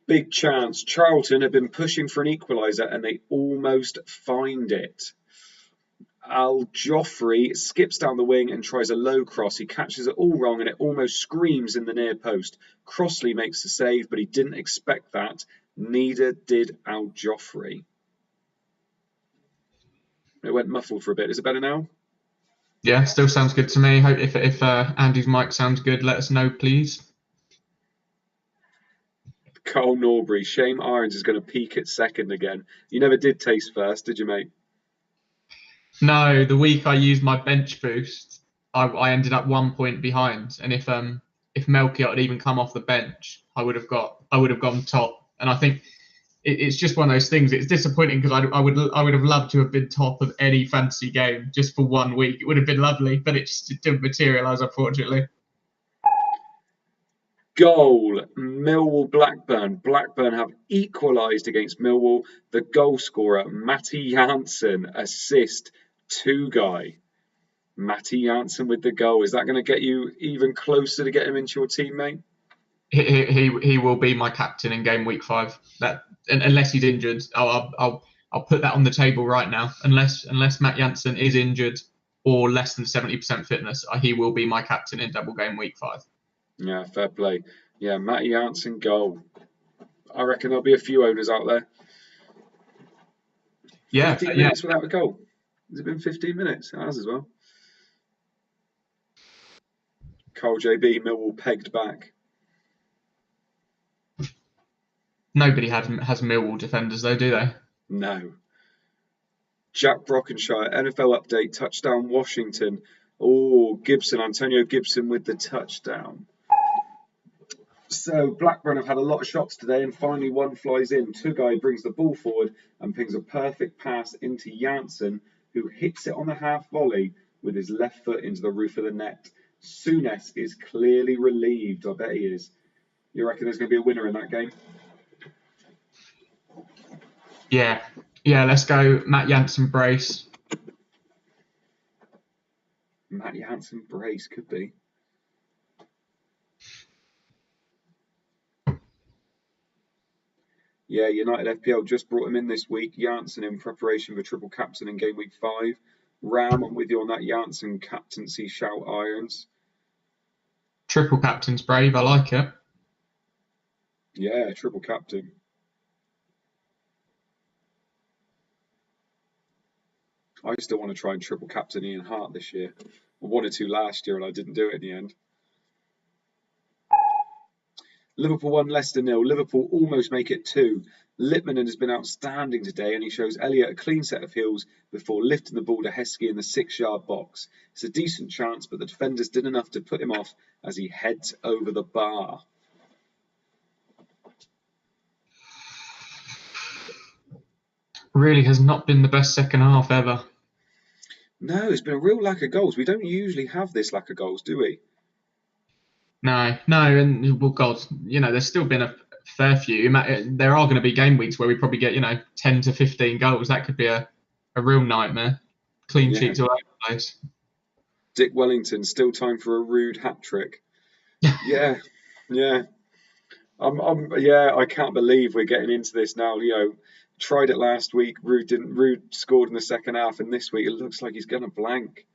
Big chance. Charlton have been pushing for an equaliser and they almost find it. Al Joffrey skips down the wing and tries a low cross. He catches it all wrong and it almost screams in the near post. Crossley makes the save, but he didn't expect that. Neither did Al Joffrey. It went muffled for a bit. Is it better now? Yeah, still sounds good to me. Hope if Andy's mic sounds good, let us know, please. Carl Norbury, Shane Irons is going to peak at second again. You never did taste first, did you, mate? No, the week I used my bench boost, I ended up 1 point behind, and if Melchior had even come off the bench, I would have gone top. And I think it's just one of those things. It's disappointing because I would have loved to have been top of any fantasy game just for 1 week. It would have been lovely, but it didn't materialise, unfortunately. Goal, Millwall Blackburn. Blackburn have equalised against Millwall. The goal scorer, Matty Janssen, assist to Guy. Matty Janssen with the goal. Is that going to get you even closer to get him into your team, mate? He will be my captain in game week 5. That unless he's injured, I'll put that on the table right now. Unless Matt Jansen is injured or less than 70% fitness, he will be my captain in double game week 5. Yeah, fair play. Yeah, Matt Jansen goal. I reckon there'll be a few owners out there. Yeah, 15 minutes without a goal. Has it been 15 minutes? It has as well. Carl JB, Millwall pegged back. Nobody has Millwall defenders though, do they? No. Jack Brockenshire, NFL update, touchdown Washington. Oh, Gibson, Antonio Gibson with the touchdown. So Blackburn have had a lot of shots today, and finally one flies in. Tugai brings the ball forward and pings a perfect pass into Jansen, who hits it on the half volley with his left foot into the roof of the net. Souness is clearly relieved. I bet he is. You reckon there's going to be a winner in that game? Yeah, let's go Matt Jansen brace. Matt Jansen brace could be. Yeah, United FPL just brought him in this week. Jansen in preparation for triple captain in game week 5. Ram, I'm with you on that Jansen captaincy shout, Irons. Triple captain's brave, I like it. Yeah, triple captain. I still want to try and triple captain Ian Hart this year. I wanted to last year and I didn't do it in the end. Liverpool 1, Leicester 0. Liverpool almost make it 2. Lippmann has been outstanding today, and he shows Elliott a clean set of heels before lifting the ball to Heskey in the 6-yard box. It's a decent chance, but the defenders did enough to put him off as he heads over the bar. Really has not been the best second half ever. No, it's been a real lack of goals. We don't usually have this lack of goals, do we? No, and well, God, there's still been a fair few. There are going to be game weeks where we probably get 10 to 15 goals. That could be a real nightmare. Clean sheets all over the place. Dick Wellington, still time for a Rude hat trick. Yeah. I can't believe we're getting into this now. Tried it last week. Rude scored in the second half, and this week it looks like he's going to blank.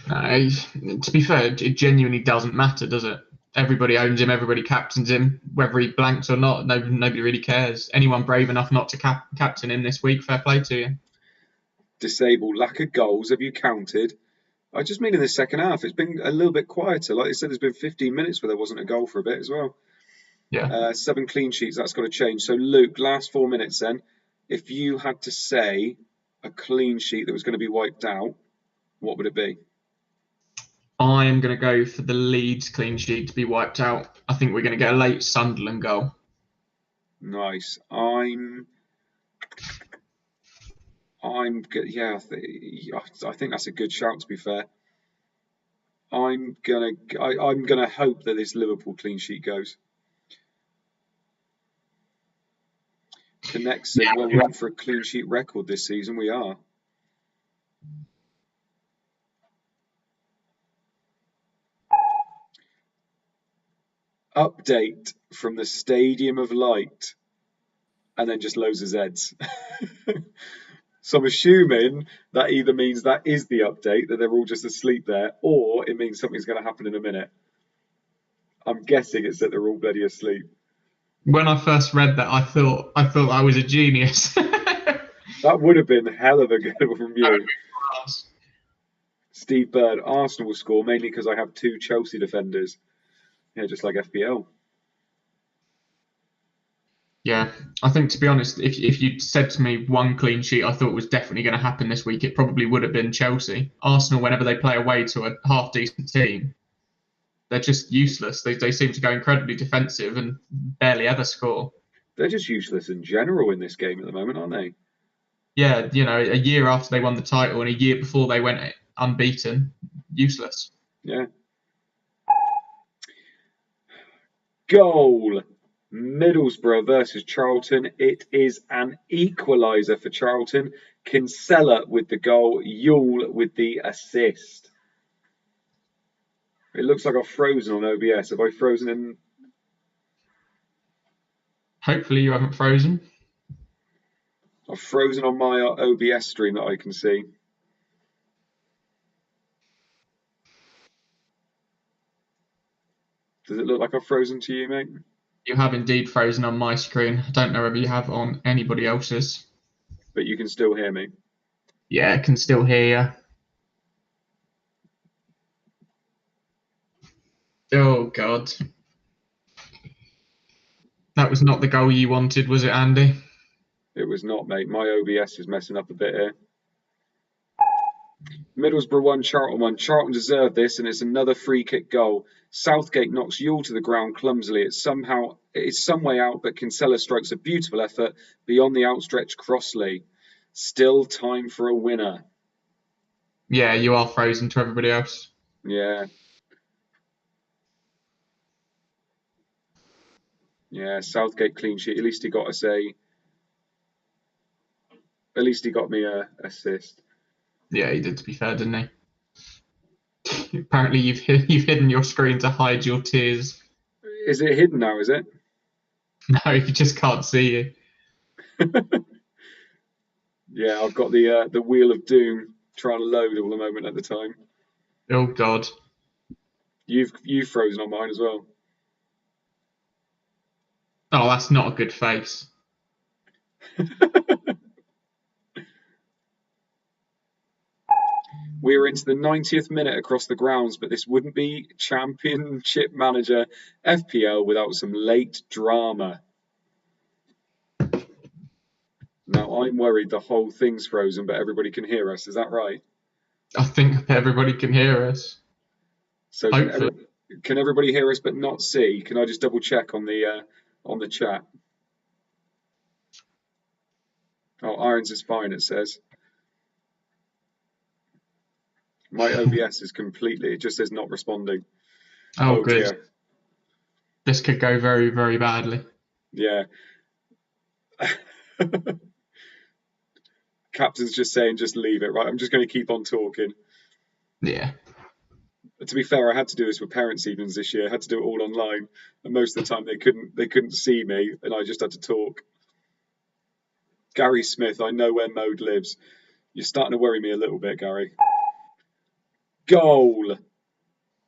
To be fair, it genuinely doesn't matter, does it? Everybody owns him, everybody captains him, whether he blanks or not. Nobody really cares. Anyone brave enough not to captain him this week, fair play to you. Disable, lack of goals. Have you counted? I just mean in the second half. It's been a little bit quieter. Like I said, there's been 15 minutes where there wasn't a goal for a bit as well. Yeah. 7 clean sheets. That's got to change. So Luke, last 4 minutes then. If you had to say a clean sheet that was going to be wiped out, what would it be? I am going to go for the Leeds clean sheet to be wiped out. I think we're going to get a late Sunderland goal. Nice. I think that's a good shout. To be fair, I'm gonna hope that this Liverpool clean sheet goes. Connects it. Well, we're on for a clean sheet record this season. We are. Update from the Stadium of Light, and then just loads of Zs. So I'm assuming that either means that is the update, that they're all just asleep there, or it means something's going to happen in a minute. I'm guessing it's that they're all bloody asleep. When I first read that, I thought I was a genius. That would have been a hell of a good one from you. Steve Bird, Arsenal will score mainly because I have 2 Chelsea defenders. Yeah, just like FPL. Yeah, I think to be honest, if you'd said to me one clean sheet I thought was definitely going to happen this week, it probably would have been Chelsea. Arsenal, whenever they play away to a half-decent team, they're just useless. They seem to go incredibly defensive and barely ever score. They're just useless in general in this game at the moment, aren't they? Yeah, a year after they won the title and a year before they went unbeaten, useless. Yeah. Goal. Middlesbrough versus Charlton. It is an equaliser for Charlton. Kinsella with the goal. Yule with the assist. It looks like I've frozen on OBS. Have I frozen in? Hopefully you haven't frozen. I've frozen on my OBS stream that I can see. Does it look like I've frozen to you, mate? You have indeed frozen on my screen. I don't know whether you have on anybody else's. But you can still hear me. Yeah, I can still hear you. Oh, God. That was not the goal you wanted, was it, Andy? It was not, mate. My OBS is messing up a bit here. Middlesbrough 1, Charlton 1. Charlton deserved this, and it's another free kick goal. Southgate knocks Yule to the ground clumsily. It's some way out, but Kinsella strikes a beautiful effort beyond the outstretched Crossley. Still time for a winner. Yeah, you are frozen to everybody else. Yeah. Yeah, Southgate clean sheet. At least he got me a assist. Yeah, he did, to be fair, didn't he? Apparently you've hidden your screen to hide your tears. Is it hidden now, is it? No, you just can't see you. Yeah, I've got the wheel of doom trying to load all the moment at the time. Oh, God. You've frozen on mine as well. Oh, that's not a good face. We're into the 90th minute across the grounds, but this wouldn't be Championship Manager FPL without some late drama. Now, I'm worried the whole thing's frozen, but everybody can hear us. Is that right? I think everybody can hear us. So can everybody hear us but not see? Can I just double check on the chat? Oh, Irons is fine, it says. My OBS is completely, it just says not responding. Oh, good. Dear. This could go very, very badly. Yeah. Captain's just saying, just leave it, right? I'm just going to keep on talking. Yeah. To be fair, I had to do this with parents' evenings this year. I had to do it all online, and most of the time they couldn't see me, and I just had to talk. Gary Smith, I know where Mode lives. You're starting to worry me a little bit, Gary. Goal.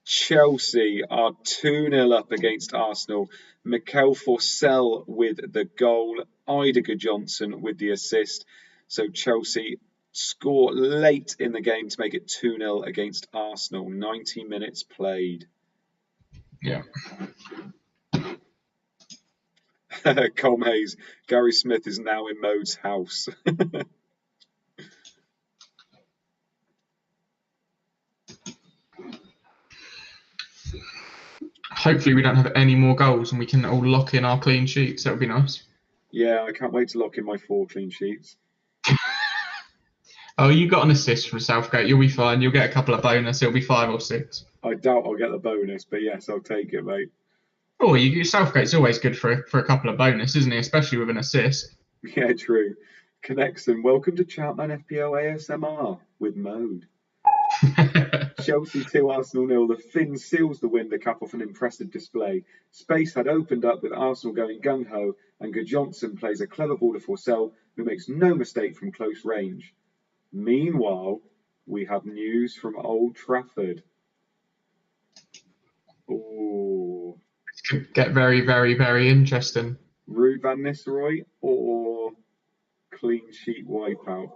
Chelsea are 2-0 up against Arsenal. Mikel Forsell with the goal. Idiger Johnson with the assist. So Chelsea score late in the game to make it 2-0 against Arsenal. 90 minutes played. Yeah. Colm Hayes. Gary Smith is now in Mode's house. Hopefully we don't have any more goals and we can all lock in our clean sheets. That would be nice. Yeah, I can't wait to lock in my 4 clean sheets. Oh, you got an assist from Southgate. You'll be fine. You'll get a couple of bonus. It'll be 5 or 6. I doubt I'll get the bonus, but yes, I'll take it, mate. Oh, Southgate's always good for a couple of bonus, isn't he? Especially with an assist. Yeah, true. Connexon, welcome to ChampManFPL ASMR with Mode. Chelsea 2, Arsenal 0. The Finn seals the win to cap off an impressive display. Space had opened up with Arsenal going gung-ho, and Good Johnson plays a clever ball to Forsell, who makes no mistake from close range. Meanwhile, we have news from Old Trafford. Ooh. It could get very, very, very interesting. Ruud van Nistelrooy or clean sheet wipeout?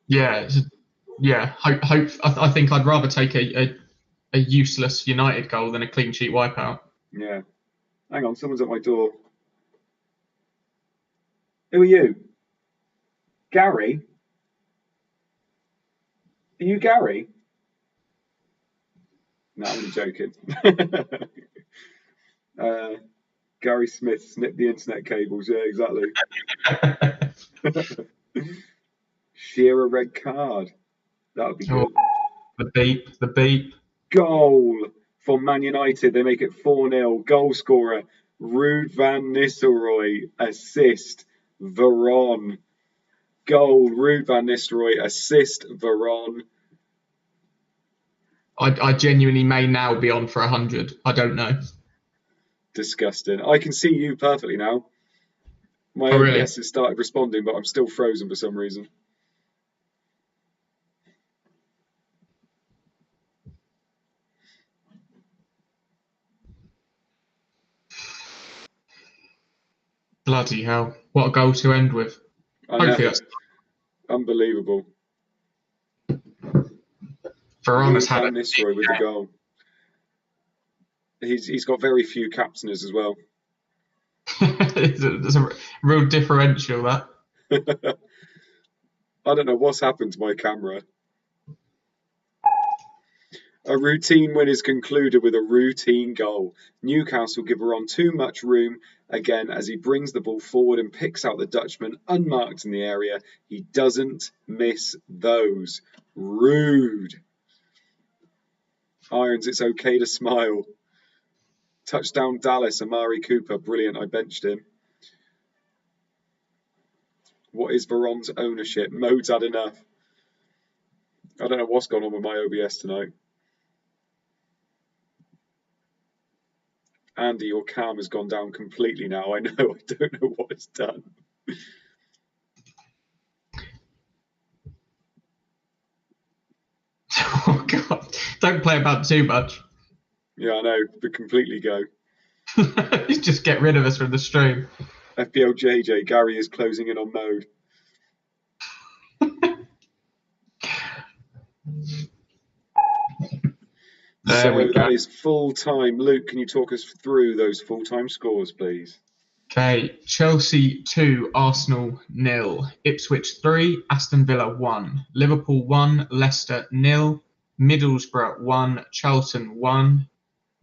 Yeah, I think I'd rather take a useless United goal than a clean sheet wipeout. Yeah. Hang on, someone's at my door. Who are you? Gary? Are you Gary? No, I'm only joking. Gary Smith snipped the internet cables. Yeah, exactly. Shearer red card. That would be good. The beep. Goal for Man United. They make it 4-0. Goal scorer, Ruud van Nistelrooy. Assist, Veron. Goal, Ruud van Nistelrooy. Assist, Veron. I genuinely may now be on for 100. I don't know. Disgusting. I can see you perfectly now. My Oh, really? OBS has started responding, but I'm still frozen for some reason. Bloody hell. What a goal to end with. I Hopefully know. that's... Unbelievable. Verona's Louis had Van Nistelrooy with the goal. He's got very few caps in his as well. There's a real differential, that. I don't know what's happened to my camera. A routine win is concluded with a routine goal. Newcastle give Ron too much room again as he brings the ball forward and picks out the Dutchman unmarked in the area. He doesn't miss those. Rude. Irons, it's okay to smile. Touchdown Dallas, Amari Cooper. Brilliant, I benched him. What is Veron's ownership? Mode's had enough. I don't know what's gone on with my OBS tonight. Andy, your cam has gone down completely now. I know, I don't know what it's done. Oh, God. Don't play about too much. Yeah, I know, but completely go. Just get rid of us from the stream. FPL JJ, Gary is closing in on Mode. So that is full time. Luke, can you talk us through those full time scores, please? Okay, Chelsea 2, Arsenal 0, Ipswich 3, Aston Villa 1, Liverpool 1, Leicester 0, Middlesbrough 1, Charlton 1,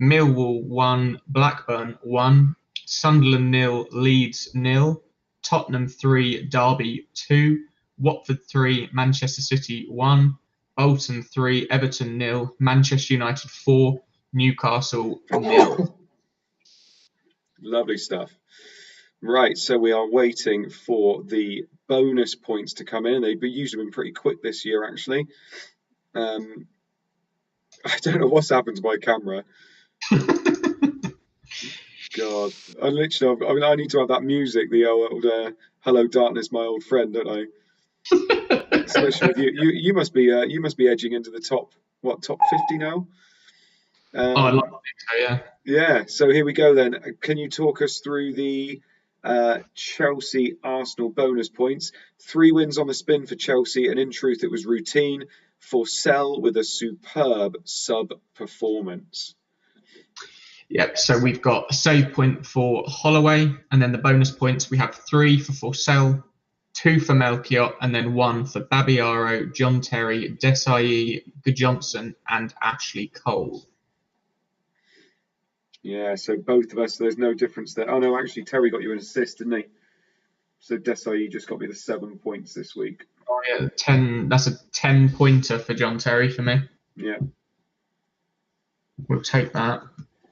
Millwall 1, Blackburn 1, Sunderland 0, Leeds 0, Tottenham 3, Derby 2, Watford 3, Manchester City 1, Bolton 3, Everton 0, Manchester United 4, Newcastle 0. Lovely stuff. Right, so we are waiting for the bonus points to come in. They've usually been pretty quick this year, actually. I don't know what's happened to my camera. God, I need to have that music, the old "Hello Darkness, My Old Friend," don't I? Especially with you. You must be edging into the top 50 now. I'd like to think so, yeah. Yeah. So here we go then. Can you talk us through the Chelsea Arsenal bonus points? 3 wins on the spin for Chelsea, and in truth, it was routine. Forsell with a superb sub performance. Yep, so we've got a save point for Holloway, and then the bonus points we have 3 for Forsell, 2 for Melchiot, and then 1 for Babiaro, John Terry, Desai, Johnson, and Ashley Cole. Yeah, so both of us, there's no difference there. Oh no, actually Terry got you an assist, didn't he? So Desai just got me the 7 points this week. Oh yeah, 10. That's a 10 pointer for John Terry for me. Yeah. We'll take that.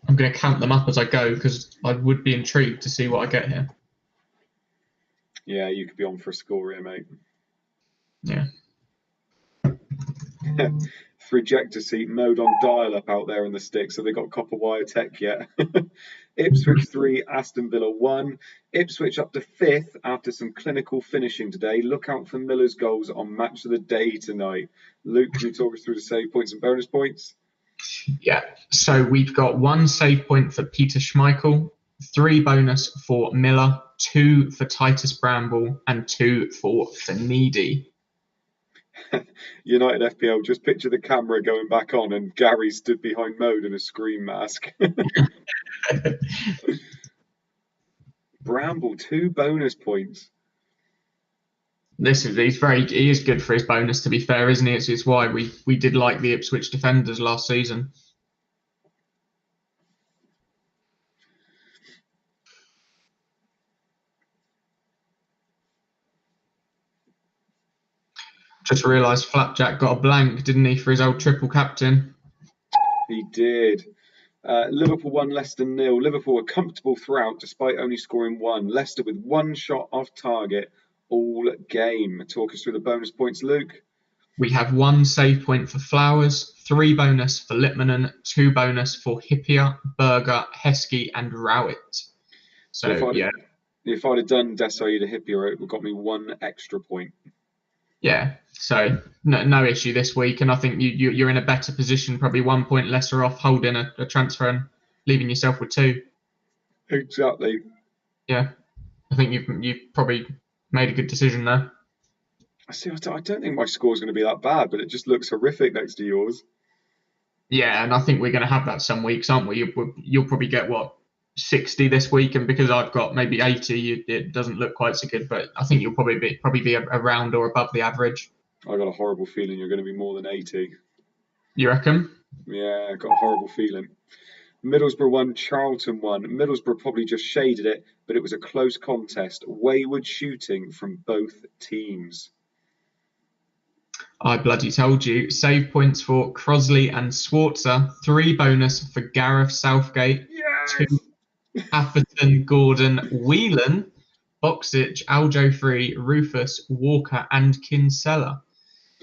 I'm going to count them up as I go because I would be intrigued to see what I get here. Yeah, you could be on for a score here, mate. Yeah. Rejector seat mode on dial-up out there in the sticks, so they got copper wire tech yet. Ipswich 3, Aston Villa 1. Ipswich up to 5th after some clinical finishing today. Look out for Miller's goals on Match of the Day tonight. Luke, can you talk us through the save points and bonus points? Yeah, so we've got 1 save point for Peter Schmeichel, 3 bonus for Miller, 2 for Titus Bramble, and 2 for Fanidi. United FPL, just picture the camera going back on and Gary stood behind Mode in a scream mask. Bramble, 2 bonus points. He is good for his bonus, to be fair, isn't he? It's why we did like the Ipswich defenders last season. Just realised Flapjack got a blank, didn't he, for his old triple captain? He did. Liverpool 1, Leicester 0. Liverpool were comfortable throughout despite only scoring 1. Leicester with 1 shot off target all game. Talk us through the bonus points, Luke. We have 1 save point for Flowers, 3 bonus for Lipmanen, 2 bonus for Hippier, Berger, Heskey, and Rowett. So if I'd have done Desai to Hippier, it would have got me 1 extra point. Yeah, so no issue this week, and I think you're in a better position, probably 1 point lesser off holding a transfer and leaving yourself with 2. Exactly. Yeah, I think you've probably made a good decision there. I don't think my score's going to be that bad, but it just looks horrific next to yours. Yeah, and I think we're going to have that some weeks, aren't we? You'll probably get 60 this week, and because I've got maybe 80, it doesn't look quite so good. But I think you'll probably be around or above the average. I got a horrible feeling you're going to be more than 80. You reckon? Yeah, I got a horrible feeling. Middlesbrough won, Charlton won. Middlesbrough probably just shaded it, but it was a close contest. Wayward shooting from both teams. I bloody told you. Save points for Crosley and Swartzer. 3 bonus for Gareth Southgate. Yes! 2 Atherton, Gordon, Whelan, Boxic, Aljo Free, Rufus, Walker, and Kinsella.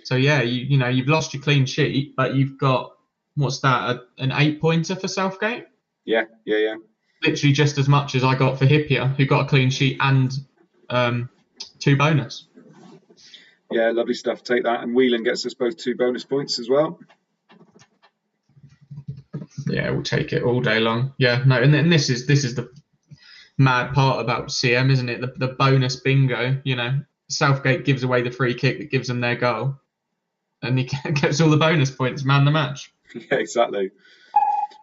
So yeah, you've lost your clean sheet, but you've got what's that? An 8-pointer for Southgate? Yeah. Literally just as much as I got for Hippier, who got a clean sheet and 2 bonus. Yeah, lovely stuff. Take that, and Whelan gets us both 2 bonus points as well. Yeah, we'll take it all day long. Yeah, no, and this is the mad part about CM, isn't it? The bonus bingo. Southgate gives away the free kick that gives them their goal, and he gets all the bonus points. Man the match. Yeah, exactly.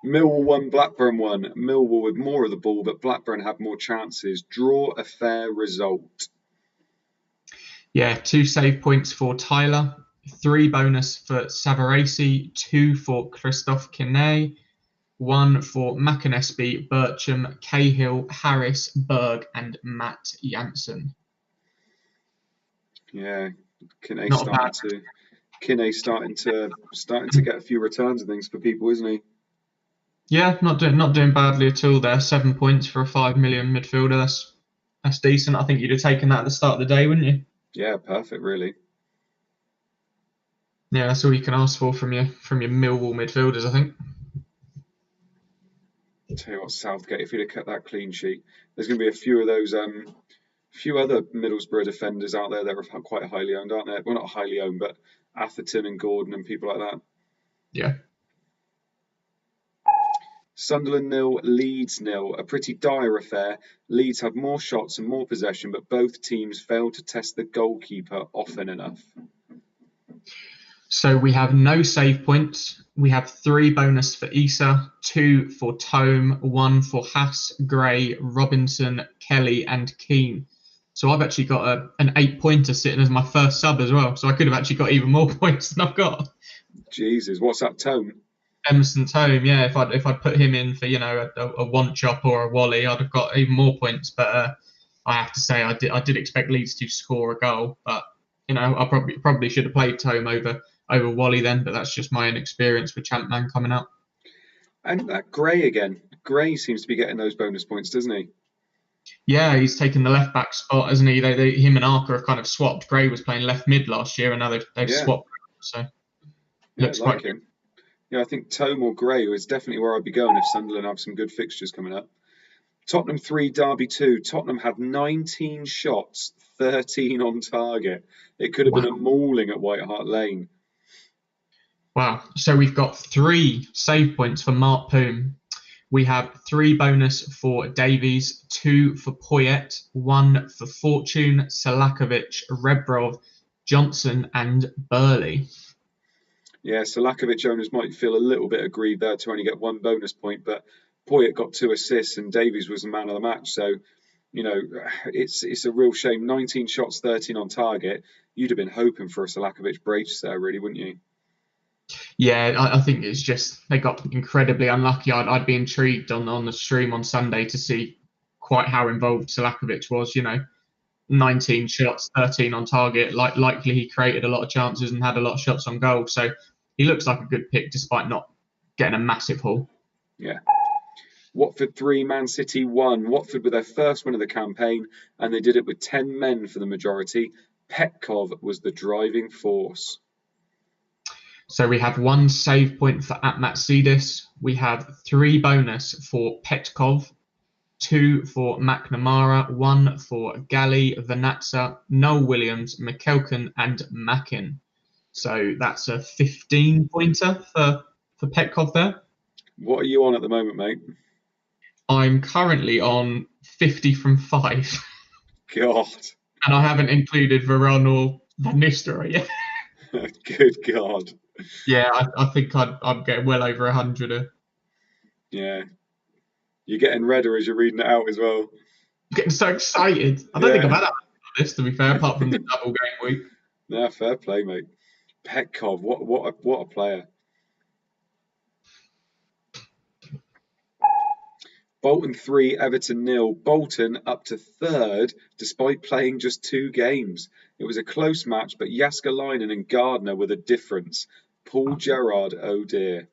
Millwall won, Blackburn won. Millwall with more of the ball, but Blackburn had more chances. Draw a fair result. Yeah, 2 save points for Tyler, 3 bonus for Savarese, 2 for Christophe Kinney, 1 for McInnesby, Bircham, Cahill, Harris, Berg, and Matt Janssen. Yeah, Kinney starting to get a few returns and things for people, isn't he? Yeah, not doing badly at all there. 7 points for a 5 million midfielder. That's decent. I think you'd have taken that at the start of the day, wouldn't you? Yeah, perfect, really. Yeah, that's all you can ask for from your Millwall midfielders, I think. I'll tell you what, Southgate, if he'd have kept that clean sheet, there's going to be a few of those, few other Middlesbrough defenders out there that are quite highly owned, aren't they? Well, not highly owned, but Atherton and Gordon and people like that. Yeah. Sunderland 0, Leeds 0. A pretty dire affair. Leeds had more shots and more possession, but both teams failed to test the goalkeeper often enough. So we have no save points. We have 3 bonus for Issa, 2 for Tome, 1 for Haas, Gray, Robinson, Kelly, and Keane. So I've actually got an 8-pointer sitting as my first sub as well. So I could have actually got even more points than I've got. Jesus, what's that, Tome? Emerson Tome, yeah. If I'd put him in for a one chop or a Wally, I'd have got even more points. But I have to say I did expect Leeds to score a goal, but I probably should have played Tome over Wally then. But that's just my inexperience with ChampMan coming up. And that Gray again. Gray seems to be getting those bonus points, doesn't he? Yeah, he's taken the left back spot, hasn't he? Him and Arca have kind of swapped. Gray was playing left mid last year, and now they've swapped. So looks like him. Yeah, I think Tome or Gray is definitely where I'd be going if Sunderland have some good fixtures coming up. Tottenham 3, Derby 2. Tottenham had 19 shots, 13 on target. It could have been a mauling at White Hart Lane. Wow. So we've got 3 save points for Mark Poom. We have 3 bonus for Davies, 2 for Poyet, 1 for Fortune, Salakovic, Rebrov, Johnson, and Burley. Yeah, Salakovic owners might feel a little bit aggrieved there to only get 1 bonus point, but Poyet got 2 assists and Davies was the man of the match. So, it's a real shame. 19 shots, 13 on target. You'd have been hoping for a Salakovic brace there, really, wouldn't you? Yeah, I think it's just they got incredibly unlucky. I'd be intrigued on the stream on Sunday to see quite how involved Salakovic was. 19 shots, 13 on target. Likely he created a lot of chances and had a lot of shots on goal. So he looks like a good pick despite not getting a massive haul. Yeah. Watford 3, Man City 1. Watford with their first win of the campaign, and they did it with 10 men for the majority. Petkov was the driving force. So we have 1 save point for Atmatsidis. We have 3 bonus for Petkov, 2 for McNamara, 1 for Galley, Venatsa, Noel Williams, McKelkin, and Mackin. So that's a 15 pointer for Petkov there. What are you on at the moment, mate? I'm currently on 50 from 5. God. And I haven't included Varane or Van Nistelrooy yet. Good God. Yeah, I think I'm getting well over 100. Yeah. You're getting redder as you're reading it out as well. I'm getting so excited. I don't think I've had that on this, to be fair, apart from the double game week. No, fair play, mate. Petkov, what a player. Bolton 3, Everton 0. Bolton up to third despite playing just 2 games. It was a close match, but Jääskeläinen and Gardner were the difference. Paul Gerrard, oh dear.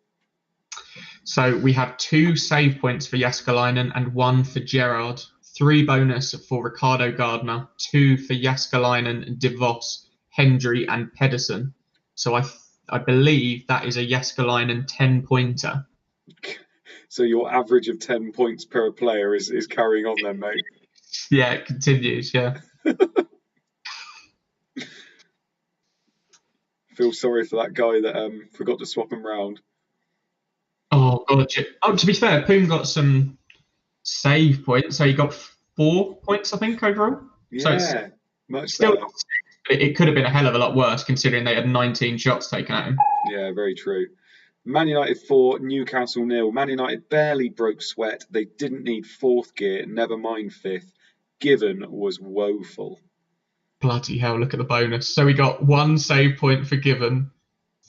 So we have 2 save points for Jääskeläinen and 1 for Gerrard. 3 bonus for Ricardo Gardner, 2 for Jääskeläinen, De Vos, Hendry, and Pedersen. So I believe that is a Jääskeläinen 10-pointer. So your average of 10 points per player is carrying on then, mate. Yeah, it continues, yeah. Feel sorry for that guy that forgot to swap him round. Oh, God. Oh, to be fair, Poon got some save points, so he got 4 points, I think, overall. Yeah, so much still better. It could have been a hell of a lot worse considering they had 19 shots taken at him. Yeah, very true. Man United 4, Newcastle 0. Man United barely broke sweat. They didn't need 4th gear, never mind 5th. Given was woeful. Bloody hell, look at the bonus. So we got 1 save point for Given,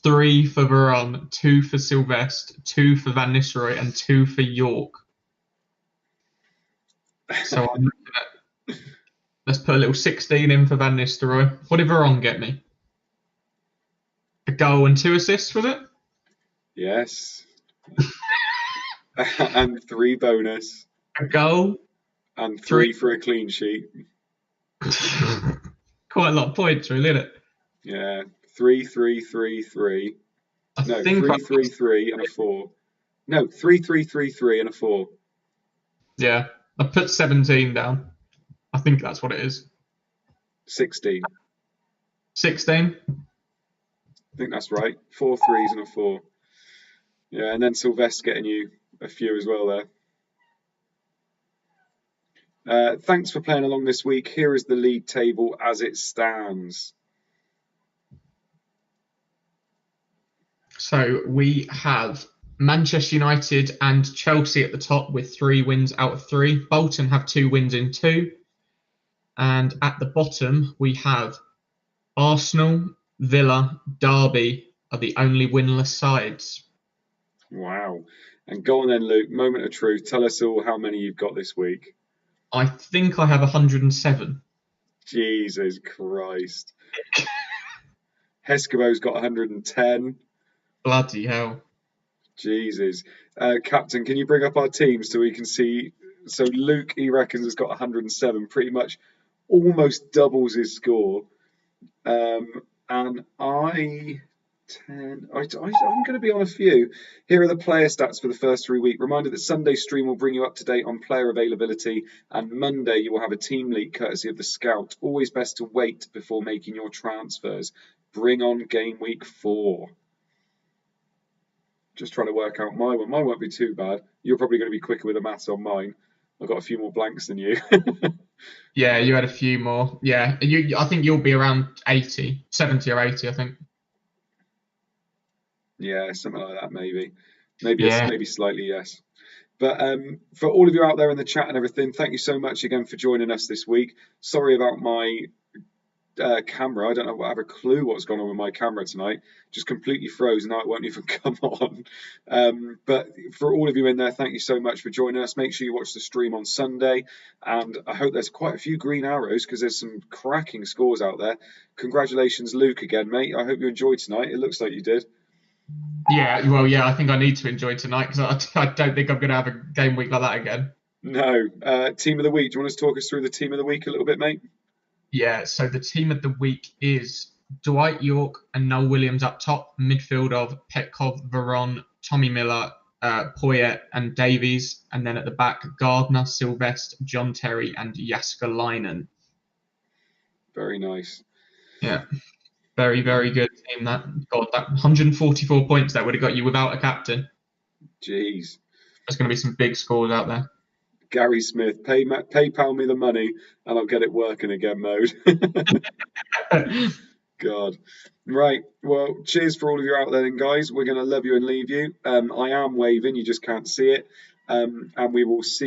3 for Varane, 2 for Sylvestre, 2 for Van Nistelrooy, and 2 for York. So I'm looking at... Let's put a little 16 in for Van Nistelrooy. What did Varane get me? A goal and 2 assists, was it? Yes. And 3 bonus. A goal. And 3 for a clean sheet. Quite a lot of points, really, isn't it? Yeah. 3, 3, 3, 3. No, 3, 3, 3 and a 4. No, 3, 3, 3, 3 and a 4. Yeah. I put 17 down. I think that's what it is. 16. 16? I think that's right. 4 3s and a 4. Yeah, and then Sylvestre getting you a few as well there. Thanks for playing along this week. Here is the league table as it stands. So we have Manchester United and Chelsea at the top with 3 wins out of 3. Bolton have 2 wins in 2. And at the bottom, we have Arsenal, Villa, Derby are the only winless sides. Wow. And go on then, Luke. Moment of truth. Tell us all how many you've got this week. I think I have 107. Jesus Christ. Hescobo's got 110. Bloody hell. Jesus. Captain, can you bring up our teams so we can see? So Luke, he reckons, has got 107, pretty much almost doubles his score. And I'm going to be on a few. Here are the player stats for the first 3 weeks. Reminder that Sunday's stream will bring you up to date on player availability, and Monday you will have a team leak courtesy of the Scout. Always best to wait before making your transfers. Bring on game week 4. Just trying to work out my one. Mine won't be too bad. You're probably going to be quicker with the maths on mine. I've got a few more blanks than you. Yeah, you had a few more. Yeah, I think you'll be around 80, 70 or 80, I think. Yeah, something like that, maybe. Maybe slightly, yes. But for all of you out there in the chat and everything, thank you so much again for joining us this week. Sorry about my camera. I don't know. I have a clue what's gone on with my camera tonight. Just completely frozen. Now it won't even come on. But for all of you in there, thank you so much for joining us. Make sure you watch the stream on Sunday. And I hope there's quite a few green arrows because there's some cracking scores out there. Congratulations, Luke, again, mate. I hope you enjoyed tonight. It looks like you did. Yeah, well, yeah, I think I need to enjoy tonight because I don't think I'm going to have a game week like that again. No. Team of the week. Do you want to talk us through the team of the week a little bit, mate? Yeah, so the team of the week is Dwight York and Noel Williams up top. Midfield of Petkov, Veron, Tommy Miller, Poyet and Davies. And then at the back, Gardner, Sylvester, John Terry and Jaskalainen. Very nice. Yeah. Very, very good team. That 144 points that would have got you without a captain. Jeez. There's going to be some big scores out there. Gary Smith, PayPal me the money and I'll get it working again mode. God. Right. Well, cheers for all of you out there then, guys. We're going to love you and leave you. I am waving. You just can't see it. And we will see